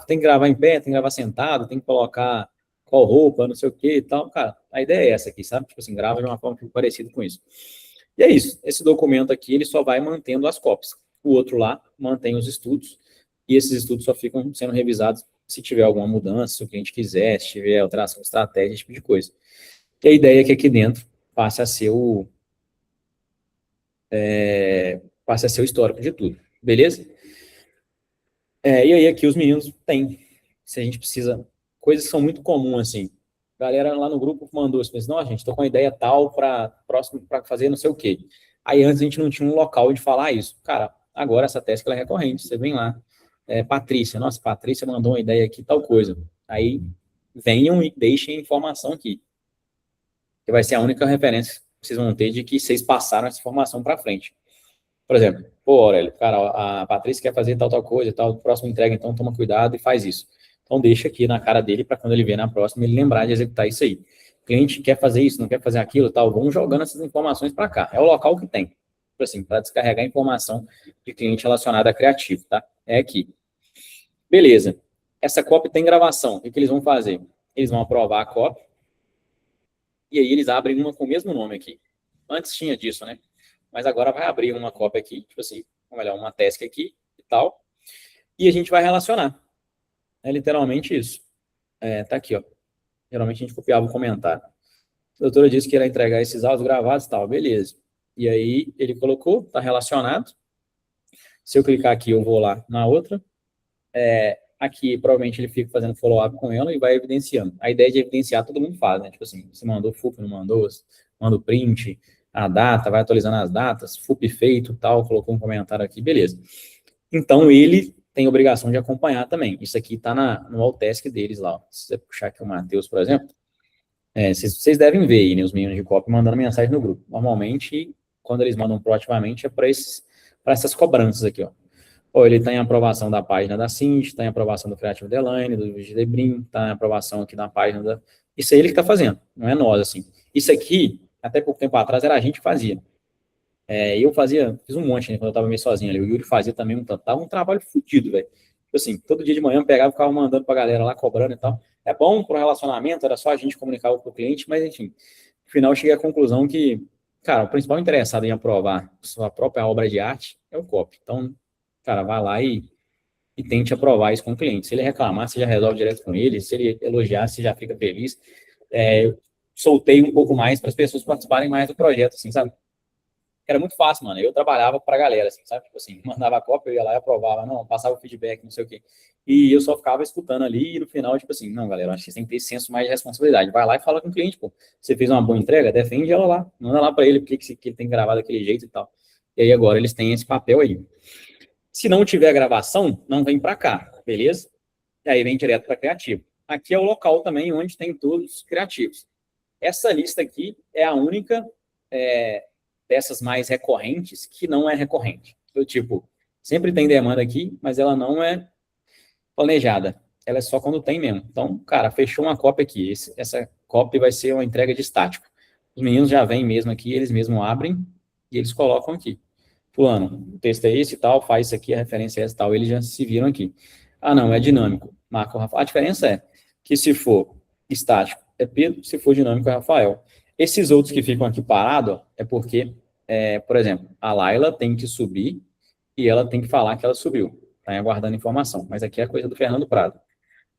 tem que gravar em pé, tem que gravar sentado, tem que colocar qual roupa, não sei o que e tal. Cara, a ideia é essa aqui, sabe? Tipo assim, grava de uma forma parecida com isso. E é isso. Esse documento aqui, ele só vai mantendo as copies. O outro lá mantém os estudos, e esses estudos só ficam sendo revisados se tiver alguma mudança, se o cliente quiser, se tiver alteração de estratégia, esse tipo de coisa. E a ideia é que aqui dentro passe a ser o histórico de tudo. Beleza? E aí aqui os meninos têm. Se a gente precisa... Coisas que são muito comuns, assim. A galera lá no grupo mandou assim, não, gente, tô com uma ideia tal para fazer não sei o quê. Aí antes a gente não tinha um local de falar isso. Cara, agora essa task ela é recorrente. Você vem lá, Patrícia, nossa, Patrícia mandou uma ideia aqui, tal coisa. Aí venham e deixem informação aqui. Que vai ser a única referência que vocês vão ter de que vocês passaram essa informação para frente. Por exemplo, pô, Aurélio, cara, a Patrícia quer fazer tal coisa, tal, próxima entrega, então toma cuidado e faz isso. Então deixa aqui na cara dele para quando ele vier na próxima ele lembrar de executar isso aí. O cliente quer fazer isso, não quer fazer aquilo, tal, vamos jogando essas informações para cá. É o local que tem, assim, para descarregar informação de cliente relacionada a criativo, tá? É aqui. Beleza. Essa copy tem gravação. O que eles vão fazer? Eles vão aprovar a copy e aí eles abrem uma com o mesmo nome aqui. Antes tinha disso, né? Mas agora vai abrir uma cópia aqui, tipo assim, ou melhor, uma task aqui e tal, e a gente vai relacionar. É literalmente isso. Tá aqui, ó. Geralmente a gente copiava o comentário. A doutora disse que ia entregar esses áudios gravados e tal, beleza. E aí ele colocou, tá relacionado. Se eu clicar aqui, eu vou lá na outra. Aqui, provavelmente, ele fica fazendo follow-up com ela e vai evidenciando. A ideia de evidenciar, todo mundo faz, né? Tipo assim, você mandou FUP, não mandou, manda o print, a data, vai atualizando as datas, FUP feito, tal, colocou um comentário aqui, beleza. Então, ele tem obrigação de acompanhar também. Isso aqui está no Altask deles lá. Ó. Se você puxar aqui o Matheus, por exemplo, vocês devem ver aí, né, os meninos de copy mandando mensagem no grupo. Normalmente, quando eles mandam proativamente, é para essas cobranças aqui, ó. Ou ele está em aprovação da página da Cinti, está em aprovação do Creative Design, do GDBrim, está em aprovação aqui na página da... Isso é ele que está fazendo, não é nós, assim. Isso aqui, até pouco tempo atrás, era a gente que fazia. Eu fiz um monte, né, quando eu estava meio sozinho ali. O Yuri fazia também um tanto. Tava um trabalho fodido, velho. Tipo assim, todo dia de manhã eu pegava e ficava mandando pra galera lá, cobrando e tal. É bom pro relacionamento, era só a gente comunicar com o cliente, mas enfim. No final eu cheguei à conclusão que, cara, o principal interessado em aprovar sua própria obra de arte é o copy. Então, cara, vai lá e tente aprovar isso com o cliente. Se ele reclamar, você já resolve direto com ele. Se ele elogiar, você já fica feliz. Eu soltei um pouco mais para as pessoas participarem mais do projeto, assim, sabe? Era muito fácil, mano. Eu trabalhava pra galera, assim, sabe? Tipo assim, mandava a cópia, eu ia lá e aprovava, não, passava o feedback, não sei o quê. E eu só ficava escutando ali e no final, tipo assim, não, galera, acho que você tem que ter esse senso mais de responsabilidade. Vai lá e fala com o cliente, pô. Você fez uma boa entrega, defende ela lá. Manda lá pra ele porque que ele tem que gravar daquele jeito e tal. E aí agora eles têm esse papel aí. Se não tiver gravação, não vem pra cá, beleza? E aí vem direto pra criativo. Aqui é o local também onde tem todos os criativos. Essa lista aqui é a única... dessas mais recorrentes, que não é recorrente. Do tipo, sempre tem demanda aqui, mas ela não é planejada. Ela é só quando tem mesmo. Então, cara, fechou uma cópia aqui. Essa cópia vai ser uma entrega de estático. Os meninos já vêm mesmo aqui, eles mesmos abrem e eles colocam aqui. Fulano, o texto é esse e tal, faz isso aqui, a referência é essa e tal, eles já se viram aqui. Ah, não, é dinâmico. Marca o Rafael. A diferença é que se for estático, é Pedro, se for dinâmico, é Rafael. Esses outros que ficam aqui parados, é porque, por exemplo, a Laila tem que subir e ela tem que falar que ela subiu. Está aguardando informação. Mas aqui é a coisa do Fernando Prado.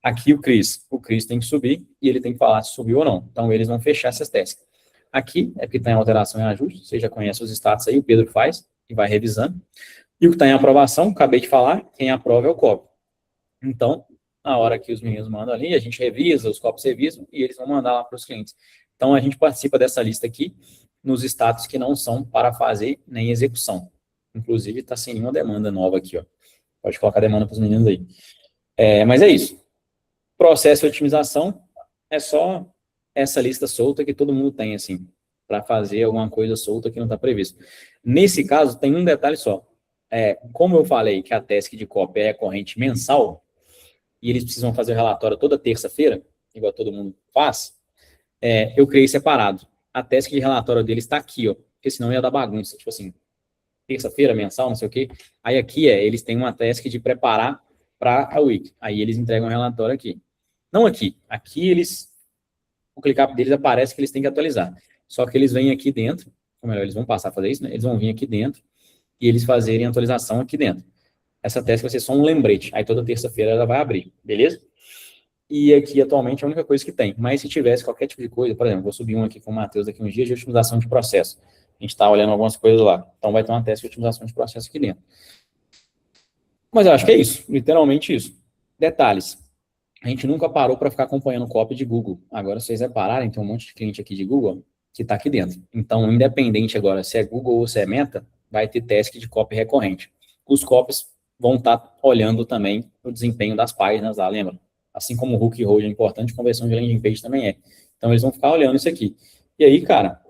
Aqui o Cris tem que subir e ele tem que falar se subiu ou não. Então, eles vão fechar essas tasks. Aqui é porque está em alteração e ajuste. Você já conhece os status aí, o Pedro faz e vai revisando. E o que está em aprovação, acabei de falar, quem aprova é o copy. Então, na hora que os meninos mandam ali, a gente revisa, os copies revisam e eles vão mandar lá para os clientes. Então, a gente participa dessa lista aqui nos status que não são para fazer nem execução. Inclusive, está sem nenhuma demanda nova aqui, ó. Pode colocar demanda para os meninos aí. Mas é isso. Processo de otimização é só essa lista solta que todo mundo tem, assim, para fazer alguma coisa solta que não está previsto. Nesse caso, tem um detalhe só. Como eu falei que a task de copy é corrente mensal, e eles precisam fazer o relatório toda terça-feira, igual todo mundo faz, eu criei separado. A task de relatório deles está aqui, ó, porque senão ia dar bagunça. Tipo assim, terça-feira, mensal, não sei o quê. Aí aqui eles têm uma task de preparar para a week. Aí eles entregam o relatório aqui. Não aqui. Aqui o ClickUp deles aparece que eles têm que atualizar. Só que eles vêm aqui dentro, ou melhor, eles vão passar a fazer isso, né? Eles vão vir aqui dentro e eles fazerem a atualização aqui dentro. Essa task vai ser só um lembrete. Aí toda terça-feira ela vai abrir, beleza? E aqui, atualmente, é a única coisa que tem. Mas se tivesse qualquer tipo de coisa, por exemplo, vou subir um aqui com o Matheus daqui uns dias de otimização de processo. A gente está olhando algumas coisas lá. Então, vai ter uma task de otimização de processo aqui dentro. Mas eu acho que é isso. Literalmente isso. Detalhes. A gente nunca parou para ficar acompanhando copy de Google. Agora, se vocês repararem, tem um monte de cliente aqui de Google que está aqui dentro. Então, independente agora se é Google ou se é Meta, vai ter task de copy recorrente. Os copies vão estar olhando também o desempenho das páginas lá, lembra? Assim como o hook e hold é importante, conversão de landing page também é. Então, eles vão ficar olhando isso aqui. E aí, cara,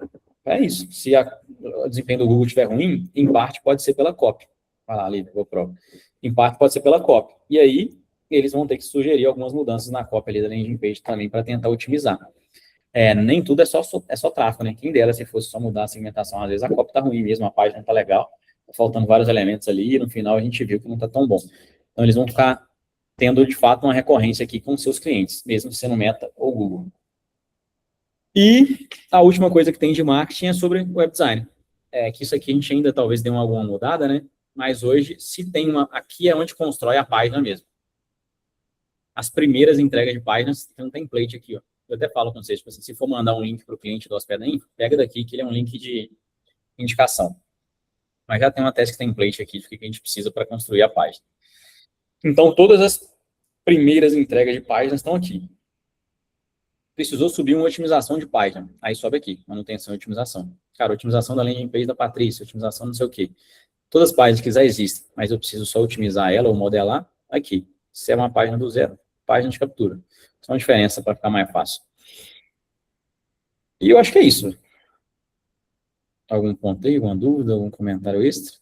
é isso. Se o desempenho do Google estiver ruim, em parte pode ser pela copy. Vai lá, ali, vou prova. Em parte pode ser pela copy. E aí, eles vão ter que sugerir algumas mudanças na copy ali da landing page também para tentar otimizar. Nem tudo é só tráfego, né? Quem dera se fosse só mudar a segmentação. Às vezes a copy tá ruim mesmo, a página tá legal, tá faltando vários elementos ali e no final a gente viu que não tá tão bom. Então, eles vão ficar tendo, de fato, uma recorrência aqui com seus clientes, mesmo sendo Meta ou Google. E a última coisa que tem de marketing é sobre web design. Que isso aqui a gente ainda talvez dê alguma mudada, né? Mas hoje, se tem aqui é onde constrói a página mesmo. As primeiras entregas de páginas, tem um template aqui, ó. Eu até falo com vocês, tipo assim, se for mandar um link para o cliente do Hospeda Info, pega daqui, que ele é um link de indicação. Mas já tem uma task template aqui de que a gente precisa para construir a página. Então, todas as primeiras entregas de páginas estão aqui. Precisou subir uma otimização de página. Aí sobe aqui, manutenção e otimização. Cara, otimização da landing page da Patrícia, otimização não sei o quê. Todas as páginas que já existem, mas eu preciso só otimizar ela ou modelar, aqui. Se é uma página do zero, página de captura. Só uma diferença para ficar mais fácil. E eu acho que é isso. Algum ponto aí, alguma dúvida, algum comentário extra?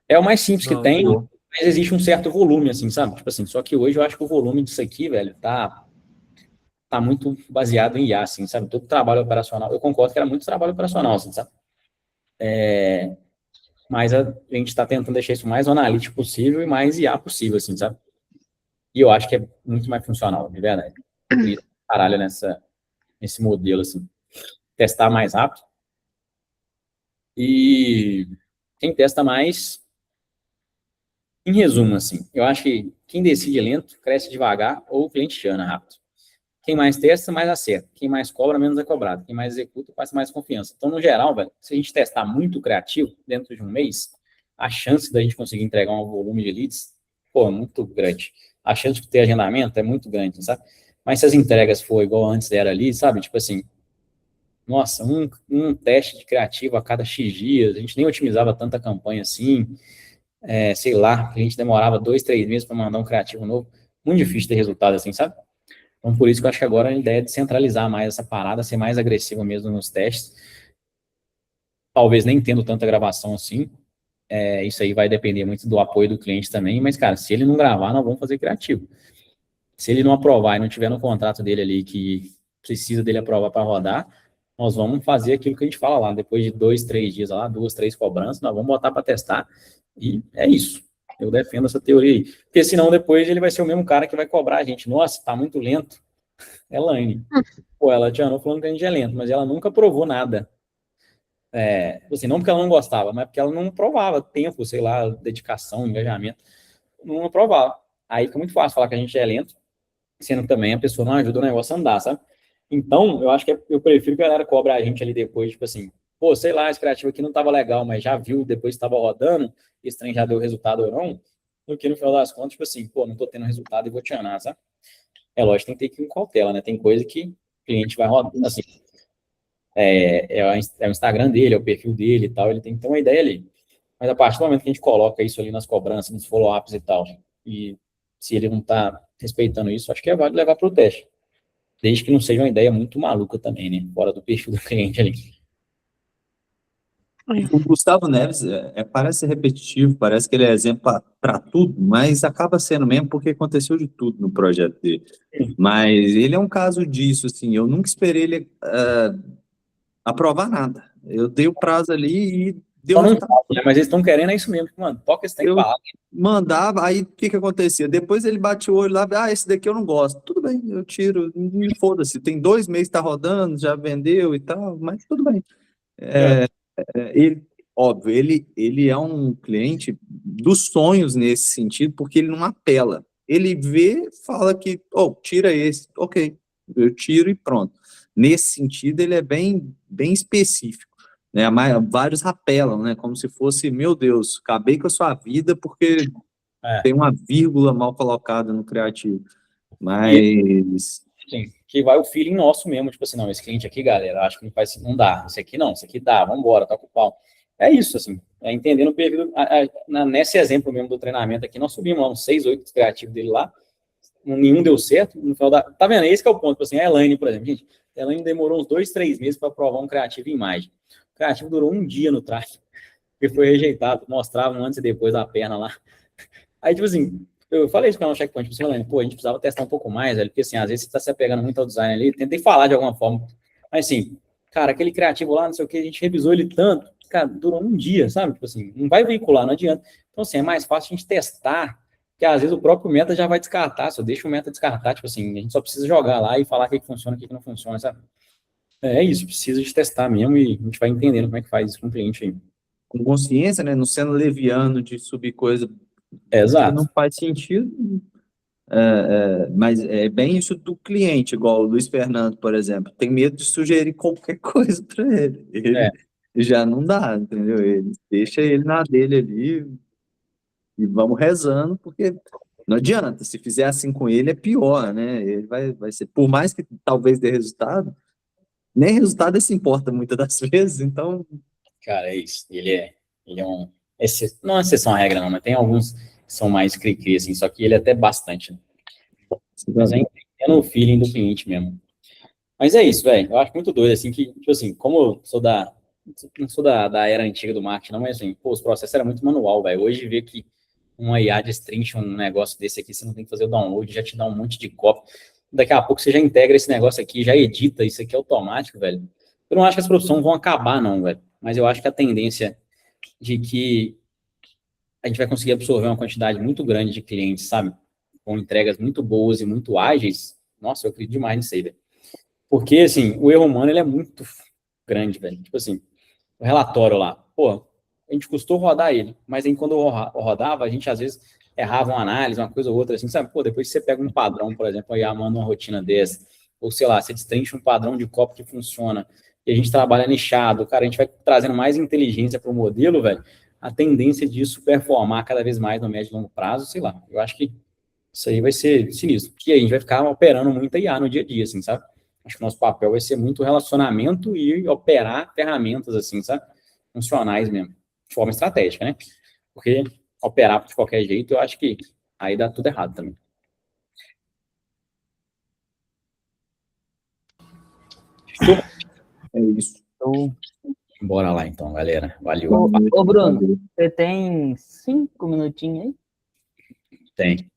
É o mais simples que Não, tem, boa. mas existe um certo volume, assim, sabe? Tipo assim, só que hoje eu acho que o volume disso aqui, velho, tá muito baseado em IA, assim, sabe? Todo trabalho operacional, eu concordo que era muito trabalho operacional, assim, sabe? Mas a gente está tentando deixar isso o mais analítico possível e mais IA possível, assim, sabe? E eu acho que é muito mais funcional, de verdade. Eu acredito caralho nesse modelo, assim. Testar mais rápido. E quem testa mais, em resumo, assim, eu acho que quem decide lento, cresce devagar, ou o cliente chana rápido. Quem mais testa, mais acerta. Quem mais cobra, menos é cobrado. Quem mais executa, passa mais confiança. Então, no geral, velho, se a gente testar muito criativo dentro de um mês, a chance da gente conseguir entregar um volume de leads, pô, é muito grande. A chance de ter agendamento é muito grande, sabe? Mas se as entregas for igual antes era ali, sabe? Tipo assim, nossa, um teste de criativo a cada X dias, a gente nem otimizava tanta campanha assim, sei lá, a gente demorava 2, 3 meses para mandar um criativo novo. Muito difícil ter resultado assim, sabe? Então, por isso que eu acho que agora a ideia é de centralizar mais essa parada, ser mais agressivo mesmo nos testes. Talvez nem tendo tanta gravação assim. Isso aí vai depender muito do apoio do cliente também. Mas, cara, se ele não gravar, nós vamos fazer criativo. Se ele não aprovar e não tiver no contrato dele ali que precisa dele aprovar para rodar, nós vamos fazer aquilo que a gente fala lá. Depois de 2, 3 dias lá, 2, 3 cobranças, nós vamos botar para testar. E é isso. Eu defendo essa teoria aí. Porque senão depois ele vai ser o mesmo cara que vai cobrar a gente. Nossa, tá muito lento. Elaine. Pô, ela te andou falando que a gente é lento, mas ela nunca provou nada. Assim, não porque ela não gostava, mas porque ela não provava tempo, sei lá, dedicação, engajamento. Não provava. Aí fica muito fácil falar que a gente é lento, sendo que também a pessoa não ajuda o negócio a andar, sabe? Então, eu acho que eu prefiro que a galera cobra a gente ali depois, tipo assim, pô, sei lá, esse criativo aqui não tava legal, mas já viu, depois estava rodando, esse trem já deu resultado ou não, do que no final das contas, tipo assim, pô, não tô tendo resultado e vou te anar, sabe? É lógico, tem que ter que ir com cautela, né? Tem coisa que o cliente vai rodar, assim, é o Instagram dele, é o perfil dele e tal, ele tem que ter uma ideia ali. Mas a partir do momento que a gente coloca isso ali nas cobranças, nos follow-ups e tal, e se ele não está respeitando isso, acho que é válido levar para o teste. Desde que não seja uma ideia muito maluca também, né? Fora do perfil do cliente ali. O Gustavo Neves parece repetitivo, parece que ele é exemplo para tudo, mas acaba sendo mesmo porque aconteceu de tudo no projeto dele. Mas ele é um caso disso, assim, eu nunca esperei ele aprovar nada. Eu dei o prazo ali e deu Só não resultado. fala, né? Mas eles estão querendo é isso mesmo, mano. Toca esse tem que Eu falar. mandava, aí o que acontecia? Depois ele bate o olho lá, esse daqui eu não gosto. Tudo bem, eu tiro, foda-se. Tem 2 meses que tá rodando, já vendeu e tal, mas tudo bem. Ele, óbvio, ele é um cliente dos sonhos nesse sentido, porque ele não apela. Ele vê, fala que, tira esse, ok, eu tiro e pronto. Nesse sentido, ele é bem específico, né? Vários apelam, né? Como se fosse, meu Deus, acabei com a sua vida porque tem uma vírgula mal colocada no criativo. Mas Sim, que vai o feeling nosso mesmo, tipo assim, não, esse cliente aqui, galera, acho que não dá, esse aqui não, esse aqui dá, vambora, tá com o pau. É isso, assim, entendendo o perfil, nesse exemplo mesmo do treinamento aqui, nós subimos lá uns 6, 8 criativos dele lá, nenhum deu certo, no final tá vendo, esse que é o ponto, tipo assim, a Elaine, por exemplo, gente, a Elaine demorou uns 2, 3 meses para provar um criativo em imagem, o criativo durou um dia no tráfego, porque foi rejeitado, mostrava um antes e depois da perna lá, aí, tipo assim, eu falei isso com ela no checkpoint, tipo assim, pô, a gente precisava testar um pouco mais, velho, porque assim, às vezes você tá se apegando muito ao design ali, tentei falar de alguma forma, mas assim, cara, aquele criativo lá, não sei o que, a gente revisou ele tanto, cara, durou um dia, sabe, tipo assim, não vai veicular, não adianta. Então, assim, é mais fácil a gente testar, porque às vezes o próprio meta já vai descartar, só deixa o meta descartar, tipo assim, a gente só precisa jogar lá e falar o que funciona, o que não funciona, sabe? É isso, precisa de testar mesmo e a gente vai entendendo como é que faz isso com o cliente aí. com consciência, né? Não sendo leviano de subir coisa que Exato. não faz sentido. Mas é bem isso do cliente, igual o Luiz Fernando, por exemplo, tem medo de sugerir qualquer coisa para ele. Ele já não dá, entendeu? Ele deixa ele na dele ali e vamos rezando, porque não adianta, se fizer assim com ele é pior, né? Ele vai ser, por mais que talvez dê resultado, nem resultado se importa muitas das vezes, então. Cara, é isso. Ele é não é exceção à regra, não, mas tem alguns que são mais cri-cri, assim, só que ele é até bastante, né? Mas é entendendo o feeling do cliente mesmo. Mas é isso, velho. Eu acho muito doido, assim, que, tipo assim, como eu sou não sou da era antiga do marketing, não, mas assim, pô, os processos eram muito manual, velho. Hoje ver que uma IA destrincha um negócio desse aqui, você não tem que fazer o download, já te dá um monte de cópia. Daqui a pouco você já integra esse negócio aqui, já edita, isso aqui é automático, velho. Eu não acho que as produções vão acabar, não, velho. Mas eu acho que a tendência de que a gente vai conseguir absorver uma quantidade muito grande de clientes, sabe? Com entregas muito boas e muito ágeis. Nossa, eu acredito demais nisso aí, velho. Porque, assim, o erro humano, ele é muito grande, velho. Tipo assim, o relatório lá, pô, a gente custou rodar ele, mas aí quando eu rodava, a gente às vezes errava uma análise, uma coisa ou outra, assim, sabe? Pô, depois você pega um padrão, por exemplo, aí manda uma rotina dessa, ou sei lá, você destrincha um padrão de copo que funciona, e a gente trabalha nichado, cara, a gente vai trazendo mais inteligência para o modelo, velho, a tendência disso performar cada vez mais no médio e longo prazo, sei lá, eu acho que isso aí vai ser sinistro, porque aí a gente vai ficar operando muita IA no dia a dia, assim, sabe? Acho que o nosso papel vai ser muito relacionamento e operar ferramentas, assim, sabe? Funcionais mesmo, de forma estratégica, né? Porque operar de qualquer jeito, eu acho que aí dá tudo errado também. Fechou? É isso. Então, Bora lá então, galera. Valeu. ô Bruno, você tem 5 minutinhos aí? Tem.